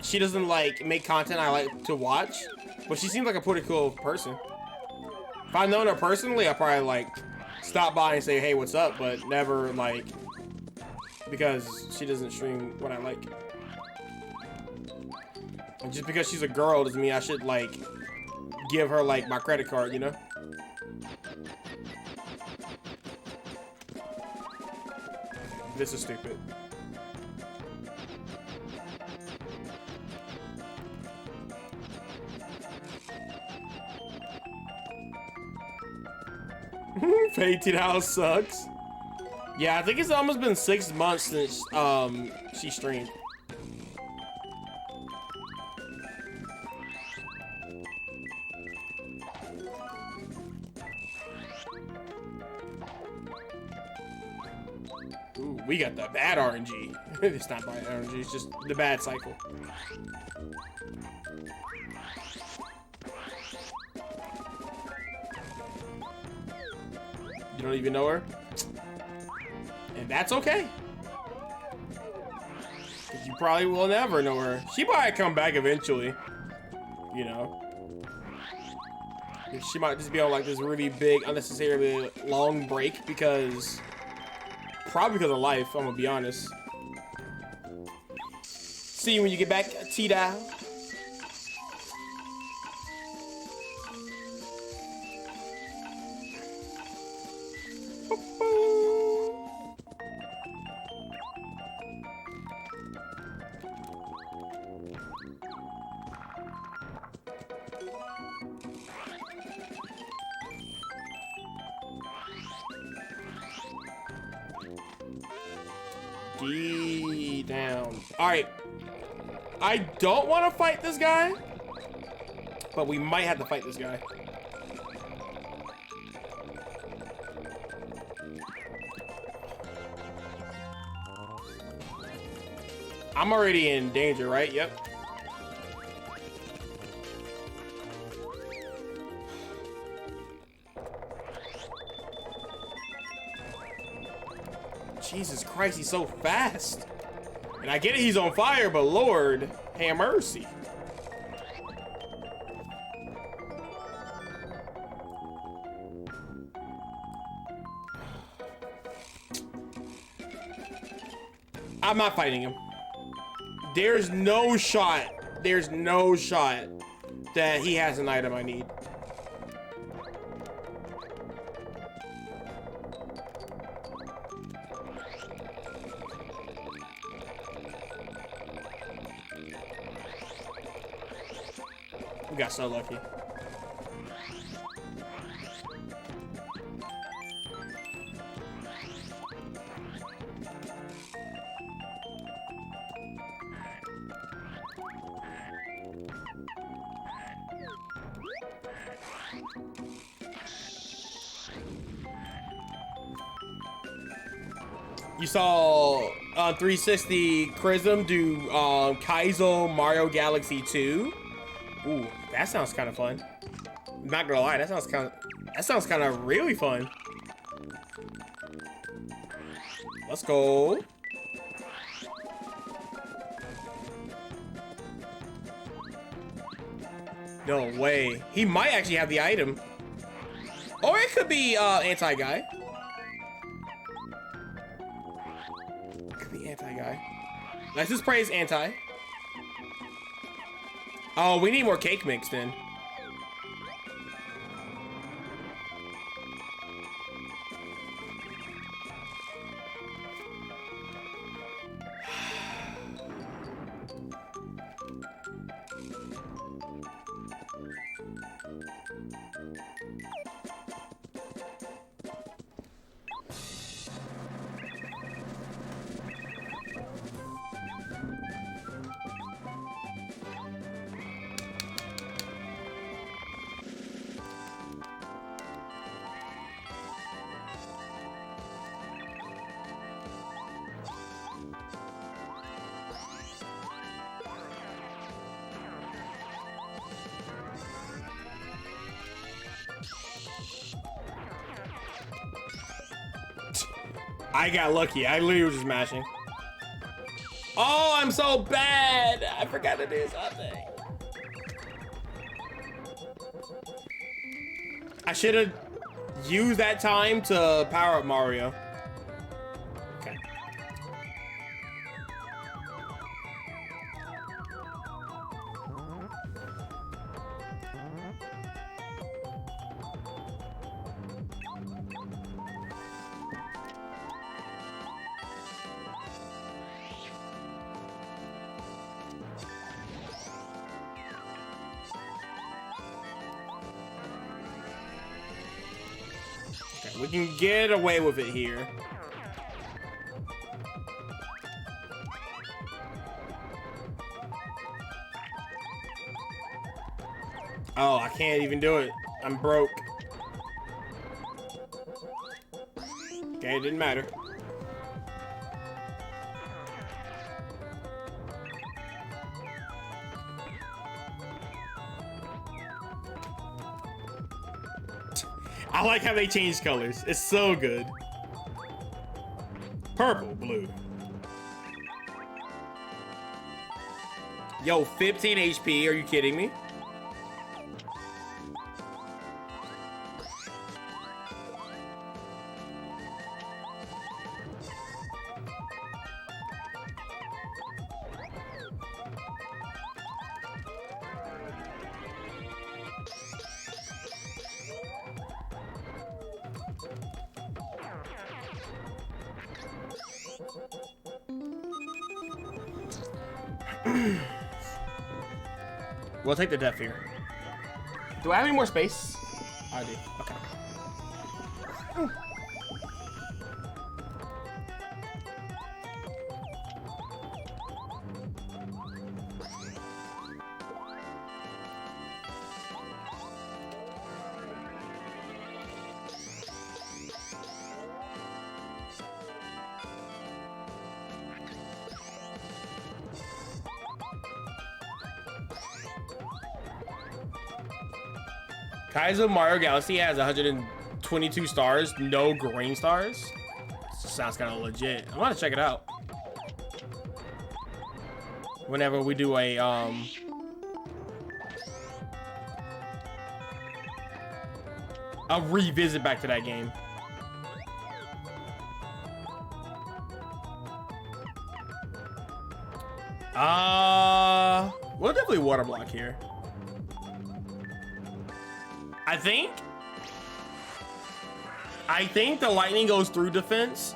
she doesn't, like, make content I like to watch. But she seems like a pretty cool person. If I'd known her personally, I'd probably, like, stop by and say, hey, what's up? But never, like, because she doesn't stream what I like. And just because she's a girl doesn't mean I should, like, give her like my credit card, you know? This is stupid. $18 hours sucks. Yeah, I think it's almost been 6 months since she streamed. Ooh, we got the bad RNG. It's not bad RNG, it's just the bad cycle. You don't even know her? And that's okay. You probably will never know her. She might come back eventually. You know. She might just be on like this really big, unnecessarily long break because... Probably because of life, I'm gonna be honest. See you when you get back, T-Dial. D down. All right. I don't want to fight this guy, but we might have to fight this guy. I'm already in danger, right? Yep. Jesus Christ, he's so fast. And I get it, he's on fire, but Lord, have mercy. I'm not fighting him. There's no shot that he has an item I need. We got so lucky. You saw 360 Chrism do Kaizo Mario Galaxy 2. Ooh, that sounds kind of fun. Not gonna lie, that sounds kind of really fun. Let's go. No way. He might actually have the item. Or it could be anti-guy. Could be anti-guy. Let's just praise anti. Oh, we need more cake mix then. I got lucky. I literally was just mashing. Oh, I'm so bad. I forgot to do something. I should have used that time to power up Mario. Okay. We can get away with it here. Oh, I can't even do it. I'm broke. Okay, it didn't matter. I like how they change colors. It's so good. Purple, blue. Yo, 15 HP. Are you kidding me? We'll take the death here. Do I have any more space? I do. Okay. Kaizo Mario Galaxy has 122 stars, no green stars. Sounds kind of legit. I want to check it out. Whenever we do a revisit back to that game. We'll definitely water block here. I think the lightning goes through defense,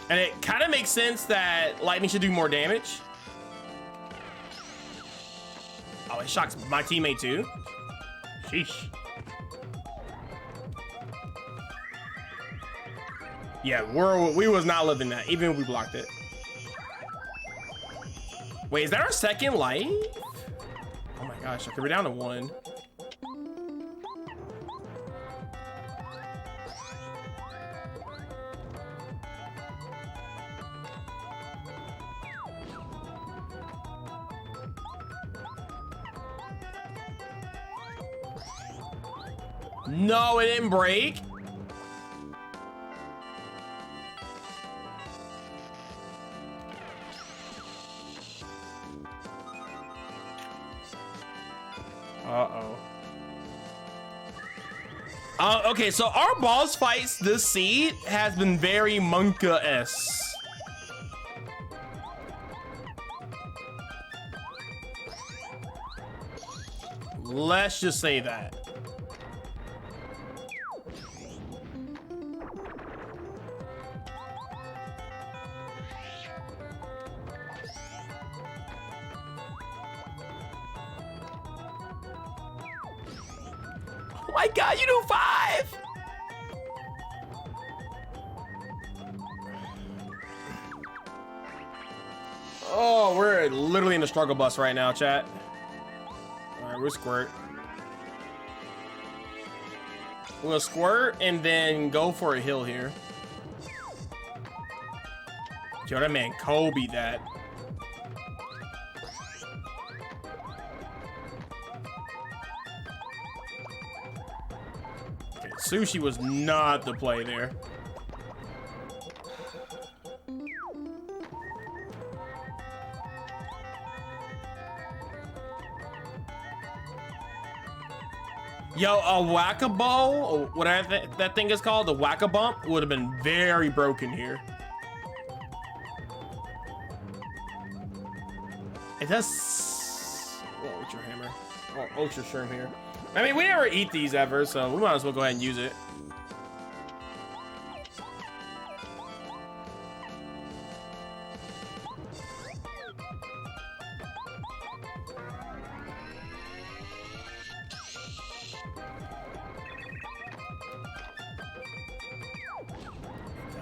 and it kind of makes sense that lightning should do more damage. Oh, it shocks my teammate too. Sheesh. Yeah, we was not living that, even if we blocked it. Wait, is that our second life? Oh my gosh, okay, we're down to 1. No, it didn't break. Uh-oh. Okay, so our boss fights this seed has been very Monka-esque. Let's just say that. Oh my god, you do 5! Oh, we're literally in the struggle bus right now, chat. Alright, we'll squirt. We'll squirt and then go for a hill here. Yo, that man Kobe that. Okay, sushi was not the play there. Yo, a whack-a-ball, or whatever that thing is called, the whack-a-bump, would have been very broken here. It does. Oh, Ultra Hammer. Oh, Ultra Shroom here. I mean, we never eat these ever, so we might as well go ahead and use it.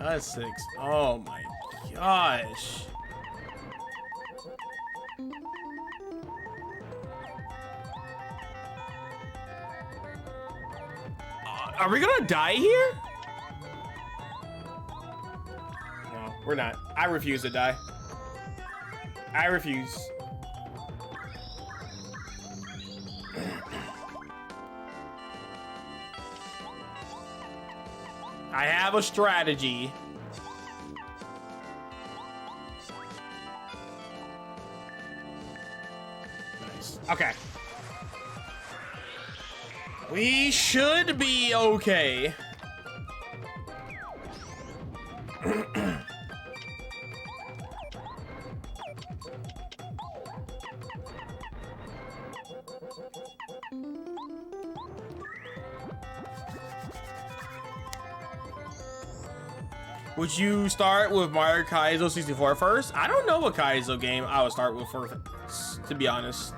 That's 6. Oh my gosh. Are we gonna die here? No, we're not. I refuse to die. I refuse. I have a strategy. Nice. Okay. We should be okay. Would you start with Mario Kaizo 64 first? I don't know what Kaizo game I would start with first, to be honest.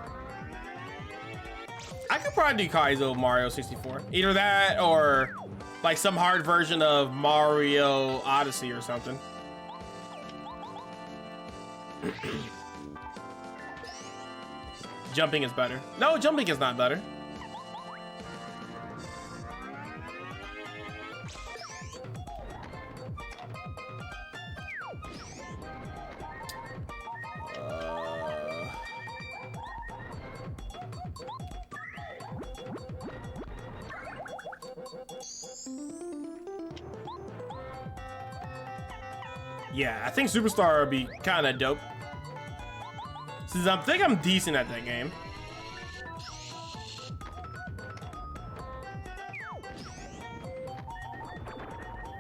I could probably do Kaizo Mario 64. Either that or like some hard version of Mario Odyssey or something. Jumping is better. No, jumping is not better. Yeah, I think Superstar would be kind of dope. Since I think I'm decent at that game.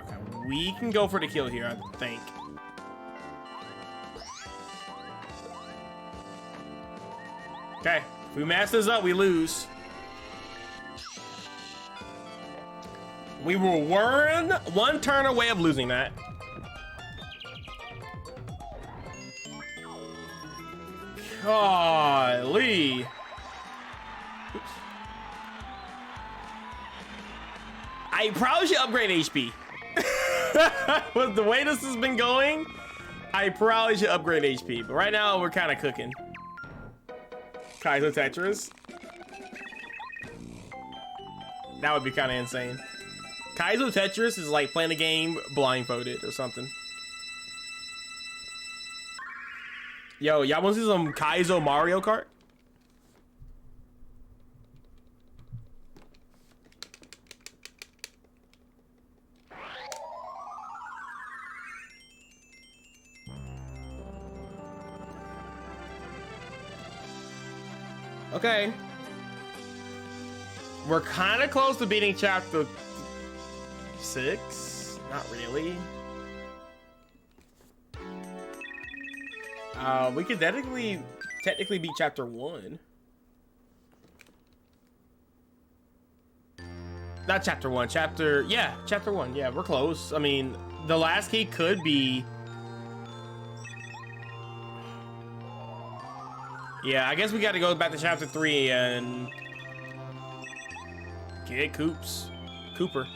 Okay, we can go for the kill here, I think. Okay, if we mess this up, we lose. We were one turn away of losing that. Golly. Oops. I probably should upgrade HP. With the way this has been going, I probably should upgrade HP. But right now, we're kind of cooking. Kaizo Tetris. That would be kind of insane. Kaizo Tetris is like playing a game blindfolded or something. Yo, y'all want to see some Kaizo Mario Kart? Okay. We're kind of close to beating chapter 6. Not really. We could technically beat chapter 1. Not chapter 1, chapter 1. Yeah, we're close. I mean, the last key could be... Yeah, I guess we got to go back to chapter 3 and get Cooper.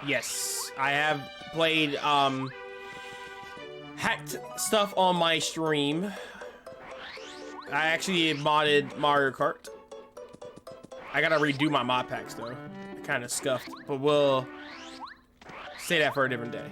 Yes, I have played hacked stuff on my stream. I actually modded Mario Kart. I gotta redo my mod packs though. Kind of scuffed, but we'll say that for a different day.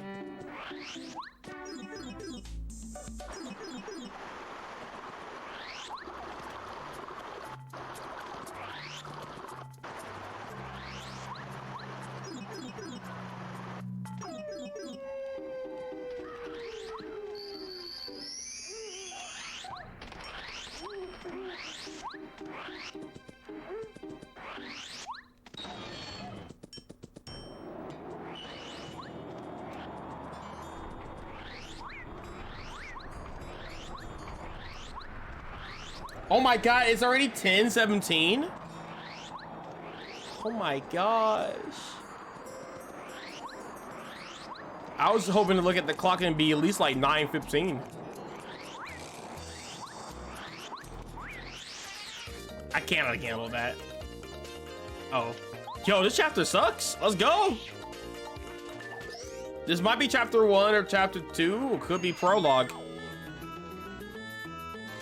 Oh my god, it's already 10:17? Oh my gosh. I was hoping to look at the clock and be at least like 9:15. I cannot handle that. Oh. Yo, this chapter sucks. Let's go. This might be chapter 1 or chapter 2. It could be prologue.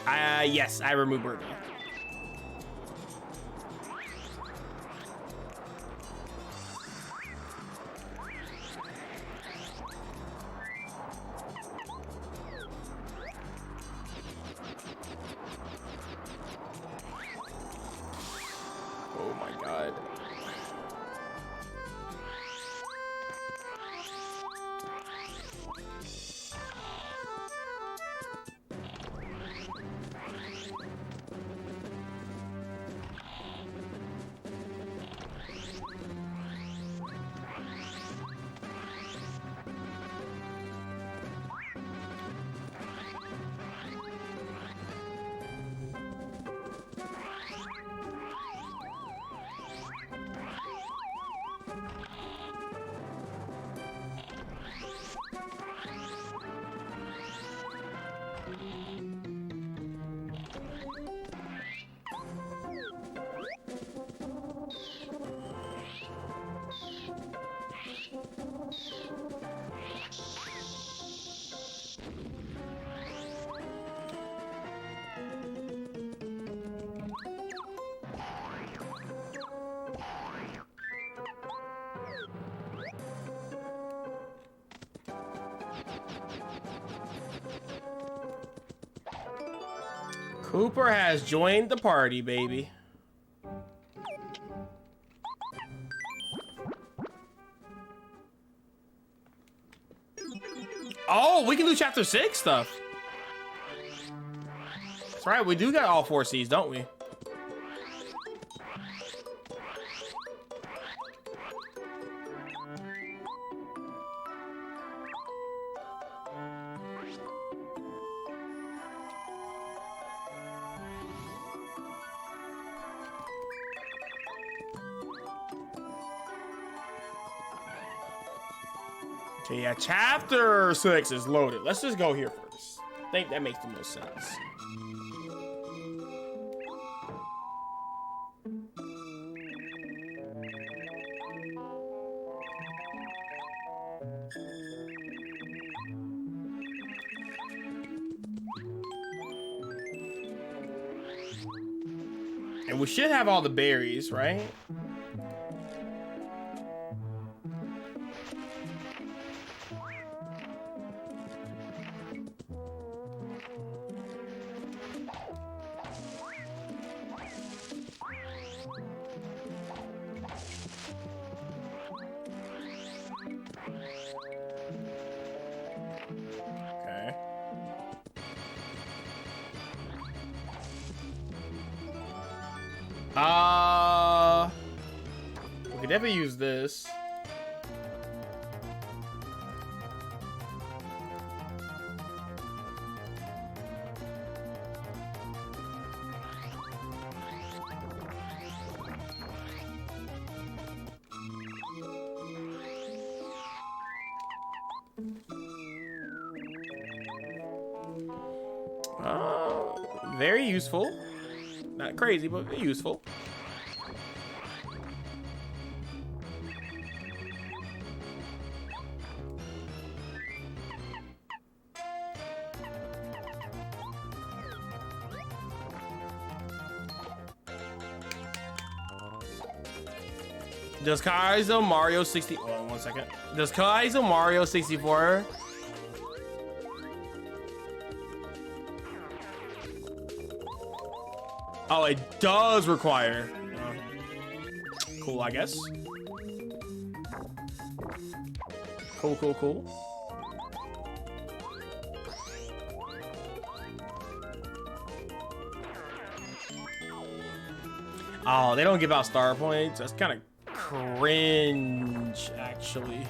Yes, I removed Birdie. Oh my god. Cooper has joined the party, baby. Oh, we can do chapter 6 stuff. That's right, we do got all 4 C's, don't we? Okay, yeah, chapter 6 is loaded. Let's just go here first. I think that makes the most sense. And we should have all the berries, right? Okay. We could definitely use this. Very useful. Not crazy, but useful. Does Kaizo Mario 60? Hold on 1 second. Does Kaizo Mario 64? Oh, it does require. Cool, I guess. Cool, cool, cool. Oh, they don't give out star points. That's kind of cringe, actually.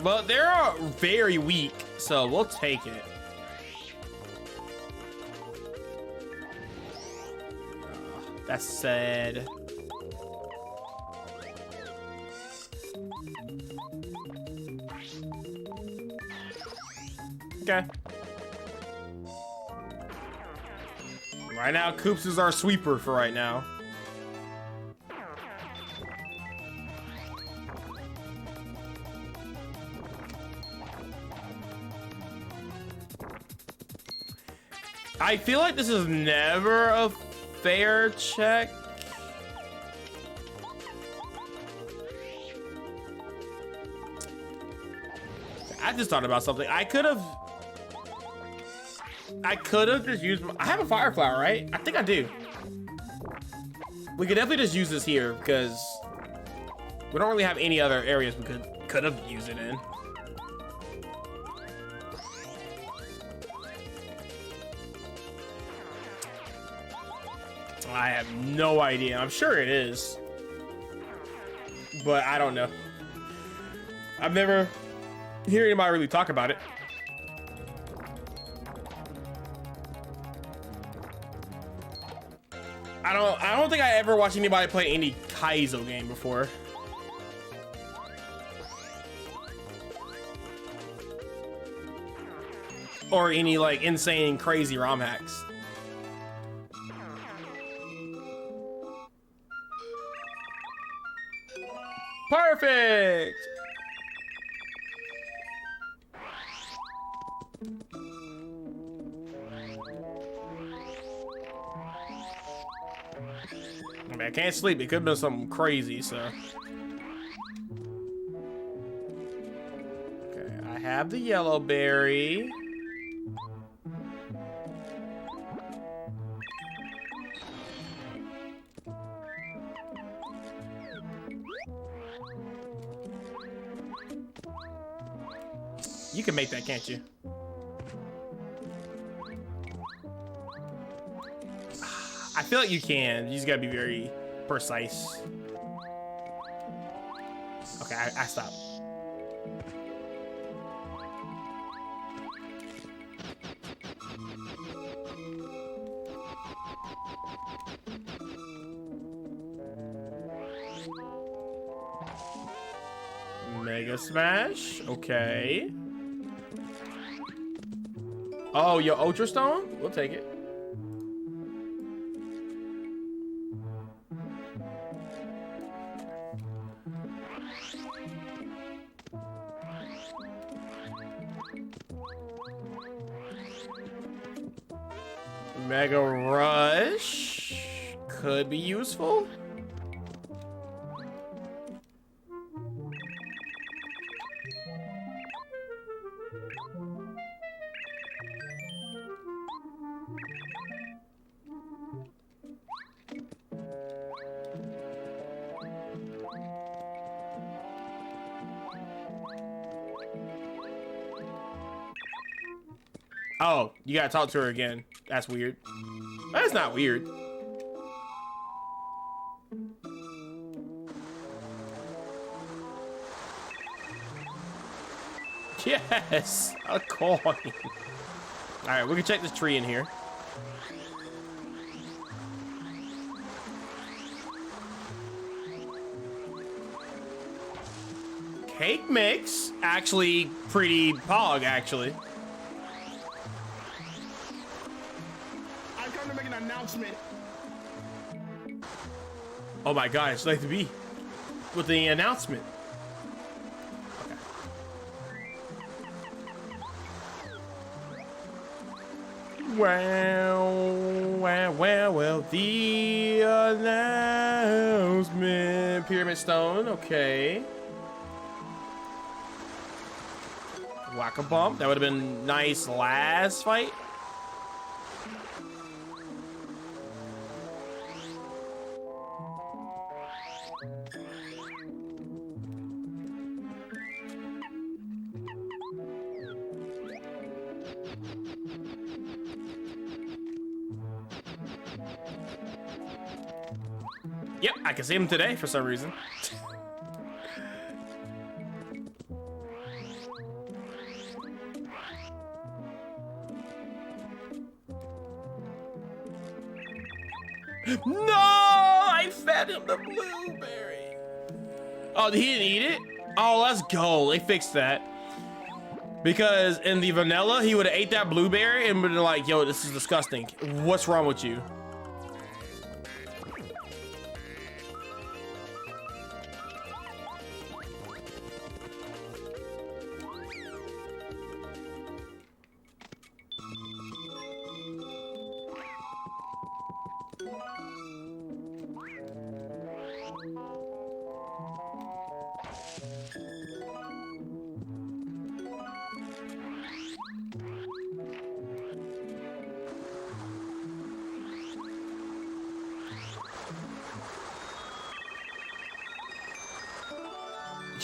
But they're very weak, so we'll take it. That's sad. Okay. Right now, Koops is our sweeper for right now. I feel like this is never a fair check. I just thought about something. I could have just used. I have a fire flower, right? I think I do. We could definitely just use this here because we don't really have any other areas we could have used it in. I have no idea. I'm sure it is, but I don't know. I've never heard anybody really talk about it. I don't think I ever watched anybody play any Kaizo game before. Or any like insane crazy ROM hacks. Perfect. I mean, I can't sleep. It could have been something crazy, so. Okay, I have the yellow berry. You can make that, can't you? I feel like you can. You just gotta be very precise. Okay, I stopped. Mega Smash. Okay. Oh, your Ultra Stone? We'll take it. Mega Rush could be useful. Oh, you gotta talk to her again. That's weird. That's not weird. Yes, a coin. All right, we can check this tree in here. Cake mix, actually pretty pog, actually. I've come to make an announcement. Oh my god, it's like to be with the announcement. Well, the announcement. Pyramid Stone, okay. Whack-a-bump, that would have been nice last fight. Yep, I can see him today for some reason. No! I fed him the blueberry. Oh, he didn't eat it? Oh, let's go. They fixed that. Because in the vanilla, he would have ate that blueberry and been like, yo, this is disgusting. What's wrong with you?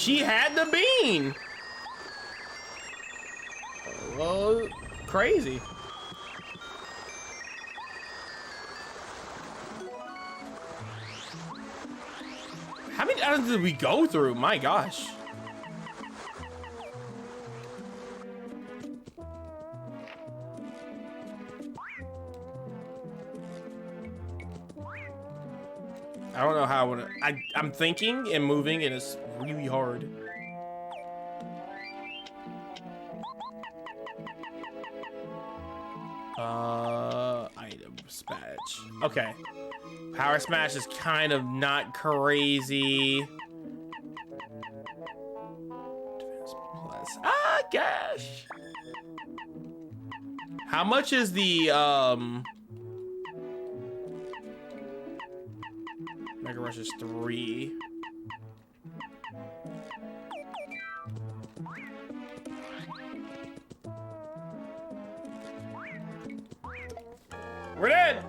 She had the bean. Well, crazy. How many items did we go through? My gosh. I don't know how I want to. I'm thinking and moving, and it's really hard. Item smash. Okay. Power smash is kind of not crazy. Defense plus. Ah, gosh. How much is the Mega Rush is 3. We're dead.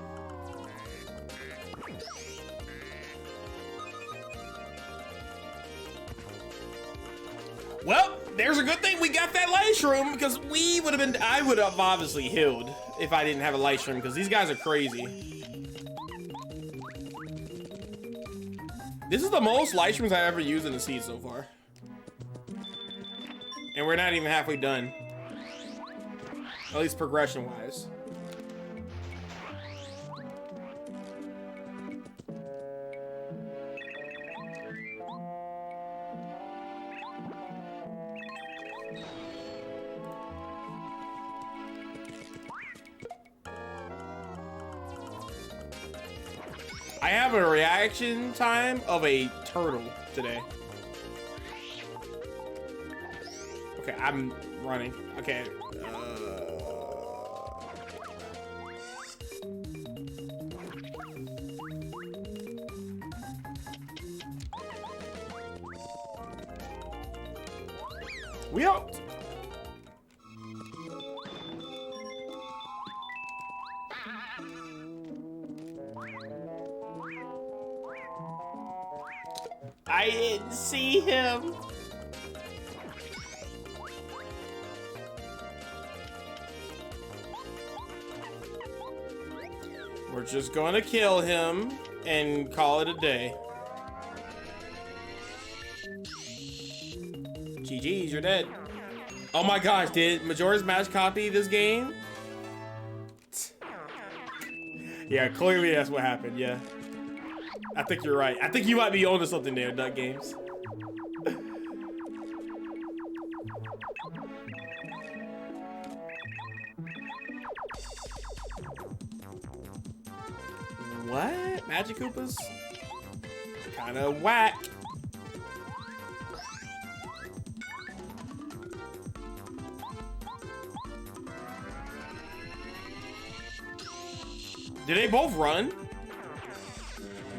Well, there's a good thing we got that light shroom, because we would have been, I would have obviously healed if I didn't have a light shroom, because these guys are crazy. This is the most light shrooms I've ever used in the seed so far. And we're not even halfway done. At least progression-wise. I have a reaction time of a turtle today. Okay, I'm running. Okay. We out. I didn't see him. We're just gonna kill him and call it a day. GG's, you're dead. Oh my gosh, did Majora's Mask copy this game? Yeah, clearly that's what happened, yeah. I think you're right. I think you might be onto something there, Duck Games. What? Magic Koopas? Kinda whack. Do they both run?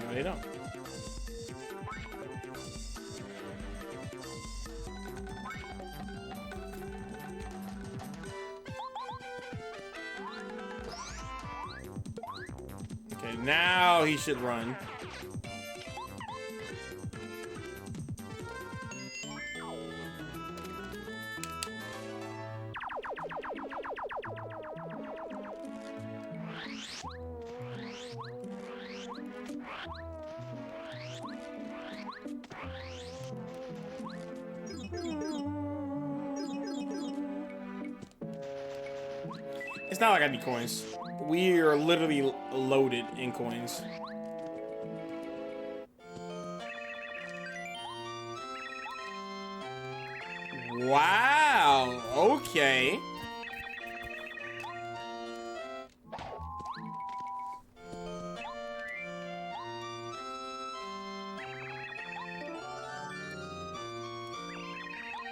No, they don't. Okay, now he should run. It's not like I need coins. We are literally loaded in coins. Wow, okay.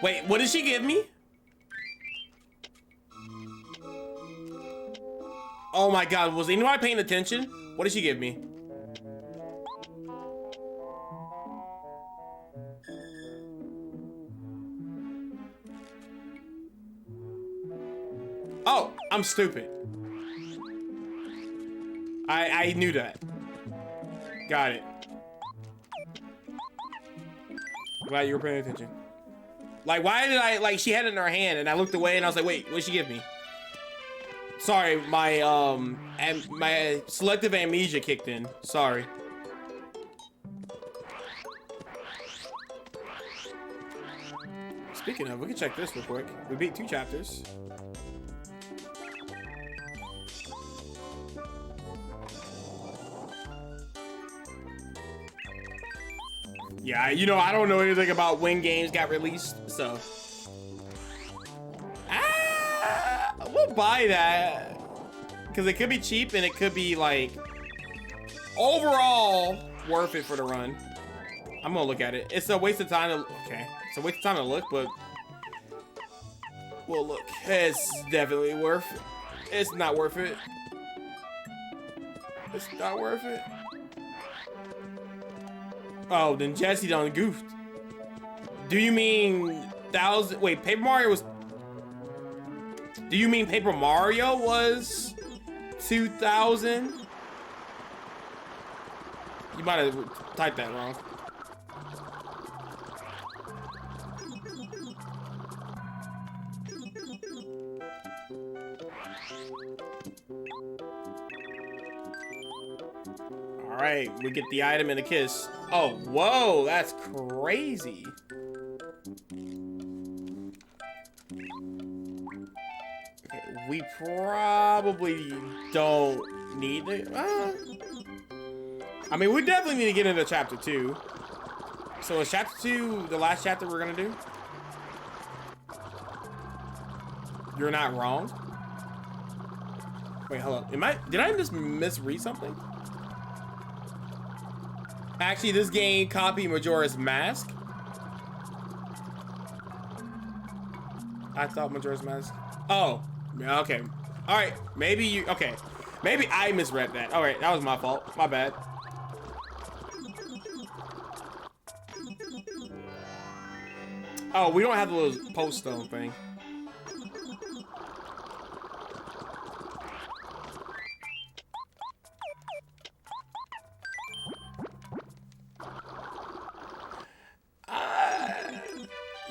Wait, what did she give me? Oh my god, was anybody paying attention? What did she give me? Oh, I'm stupid. I knew that. Got it. Glad you were paying attention. Like, why did I, like, she had it in her hand and I looked away and I was like, wait, what'd she give me? Sorry, my selective amnesia kicked in. Sorry. Speaking of, we can check this real quick. We beat 2 chapters. Yeah, you know, I don't know anything about when games got released, so. We'll buy that. Because it could be cheap and it could be, like, overall worth it for the run. I'm gonna look at it. It's a waste of time to, okay. It's a waste of time to look, but we'll look. It's definitely worth it. It's not worth it. It's not worth it. Oh, then Jesse done goofed. Do you mean 1,000? Wait, Paper Mario was. Do you mean Paper Mario was 2,000? You might have typed that wrong. All right, we get the item and a kiss. Oh, whoa, that's crazy. Okay, we probably don't need it. I mean, we definitely need to get into chapter 2. So is chapter 2 the last chapter we're gonna do? You're not wrong. Wait, hold up. Did I just misread something? Actually, this game copied Majora's Mask. I thought Majora's Mask. Oh, okay. All right, maybe you, okay. Maybe I misread that. All right, that was my fault. My bad. Oh, we don't have the little post stone thing.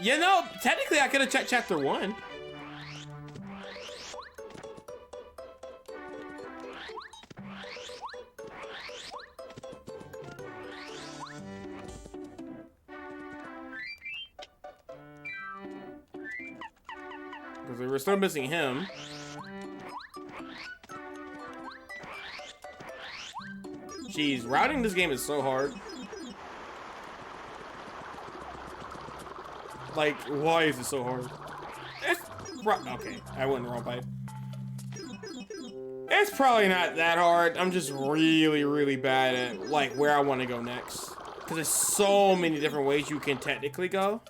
You know, technically I could have checked chapter 1. Because we were still missing him. Jeez, routing this game is so hard. Like, why is it so hard? Okay, I went the wrong pipe. It's probably not that hard. I'm just really, really bad at, like, where I want to go next. Because there's so many different ways you can technically go.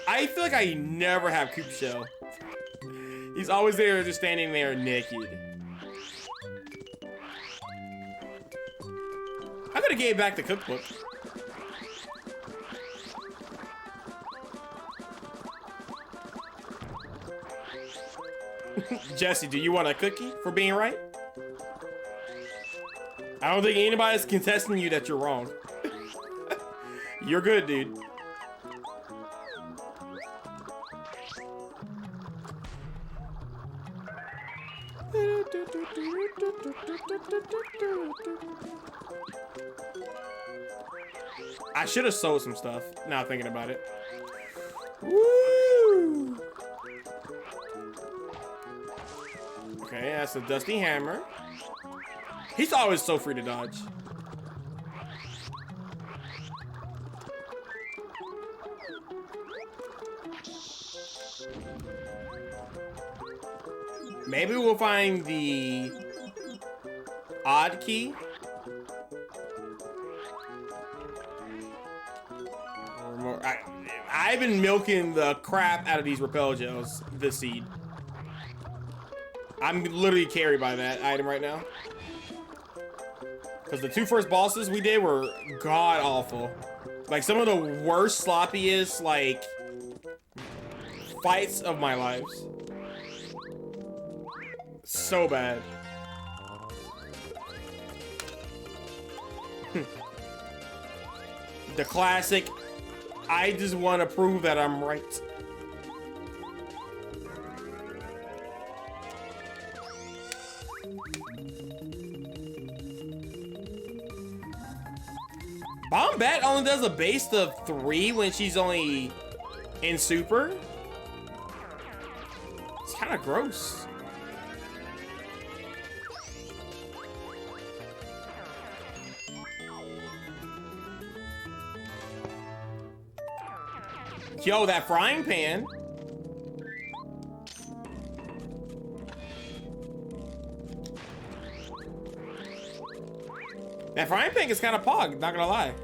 I feel like I never have Coop Shell. He's always there, just standing there naked. I could have gave back the cookbook. Jesse, do you want a cookie for being right? I don't think anybody's contesting you that you're wrong. You're good, dude. I should have sold some stuff, now thinking about it. Woo! Okay, that's a dusty hammer. He's always so free to dodge. Maybe we'll find the odd key. I've been milking the crap out of these repel gels this seed. I'm literally carried by that item right now. Because the 2 first bosses we did were god awful. Like some of the worst, sloppiest, like, fights of my lives. So bad. The classic, I just want to prove that I'm right. Bombette only does a base of 3 when she's only in Super. It's kind of gross. Yo, that frying pan. That frying pan is kind of pog, not gonna lie.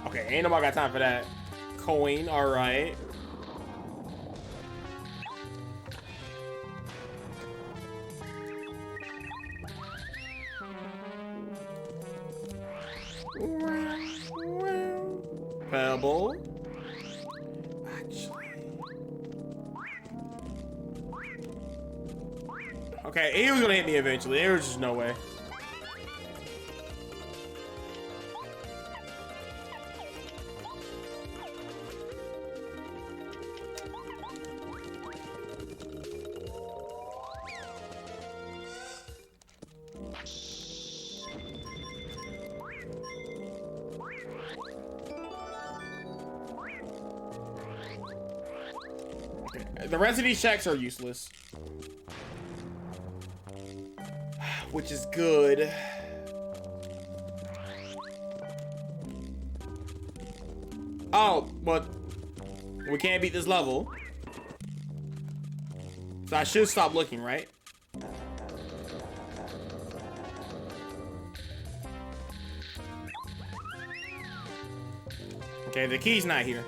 Okay, ain't nobody got time for that. Coin, all right. Pebble. Okay, he was gonna hit me eventually. There was just no way. The rest of these checks are useless. Which is good. Oh, but we can't beat this level. So I should stop looking, right? Okay, the key's not here.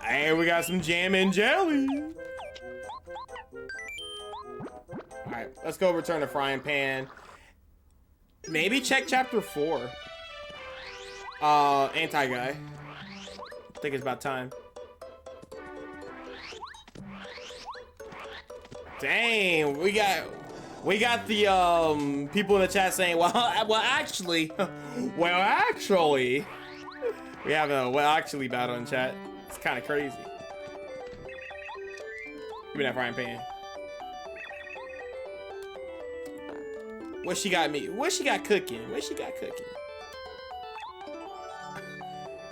Hey, we got some jam and jelly. All right, let's go return the frying pan. Maybe check chapter 4. Anti-guy. I think it's about time. Dang, we got the people in the chat saying, well actually, we have a actually battle in chat. It's kind of crazy. Give me that frying pan. What she got me? What she got cooking? What she got cooking?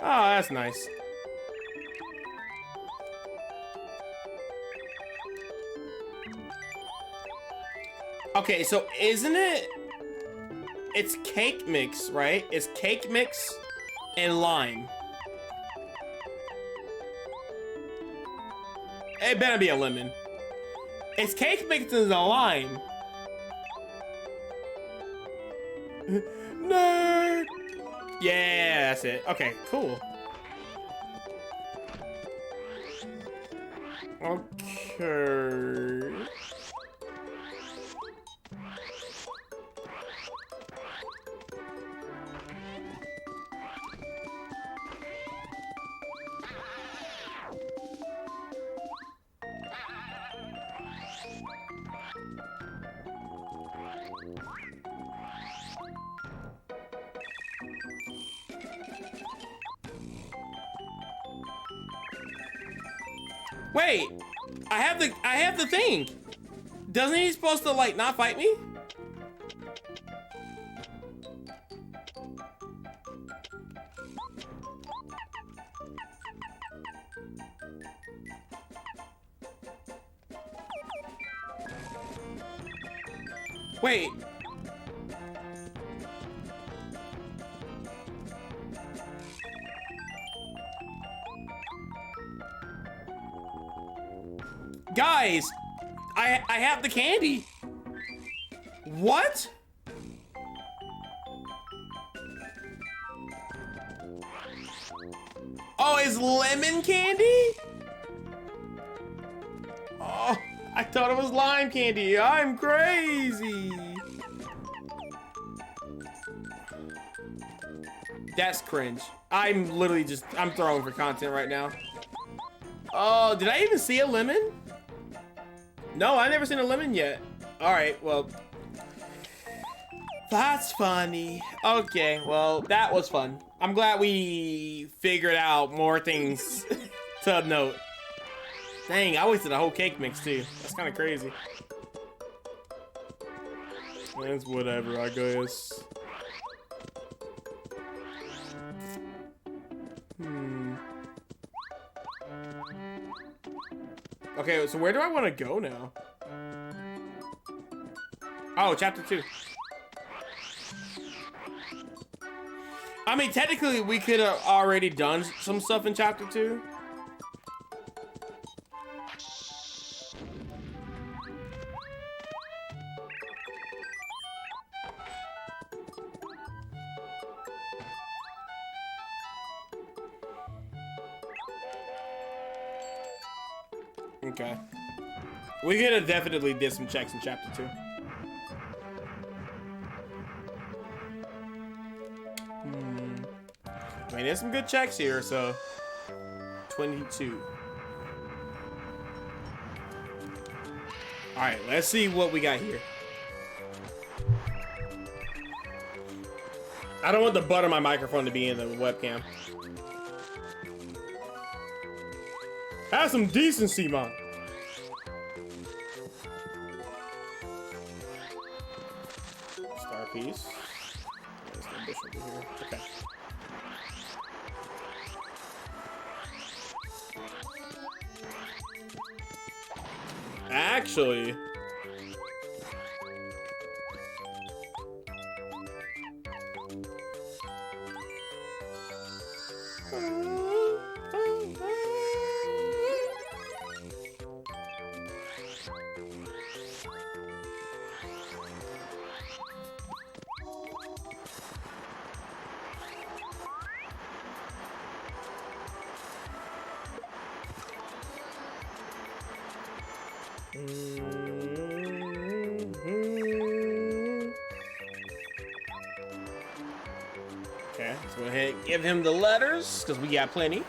Oh, that's nice. Okay, so isn't it? It's cake mix, right? It's cake mix and lime. It better be a lemon. It's cake mix and a lime. Nerd. Yeah, that's it. Okay, cool. Okay. Wait, I have the thing. Doesn't he supposed to like not fight me? Wait. Guys, I have the candy. What? Oh, it's lemon candy? Oh, I thought it was lime candy. I'm crazy. That's cringe. I'm literally just, I'm throwing for content right now. Oh, did I even see a lemon? No, I've never seen a lemon yet. All right, well. That's funny. Okay, well, that was fun. I'm glad we figured out more things to note. Dang, I wasted a whole cake mix too. That's kind of crazy. It's whatever, I guess. Okay, so where do I want to go now? Oh, chapter 2. I mean, technically, we could have already done some stuff in chapter 2. Okay. We could have definitely did some checks in chapter 2. I mean, there's some good checks here, so 22. All right, let's see what we got here. I don't want the butt of my microphone to be in the webcam. Have some decency, man. Star piece. There's no bush over here. Okay. Actually, okay, let's go ahead and give him the letters, because we got plenty.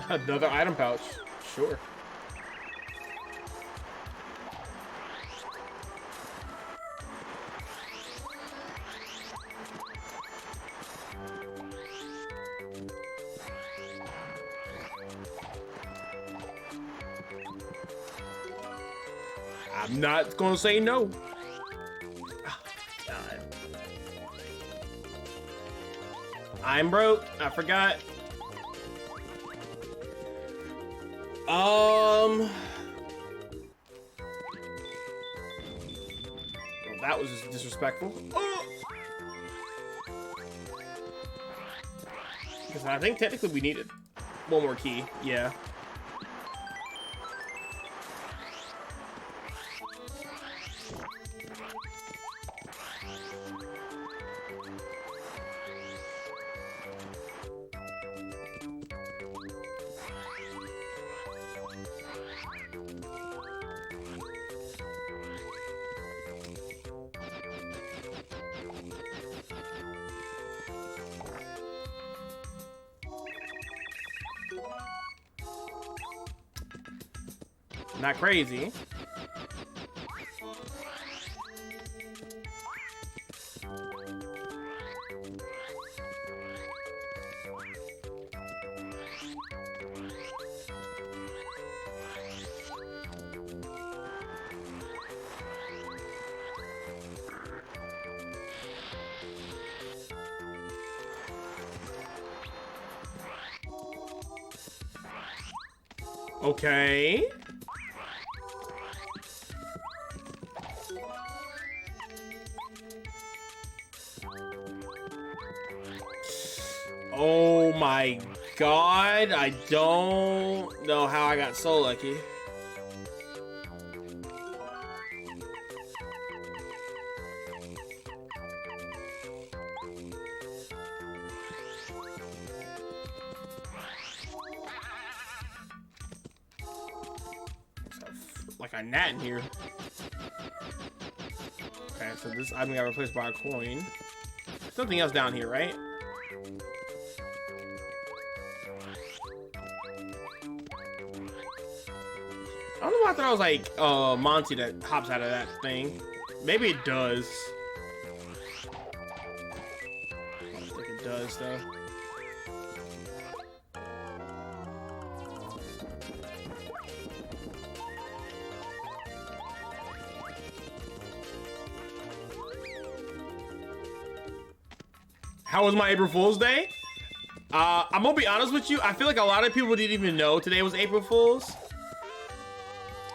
Another item pouch, sure. I'm not gonna say no. Oh, God. I'm broke. I forgot. Well, that was just disrespectful. Oh! Because I think technically we needed one more key. Yeah. Not crazy. Okay. Oh my God, I don't know how I got so lucky. like a gnat in here. Okay, so this item got replaced by a coin. Something else down here, right? I don't know why I thought it was like Monty that hops out of that thing. Maybe it does. I don't think it does though. How was my April Fool's Day? I'm gonna be honest with you. I feel like a lot of people didn't even know today was April Fool's.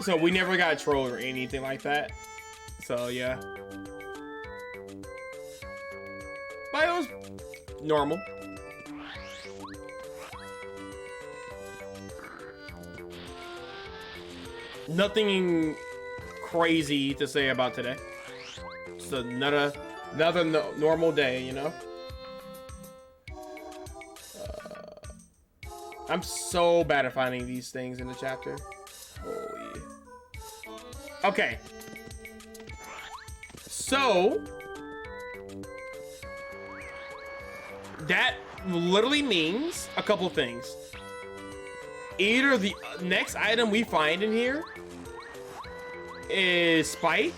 So we never got trolled or anything like that. So yeah. But it was normal. Nothing crazy to say about today. Just another normal day, you know? I'm so bad at finding these things in the chapter. Holy. Okay. So that literally means a couple things. Either the next item we find in here is Spike,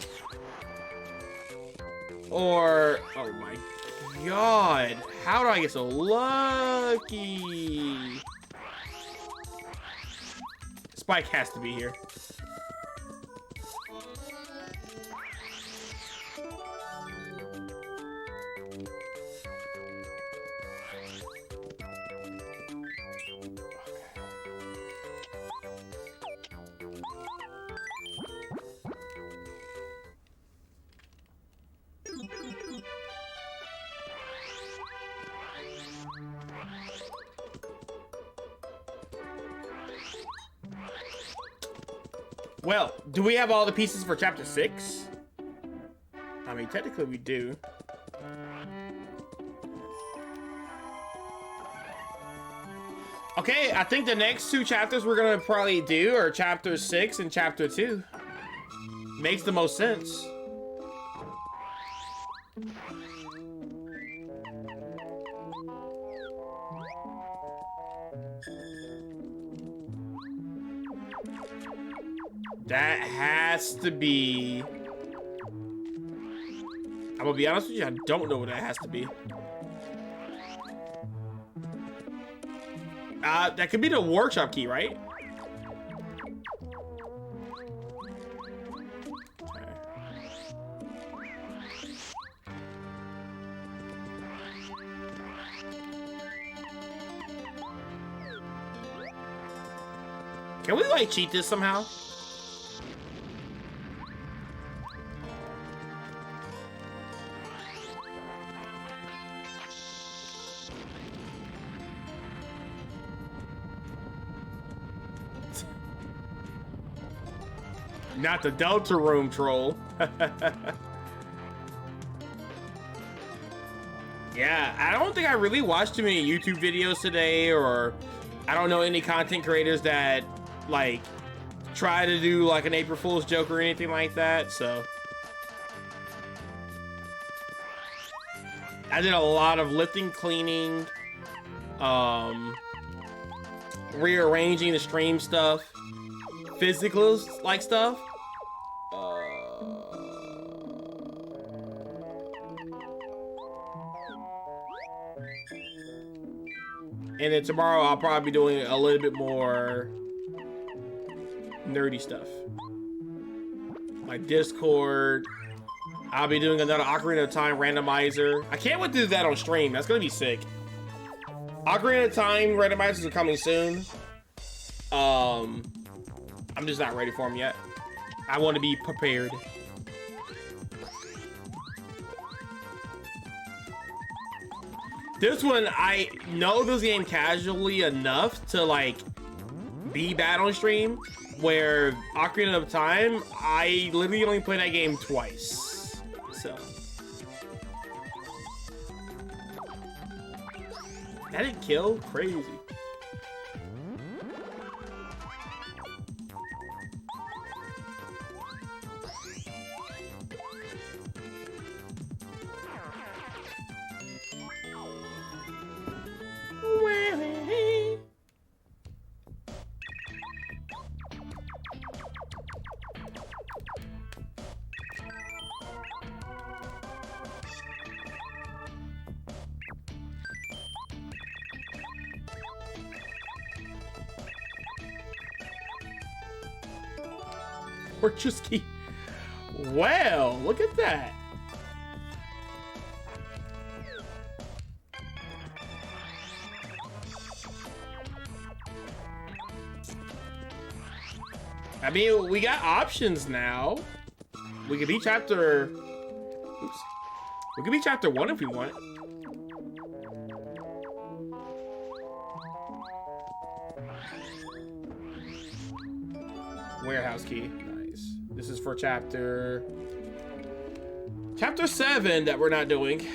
or oh my god, how do I get so lucky? Spike has to be here. Well, do we have all the pieces for chapter 6? I mean, technically we do. Okay, I think the next 2 chapters we're gonna probably do are chapter 6 and chapter 2. Makes the most sense. That has to be... I'm gonna be honest with you, I don't know what that has to be. That could be the workshop key, right? Okay. Can we, like, cheat this somehow? Not the Delta Room troll. Yeah, I don't think I really watched too many YouTube videos today, or I don't know any content creators that like try to do like an April Fool's joke or anything like that, so I did a lot of lifting, cleaning, rearranging the stream stuff, physical like stuff. And then tomorrow I'll probably be doing a little bit more nerdy stuff. Like Discord. I'll be doing another Ocarina of Time randomizer. I can't wait to do that on stream. That's gonna be sick. Ocarina of Time randomizers are coming soon. I'm just not ready for them yet. I want to be prepared. This one, I know this game casually enough to like be bad on stream, where Ocarina of Time, I literally only played that game twice. So that didn't kill? Crazy. We're just keep. Well, look at that. I mean, we got options now. We could be chapter. Oops. We could be chapter 1 if we want. Warehouse key. Nice. This is for chapter 7 that we're not doing.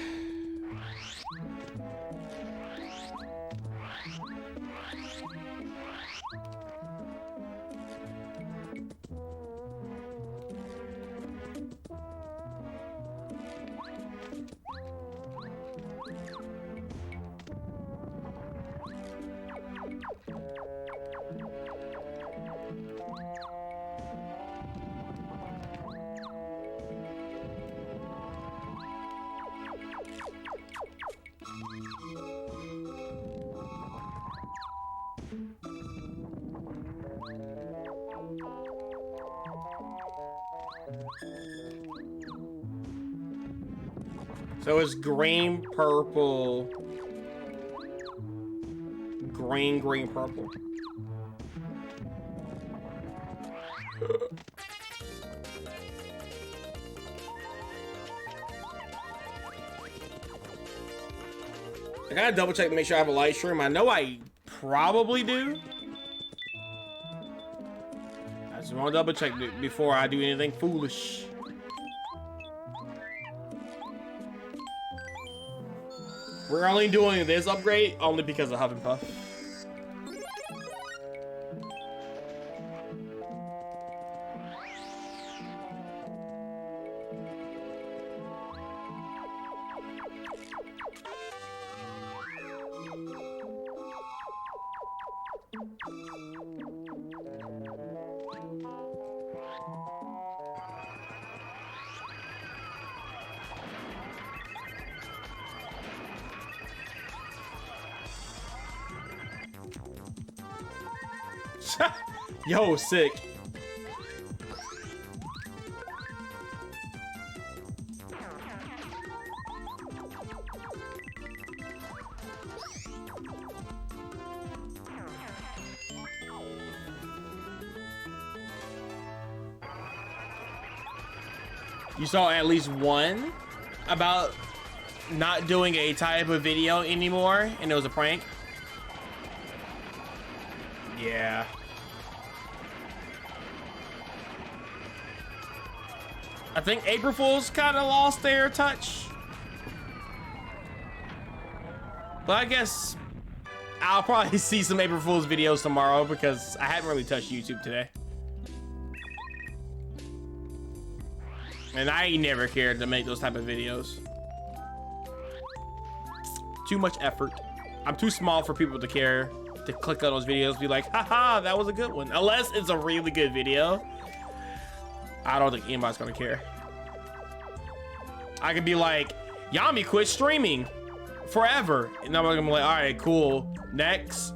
So it's green, purple, green, purple. I gotta double check to make sure I have a light stream. I know I probably do. I just want to double check before I do anything foolish. We're only doing this upgrade only because of Huff and Puff. Yo, sick. You saw at least one about not doing a type of video anymore, and it was a prank? Yeah. I think April Fools kind of lost their touch. But I guess I'll probably see some April Fools videos tomorrow because I haven't really touched YouTube today. And I ain't never cared to make those type of videos. Too much effort. I'm too small for people to care to click on those videos, be like, haha, that was a good one. Unless it's a really good video. I don't think anybody's gonna care. I could be like, Yami quit streaming forever. And I'm gonna be like, all right, cool. Next.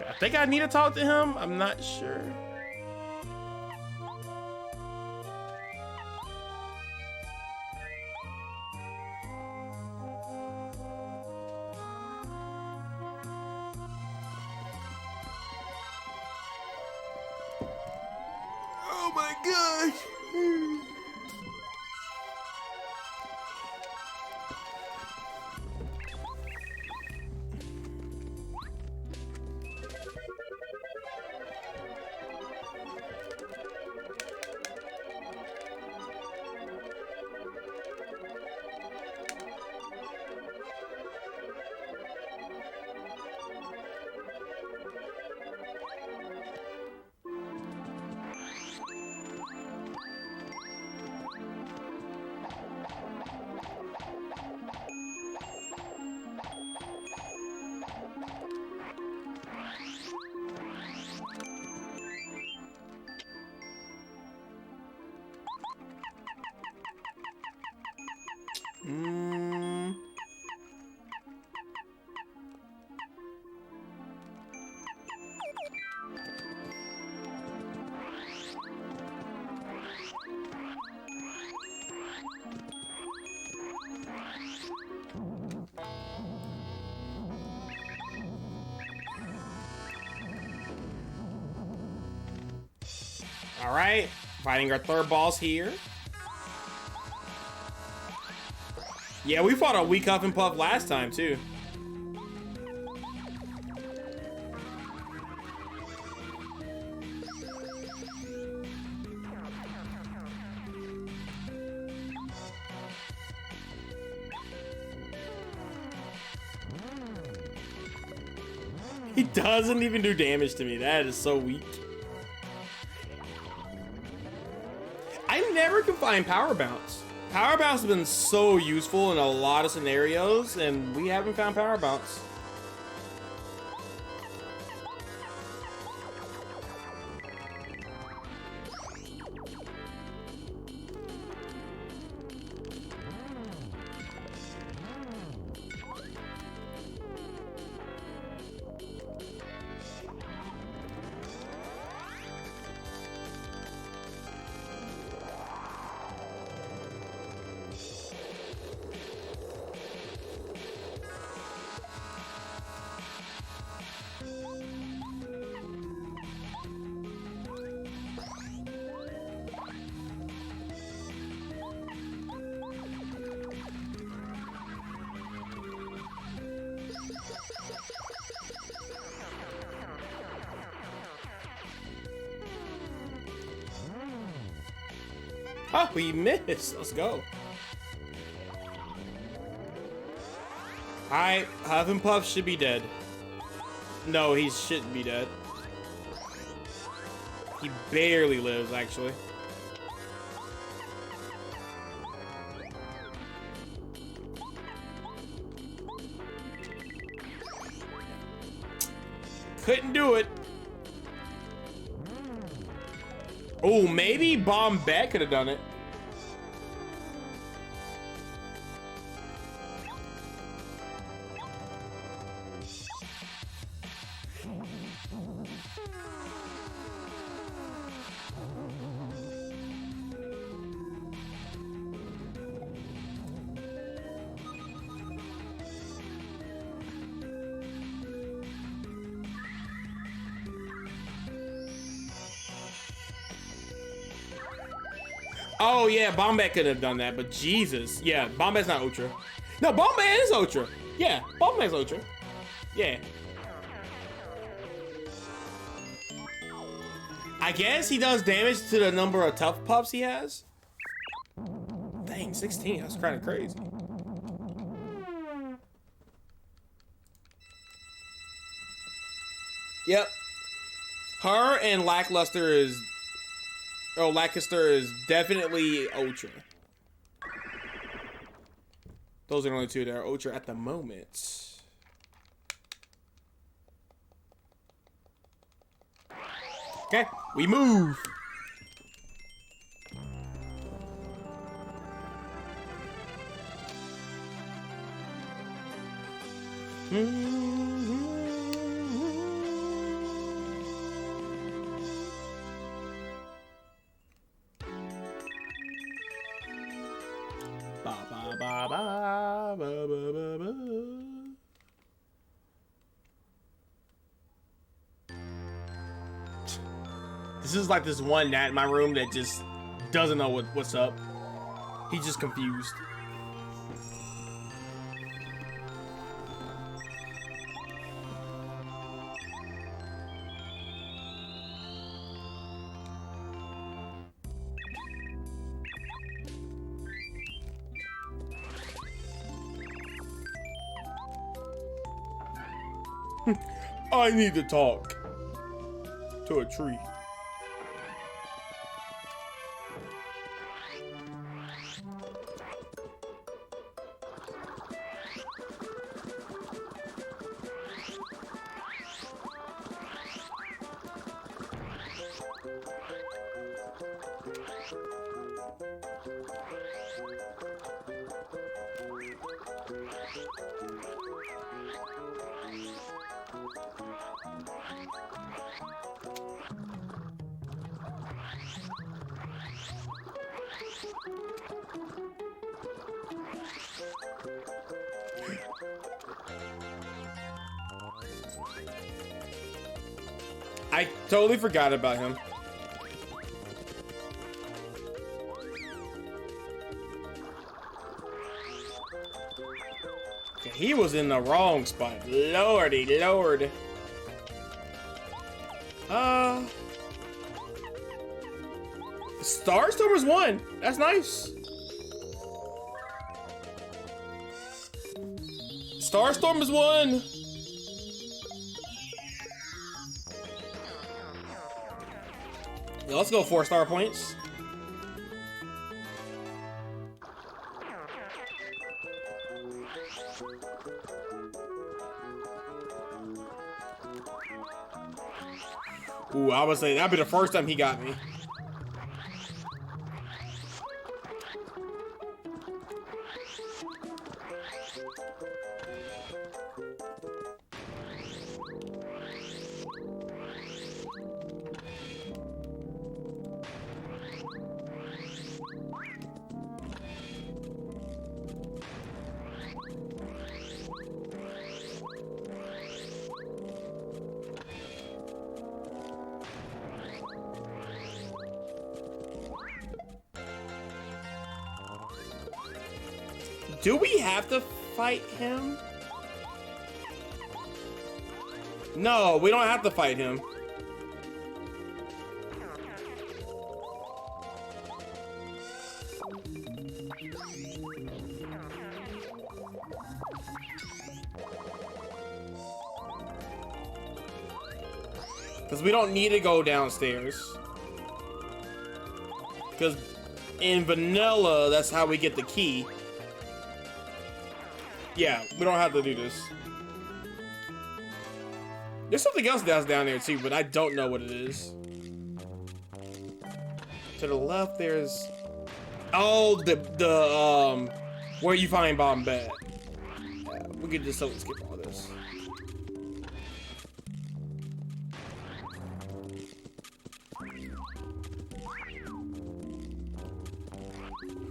I think I need to talk to him. I'm not sure. Oh my gosh. All right, fighting our third boss here. Yeah, we fought a weak Huff and Puff last time too. He doesn't even do damage to me. That is so weak. I never can find Power Bounce. Power Bounce has been so useful in a lot of scenarios, and we haven't found Power Bounce. Oh, we missed. Let's go. Alright, Huff and Puff should be dead. No, he shouldn't be dead. He barely lives, actually. Couldn't do it. Oh, maybe Bombette could have done it. Oh yeah, Bombette could have done that, but Jesus. Yeah, Bombette's not Ultra. No, Bombette is Ultra. Yeah, Bombette's Ultra. Yeah. I guess he does damage to the number of tough puffs he has. Dang, 16, that's kind of crazy. Yep. Her and Lackluster is... Oh, Lackluster is definitely Ultra. Those are the only two that are Ultra at the moment. Okay, we move. Ba, ba, ba, ba, ba, ba, ba, ba. This is like this one gnat in my room that just doesn't know what's up. He's just confused. I need to talk to a tree. I totally forgot about him. He was in the wrong spot. Lordy Lord. Starstormer's won. That's nice. Starstormer's won. Yeah, let's go 4-star points. Ooh, I would say that'd be the first time he got me. Do we have to fight him? No, we don't have to fight him. Because we don't need to go downstairs. Because in vanilla, that's how we get the key. Yeah, we don't have to do this. There's something else that's down there too, but I don't know what it is. To the left, there's... Oh, the where you find Bombette. Yeah, we could just skip all this.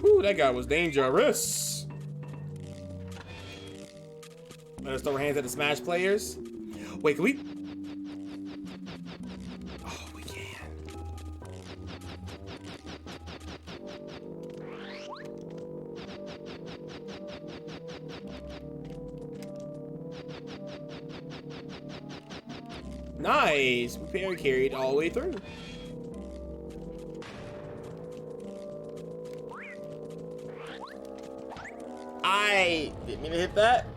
Ooh, that guy was dangerous. Let us throw our hands at the Smash players. Wait, can we? Oh, we can. Nice. We parry carried all the way through. I didn't mean to hit that.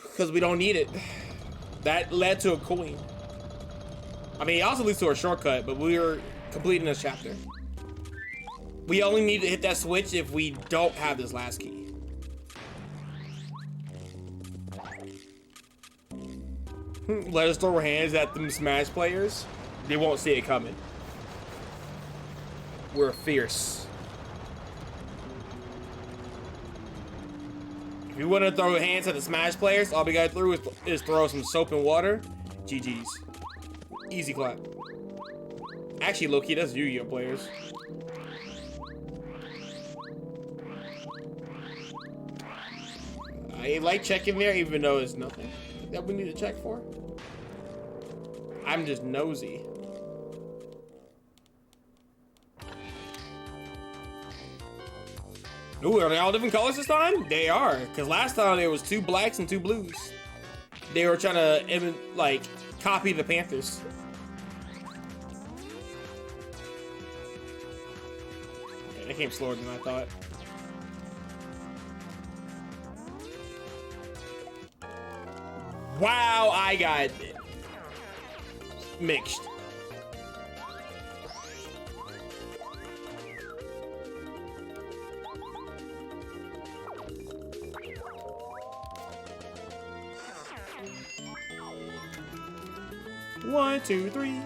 Because we don't need it. That led to a coin. I mean, it also leads to a shortcut, but we're completing this chapter. We only need to hit that switch if we don't have this last key. Let us throw our hands at them Smash players. They won't see it coming. We're fierce. If you want to throw hands at the Smash players, all we gotta do is throw some soap and water. GG's. Easy clap. Actually, low-key, that's Yu-Gi-Oh players. I like checking there, even though it's nothing that we need to check for. I'm just nosy. Ooh, are they all different colors this time? They are, because last time there was 2 blacks and 2 blues. They were trying to, like, copy the Panthers. Okay, they came slower than I thought. Wow, I got mixed. One, two, three.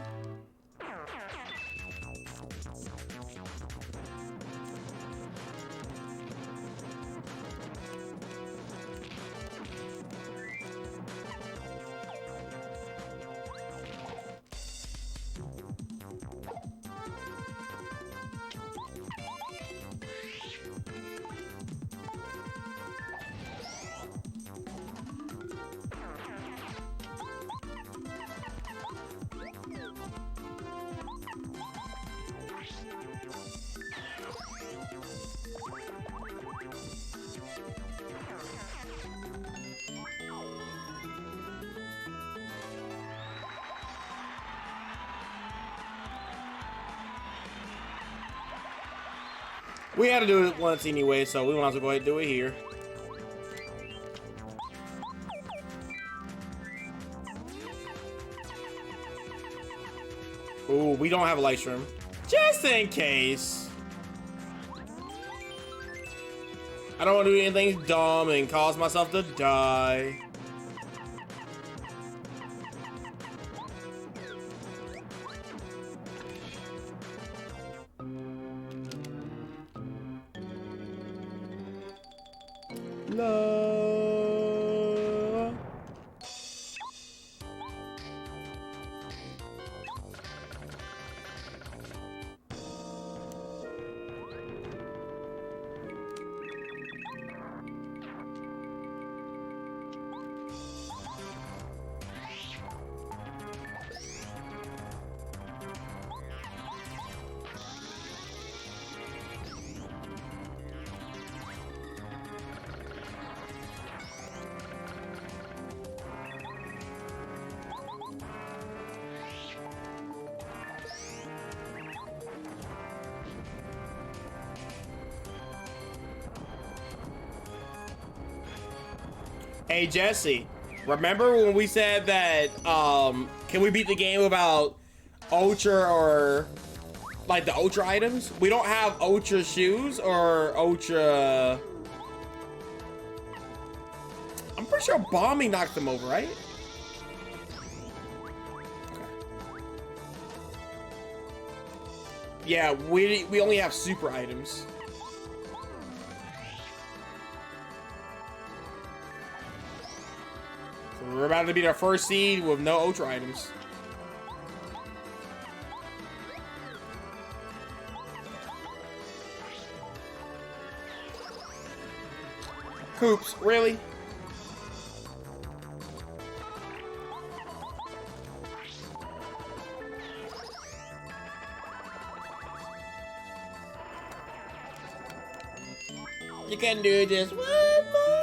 We had to do it once anyway, so we might as well go ahead and do it here. Ooh, we don't have a light shroom. Just in case. I don't want to do anything dumb and cause myself to die. Love. Hey Jesse, remember when we said that can we beat the game without Ultra or like the Ultra items? We don't have Ultra shoes or Ultra. I'm pretty sure bombing knocked them over, right? Yeah, we only have super items. We're about to beat our first seed with no Ultra items. Coops, really? You can do this one more.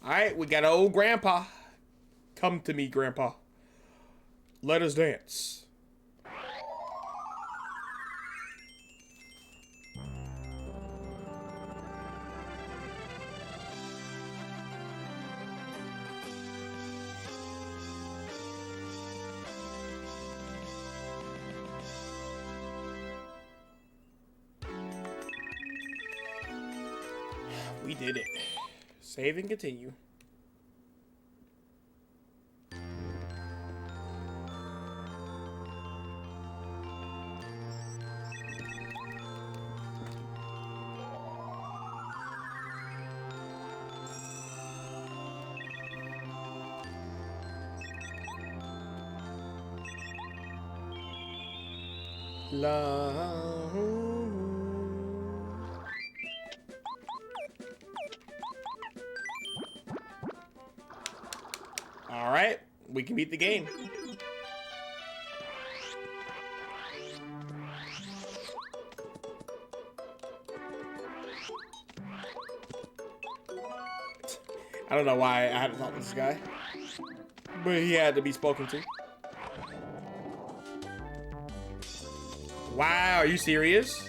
Alright, we got old grandpa. Come to me, grandpa. Let us dance. We did it. Save and continue. Love. All right, we can beat the game. I don't know why I had to talk to this guy, but he had to be spoken to. Wow, are you serious?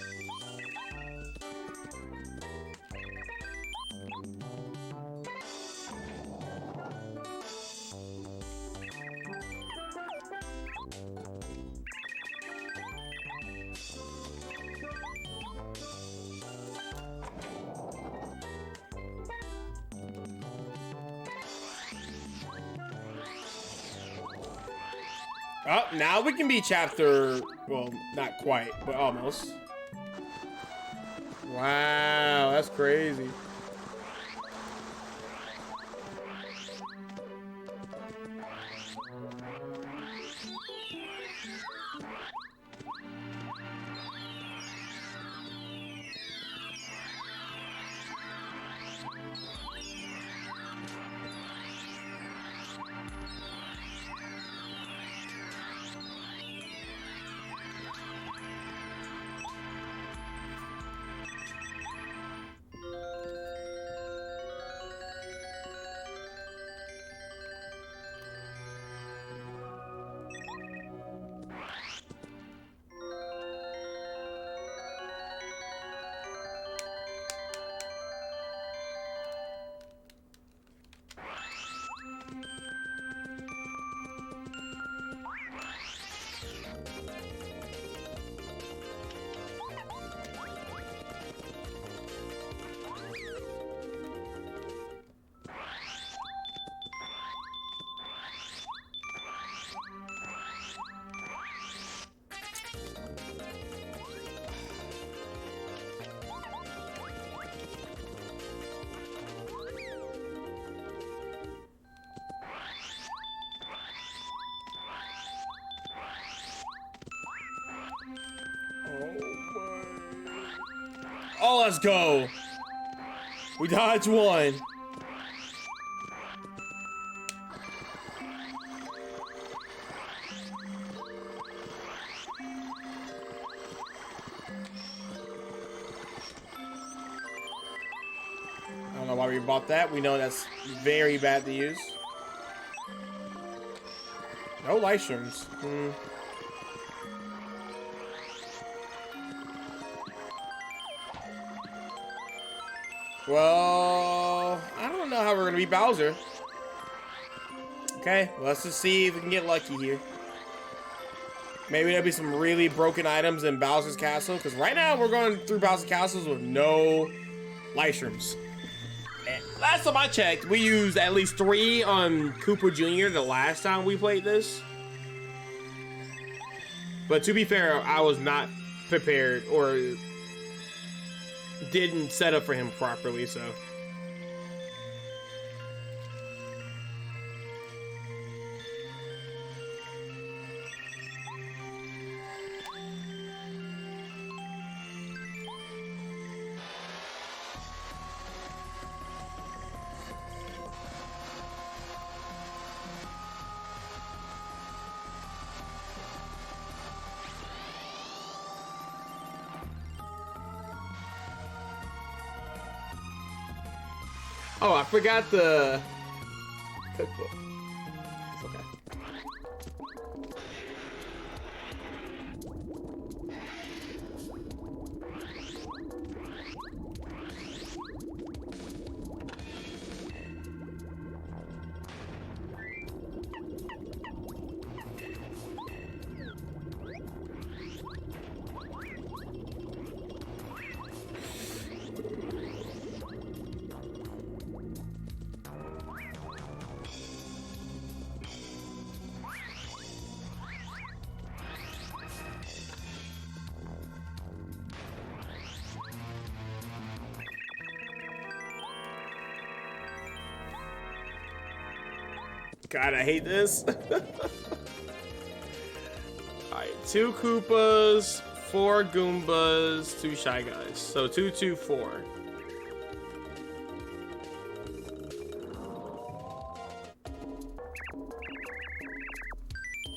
Oh, now we can be chapter, well, not quite, but almost. Wow, that's crazy. Oh, let's go. We dodged one. I don't know why we bought that. We know that's very bad to use. No light shrooms. Well, I don't know how we're gonna beat Bowser. Okay, let's just see if we can get lucky here. Maybe there'll be some really broken items in Bowser's Castle, because right now we're going through Bowser's Castles with no light shrooms. And last time I checked, we used at least 3 on Koopa Jr. the last time we played this. But to be fair, I was not prepared or didn't set up for him properly, so. Oh, I forgot the cookbook. It's okay. God, I hate this. Alright, 2 Koopas, 4 Goombas, 2 Shy Guys. So 2, 2, 4.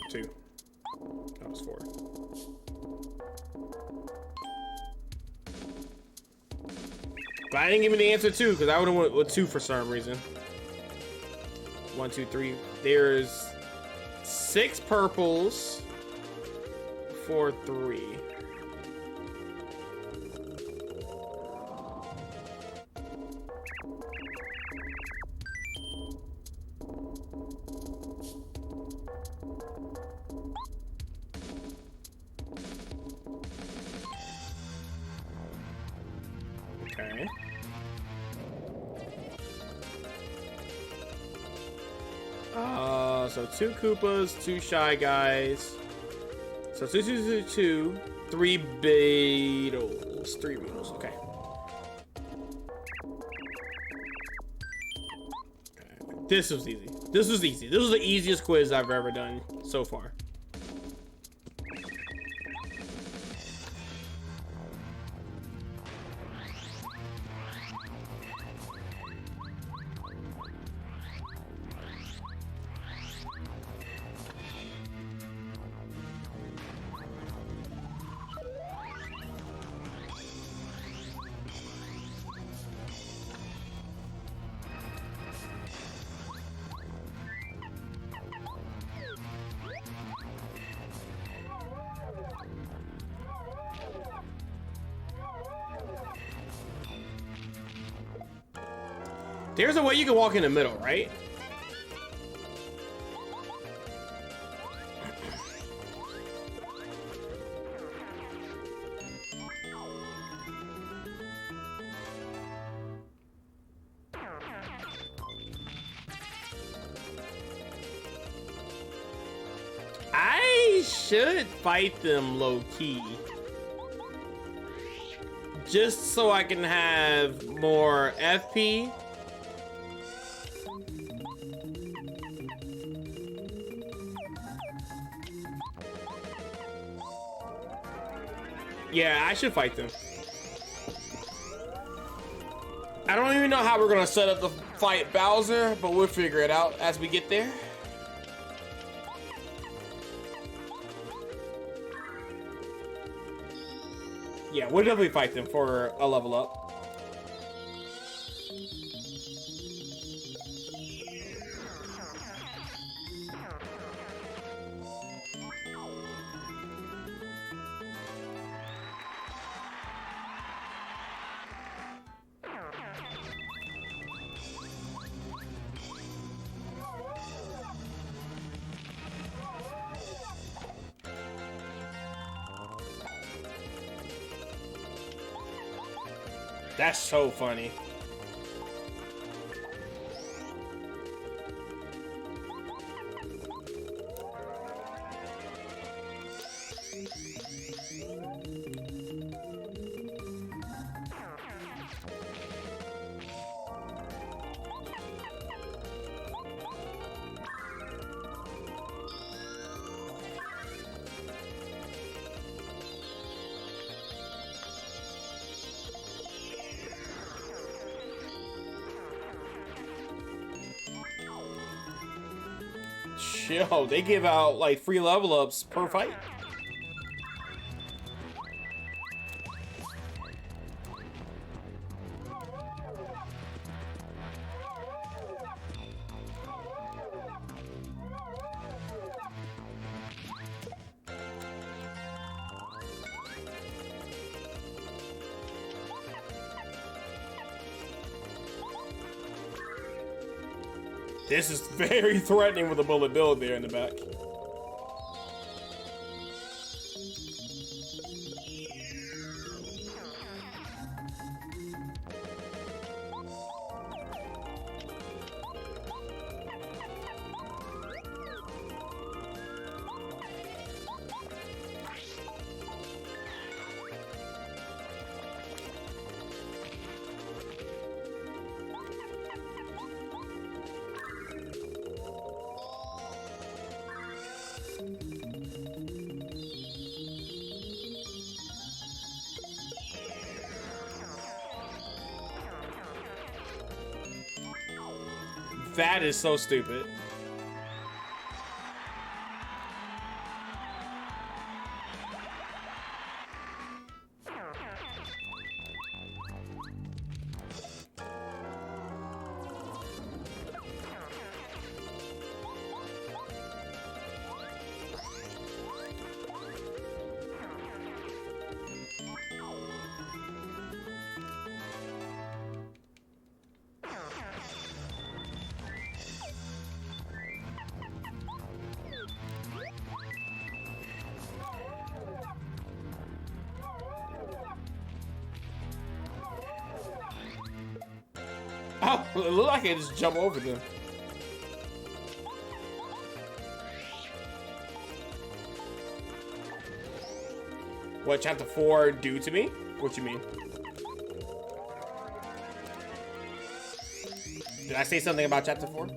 Two. That was 4. But I didn't give me the answer 2, because I would have went with 2 for some reason. 1, 2, 3. There's 6 purples for 3. Okay. So 2 Koopas, 2 Shy Guys. So 2, 2, 2, 2, 3 Beetles. 3 Beetles, okay. This was easy. This was easy. This was the easiest quiz I've ever done so far. There's a way you can walk in the middle, right? I should fight them low-key. Just so I can have more FP. Yeah, I should fight them. I don't even know how we're gonna set up the fight Bowser, but we'll figure it out as we get there. Yeah, we'll definitely fight them for a level up. That's so funny. Chill, they give out like free level ups per fight. This is very threatening with a bullet bill there in the back. That is so stupid. Oh, it looked like I just jump over them. What chapter 4 do to me? What you mean? Did I say something about chapter 4?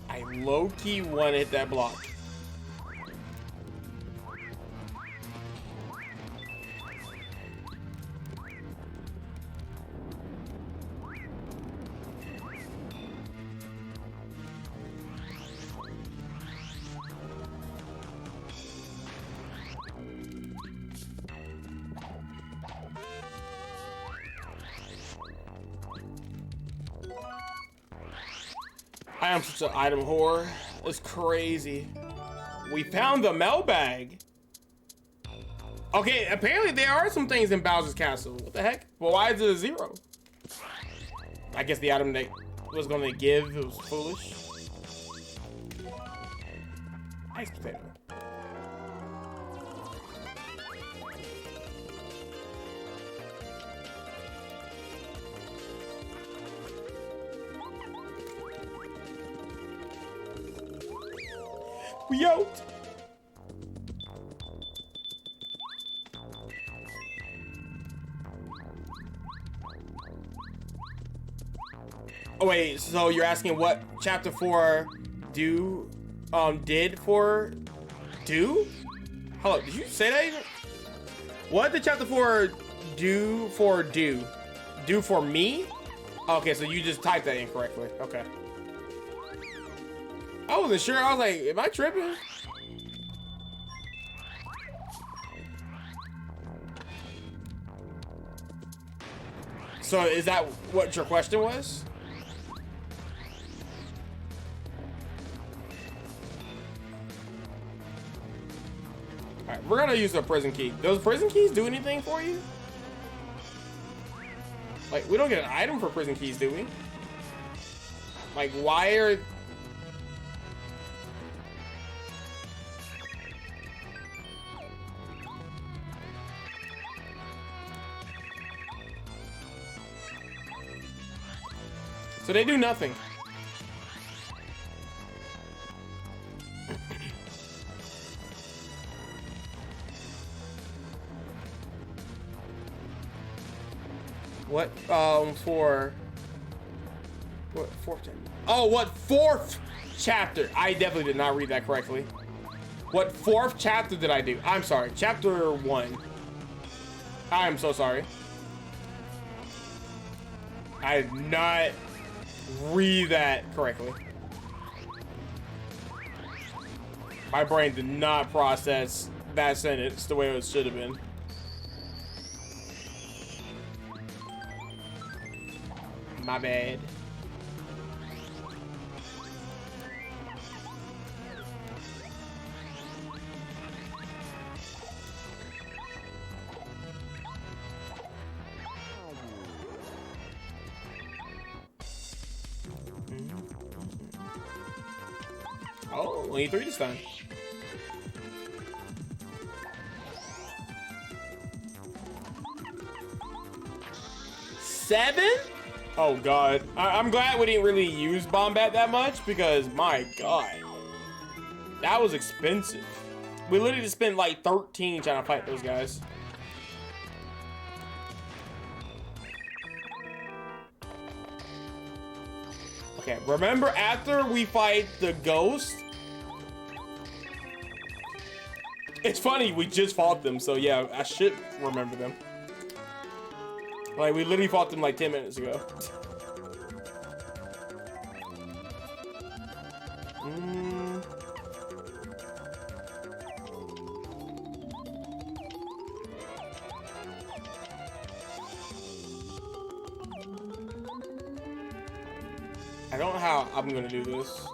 I low-key want to hit that block. I am such an item whore. It's crazy. We found the mailbag. Okay, apparently there are some things in Bowser's Castle. What the heck? Well, why is it a 0? I guess the item that was going to give, it was foolish. Nice potato. We out. Oh wait, so you're asking what chapter 4 did for do? Hold up, did you say that even? What did chapter 4 do for do? Do for me? Okay, so you just typed that incorrectly. Okay. I wasn't sure. I was like, am I tripping? So is that what your question was? Alright, we're gonna use a prison key. Those prison keys do anything for you? Like, we don't get an item for prison keys, do we? Like, why are... So they do nothing. What, for... What, fourth chapter? Oh, what fourth chapter? I definitely did not read that correctly. What fourth chapter did I do? I'm sorry, chapter 1. I am so sorry. I did not read that correctly. My brain did not process that sentence the way it should have been. My bad. Oh, only 3 this time. Seven? Oh god. I'm glad we didn't really use Bombat that much because my god. That was expensive. We literally just spent like 13 trying to fight those guys. Okay, remember after we fight the ghost? It's funny, we just fought them, so yeah, I should remember them. Like, we literally fought them like 10 minutes ago. I don't know how I'm gonna do this.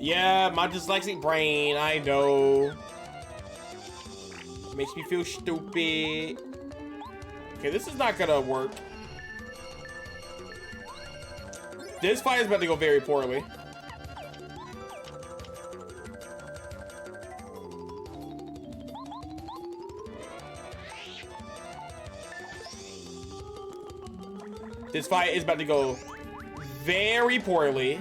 Yeah, my dyslexic brain, I know. Makes me feel stupid. Okay, this is not gonna work. This fight is about to go very poorly. This fight is about to go very poorly.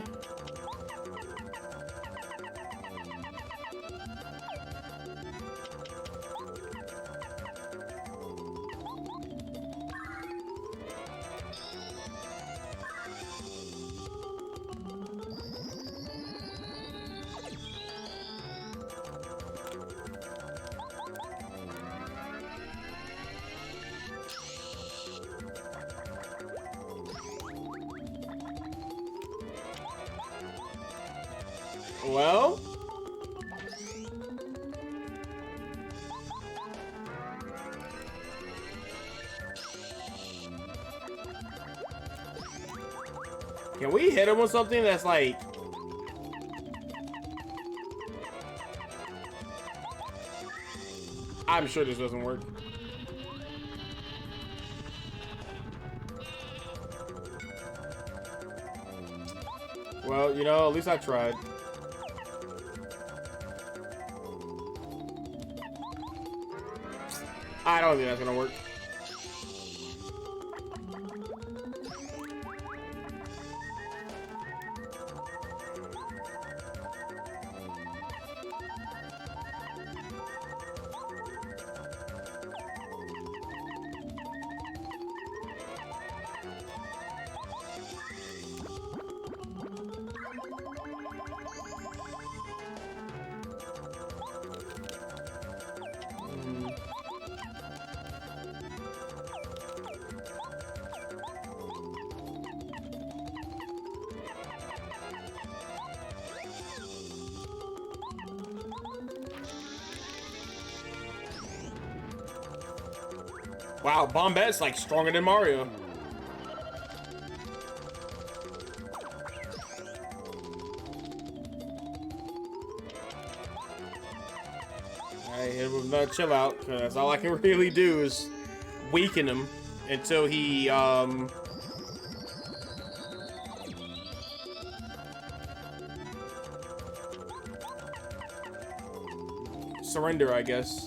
Well, can we hit him with something that's like... I'm sure this doesn't work. Well, you know, at least I tried. I don't think that's gonna work. Wow, Bombette's like stronger than Mario. Alright, hit him with another chill out, because all I can really do is weaken him until he, surrender, I guess.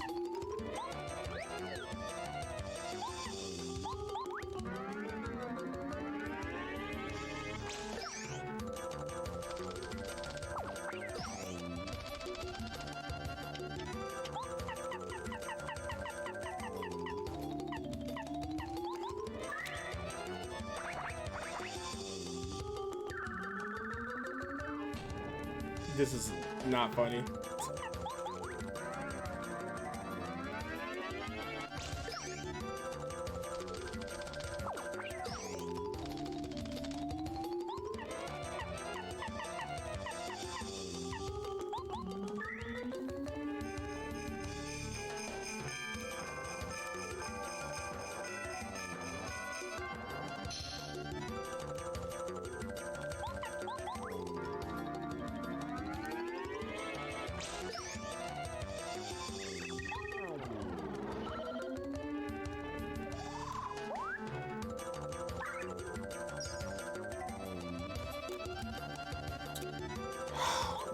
This is not funny.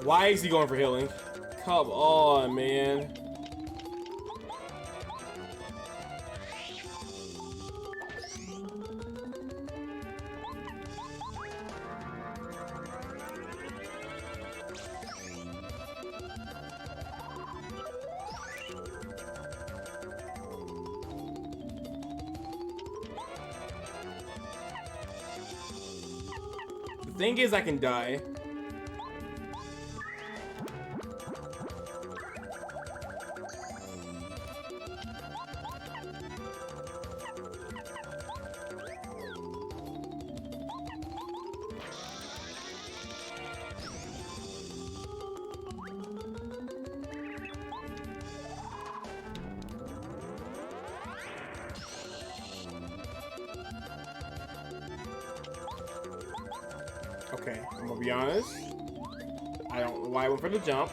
Why is he going for healing? Come on, man. The thing is, I can die. Okay, I'm gonna be honest. I don't know why I went for the jump.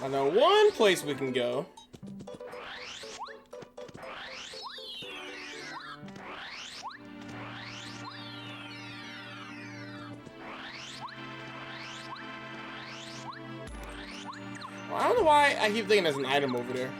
I know one place we can go. Well, I don't know why I keep thinking there's an item over there.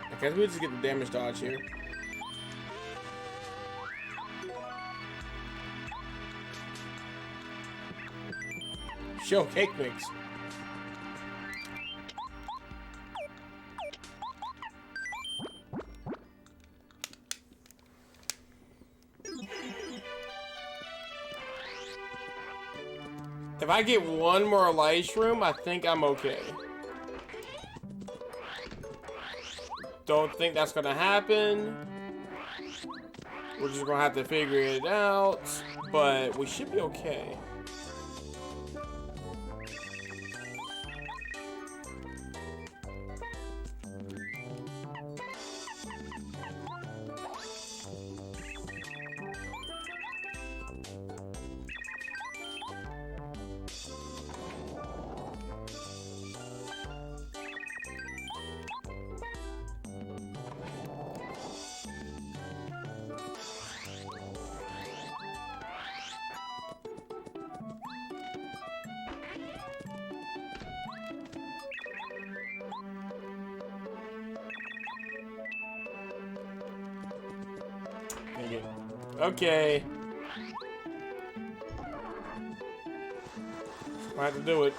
I guess we just get the damage dodge here. Show cake mix. If I get one more light shroom, I think I'm okay. Don't think that's gonna happen. We're just gonna have to figure it out, but we should be okay. Okay. I have to do it.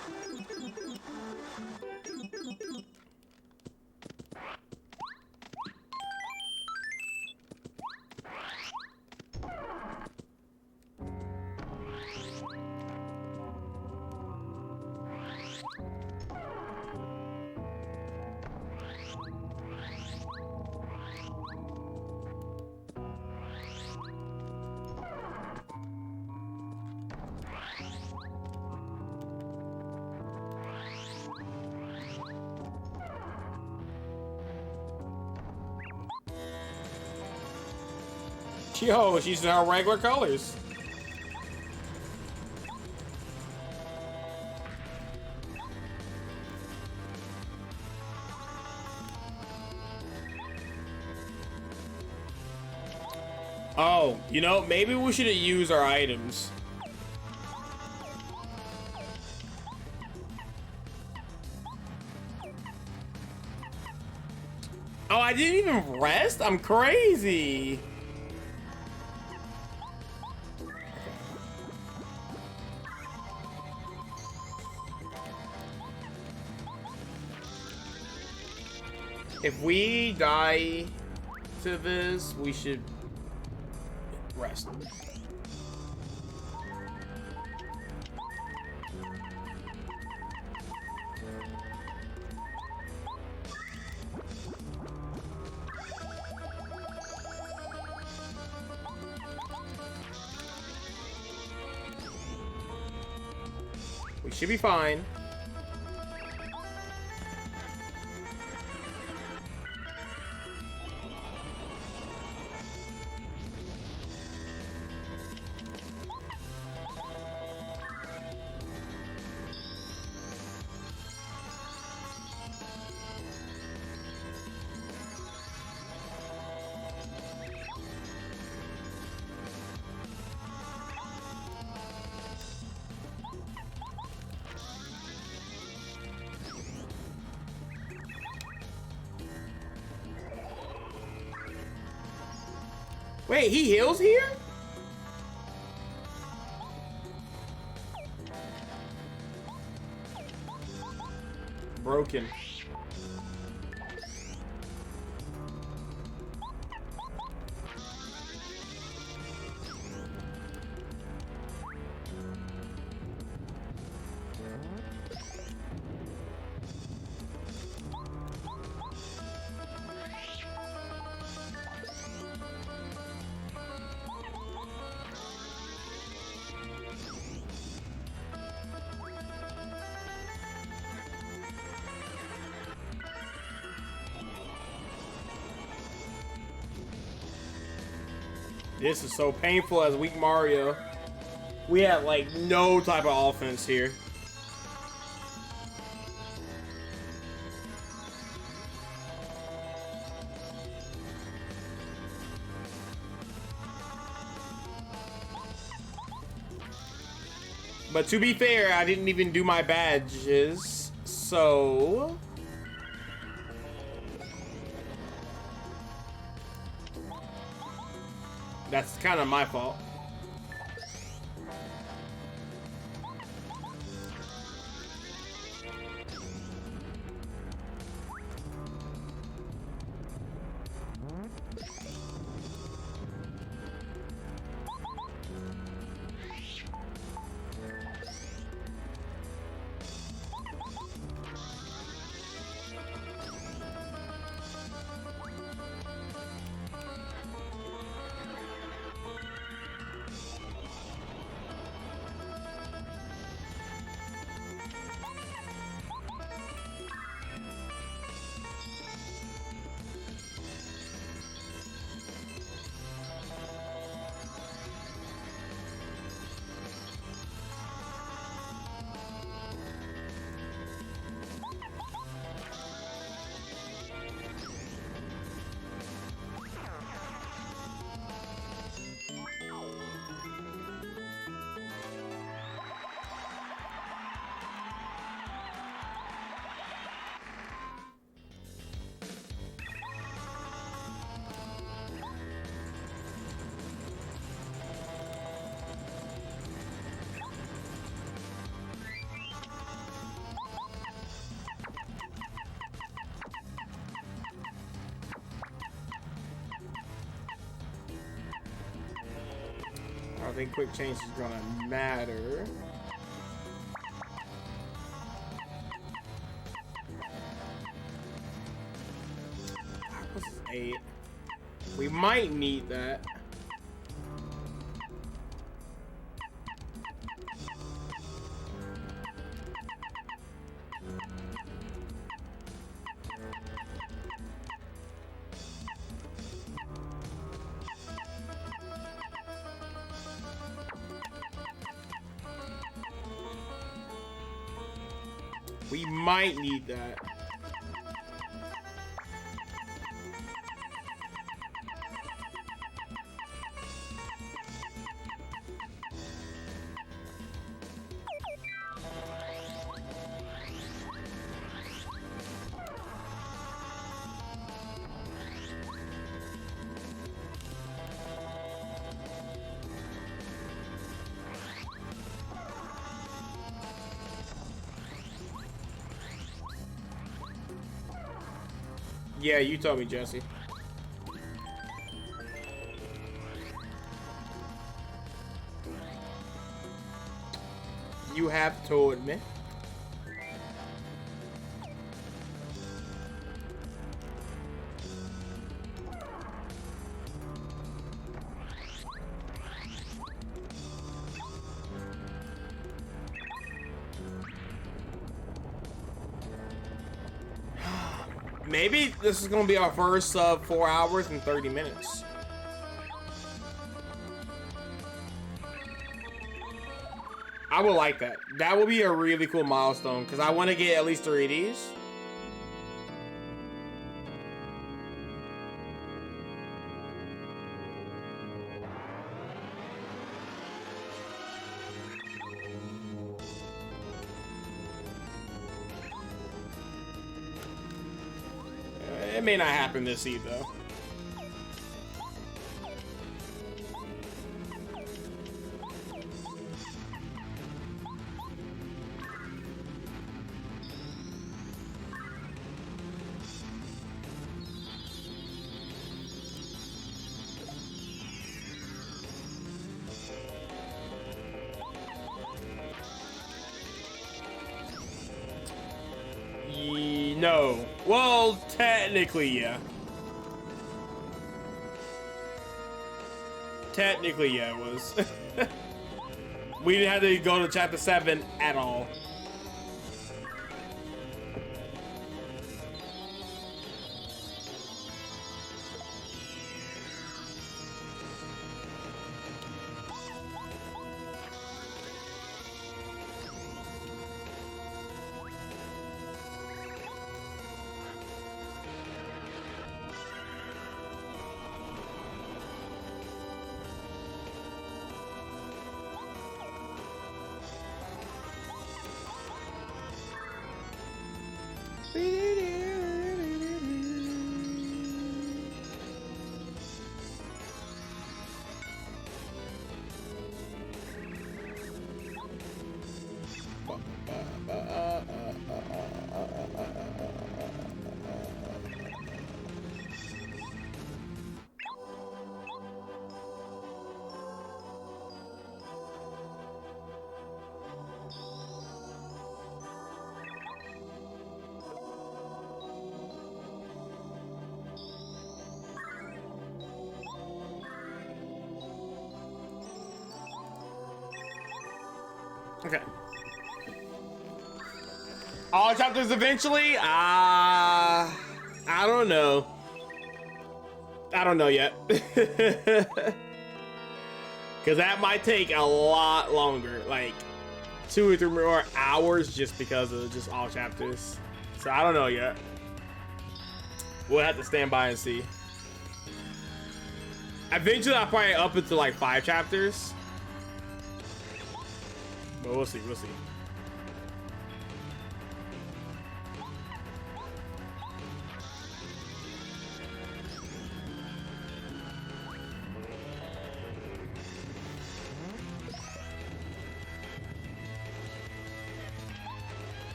Yo, she's in her regular colors. Oh, you know, maybe we should have used our items. Oh, I didn't even rest? I'm crazy. If we die to this, we should rest. We should be fine. Wait, he heals here? Broken. This is so painful as weak Mario. We have like no type of offense here. But to be fair, I didn't even do my badges, so... That's kind of my fault. I don't think quick change is gonna matter. That was 8. We might need that. We might need that. Yeah, you told me, Jesse. You have told me. Maybe this is gonna be our first 4 hours and 30 minutes. I would like that. That would be a really cool milestone because I want to get at least 3 of these. It may not happen this eve though. No. Well, technically, yeah. Technically, yeah, it was. We didn't have to go to chapter 7 at all. Okay. All chapters eventually? I don't know. I don't know yet. Because that might take a lot longer. Like 2 or 3 more hours just because of just all chapters. So I don't know yet. We'll have to stand by and see. Eventually I'll probably up it to like 5 chapters. But we'll see, we'll see.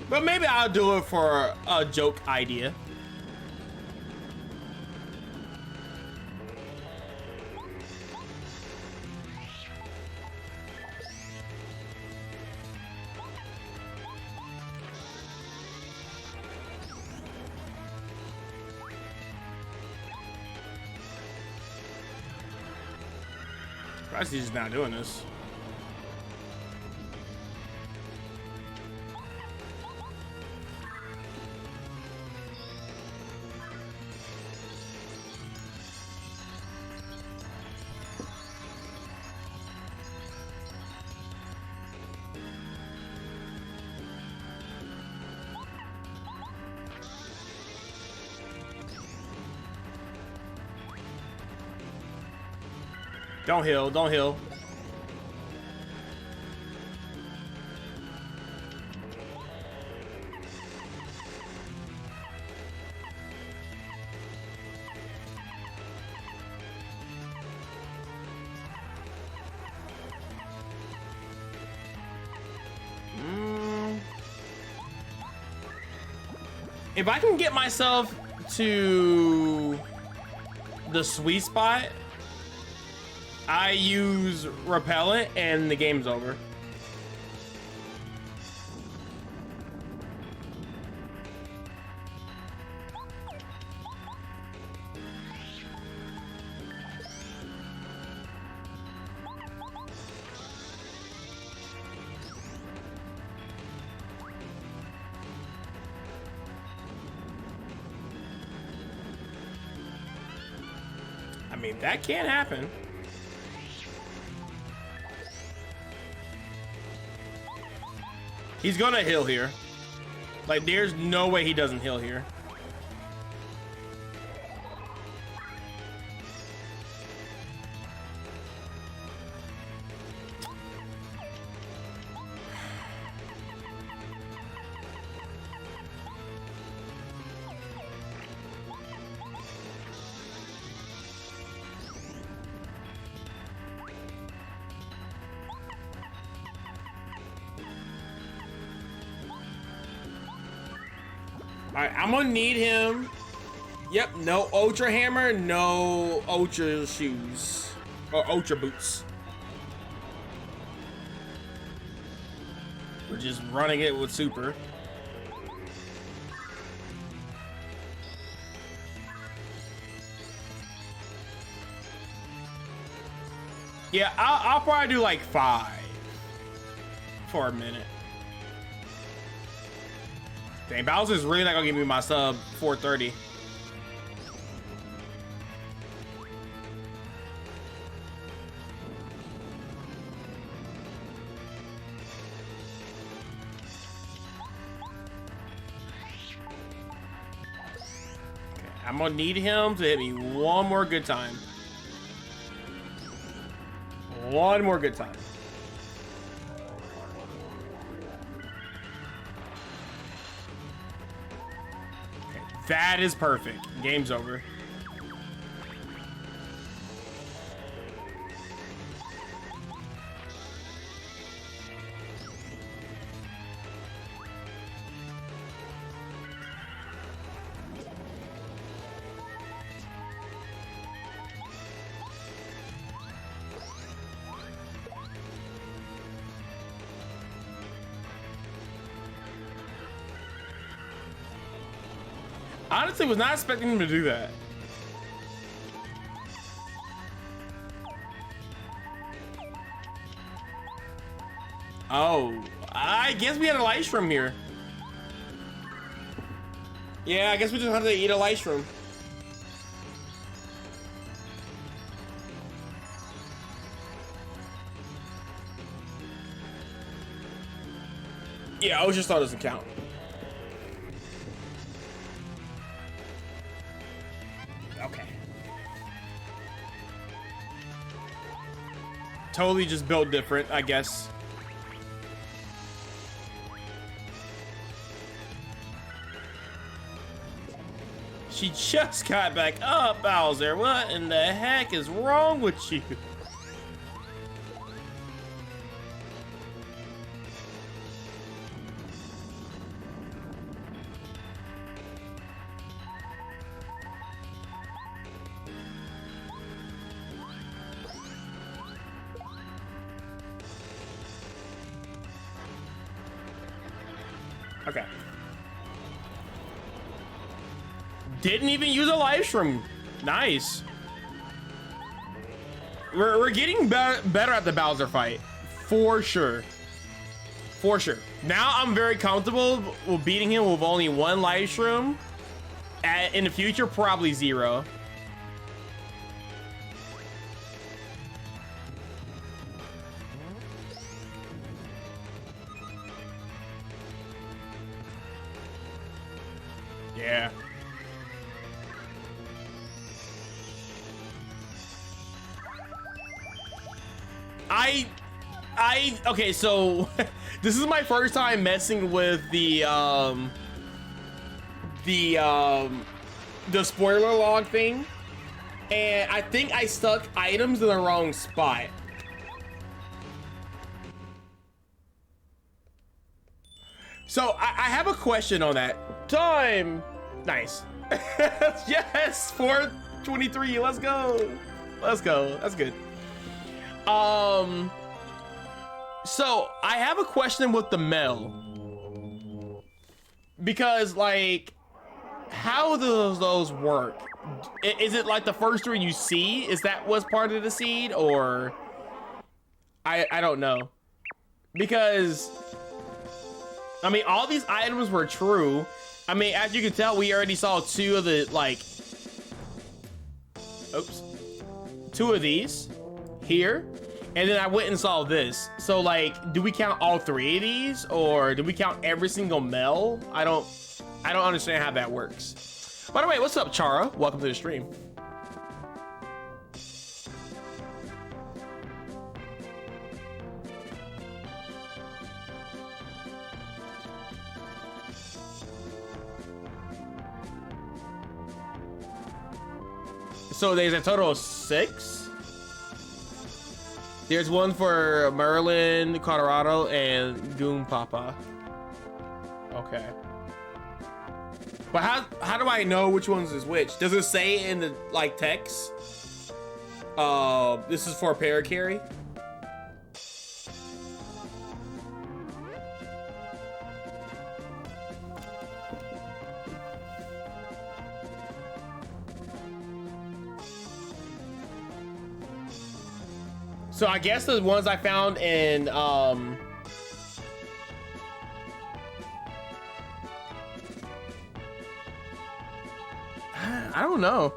But maybe I'll do it for a joke idea. Surprised he's not doing this. Don't heal, don't heal. If I can get myself to the sweet spot, I use repellent and the game's over. I mean, that can happen. He's gonna heal here. Like, there's no way he doesn't heal here. All right, I'm gonna need him. Yep, no Ultra Hammer, no Ultra shoes. Or Ultra boots. We're just running it with super. Yeah, I'll probably do like 5 for a minute. Dang, Bowser's really not gonna give me my sub 430. Okay, I'm gonna need him to hit me one more good time. One more good time. That is perfect. Game's over. Honestly, was not expecting him to do that. Oh, I guess we had a light shroom here. Yeah, I guess we just had to eat a light shroom. Yeah, Ocean Star doesn't count. Okay. Totally just built different, I guess. She just got back up, Bowser. What in the heck is wrong with you? Okay. Didn't even use a live stream. Nice. We're getting better at the Bowser fight. For sure. For sure. Now I'm very comfortable with beating him with only one live stream. In the future, probably 0. Yeah. Okay, so this is my first time messing with the spoiler log thing, and I think I stuck items in the wrong spot. So I have a question on that. Time. Nice. Yes, 4:23. Let's go. Let's go. That's good. So I have a question with the Mel, because like, how does those work? Is it like the first 3 you see? Is that what's part of the seed, or I don't know, because I mean all these items were true. I mean, as you can tell, we already saw 2 of the like, oops, 2 of these here. And then I went and saw this. So like, do we count all 3 of these, or do we count every single Mel? I don't understand how that works. By the way, what's up, Chara? Welcome to the stream. So there's a total of 6. There's one for Merlin, Colorado, and Goon Papa. Okay. But how do I know which ones is which? Does it say in the like text? This is for Paracarry. So I guess the ones I found in I don't know.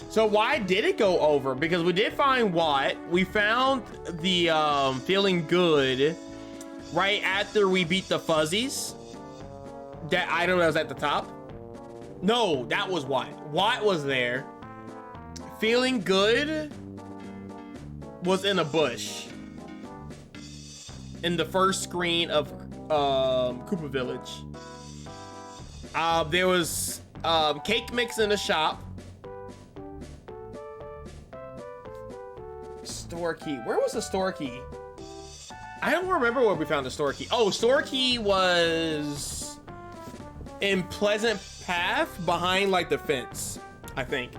So why did it go over? Because we did find Watt. We found the feeling good right after we beat the fuzzies. That item that was at the top. No, that was Watt. Watt was there. Feeling good was in a bush in the first screen of Koopa Village. There was cake mix in the shop. Store key. Where was the store key? I don't remember where we found the store key. Oh, store key was in Pleasant Path behind like the fence, I think.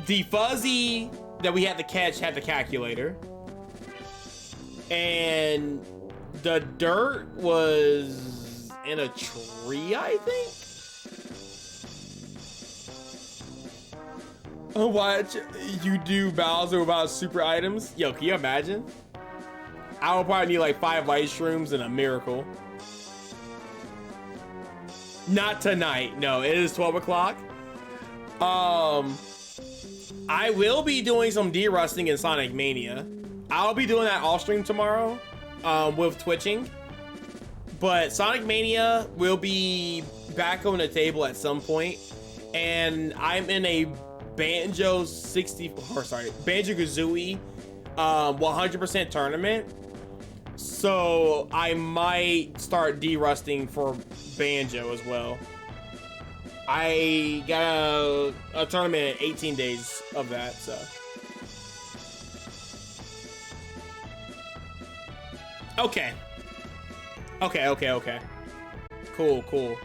The fuzzy that we had to catch had the calculator, and the dirt was in a tree, I think. Watch you do Bowser without super items. Yo, can you imagine? I would probably need like 5 light shrooms and a miracle. Not tonight. No, it is 12 o'clock. I will be doing some de-rusting in Sonic Mania. I'll be doing that off stream tomorrow with twitching. But Sonic Mania will be back on the table at some point. And I'm in a Banjo-Kazooie 100% tournament. So I might start de-rusting for Banjo as well. I got a tournament in 18 days of that, so. Okay. Okay. Cool.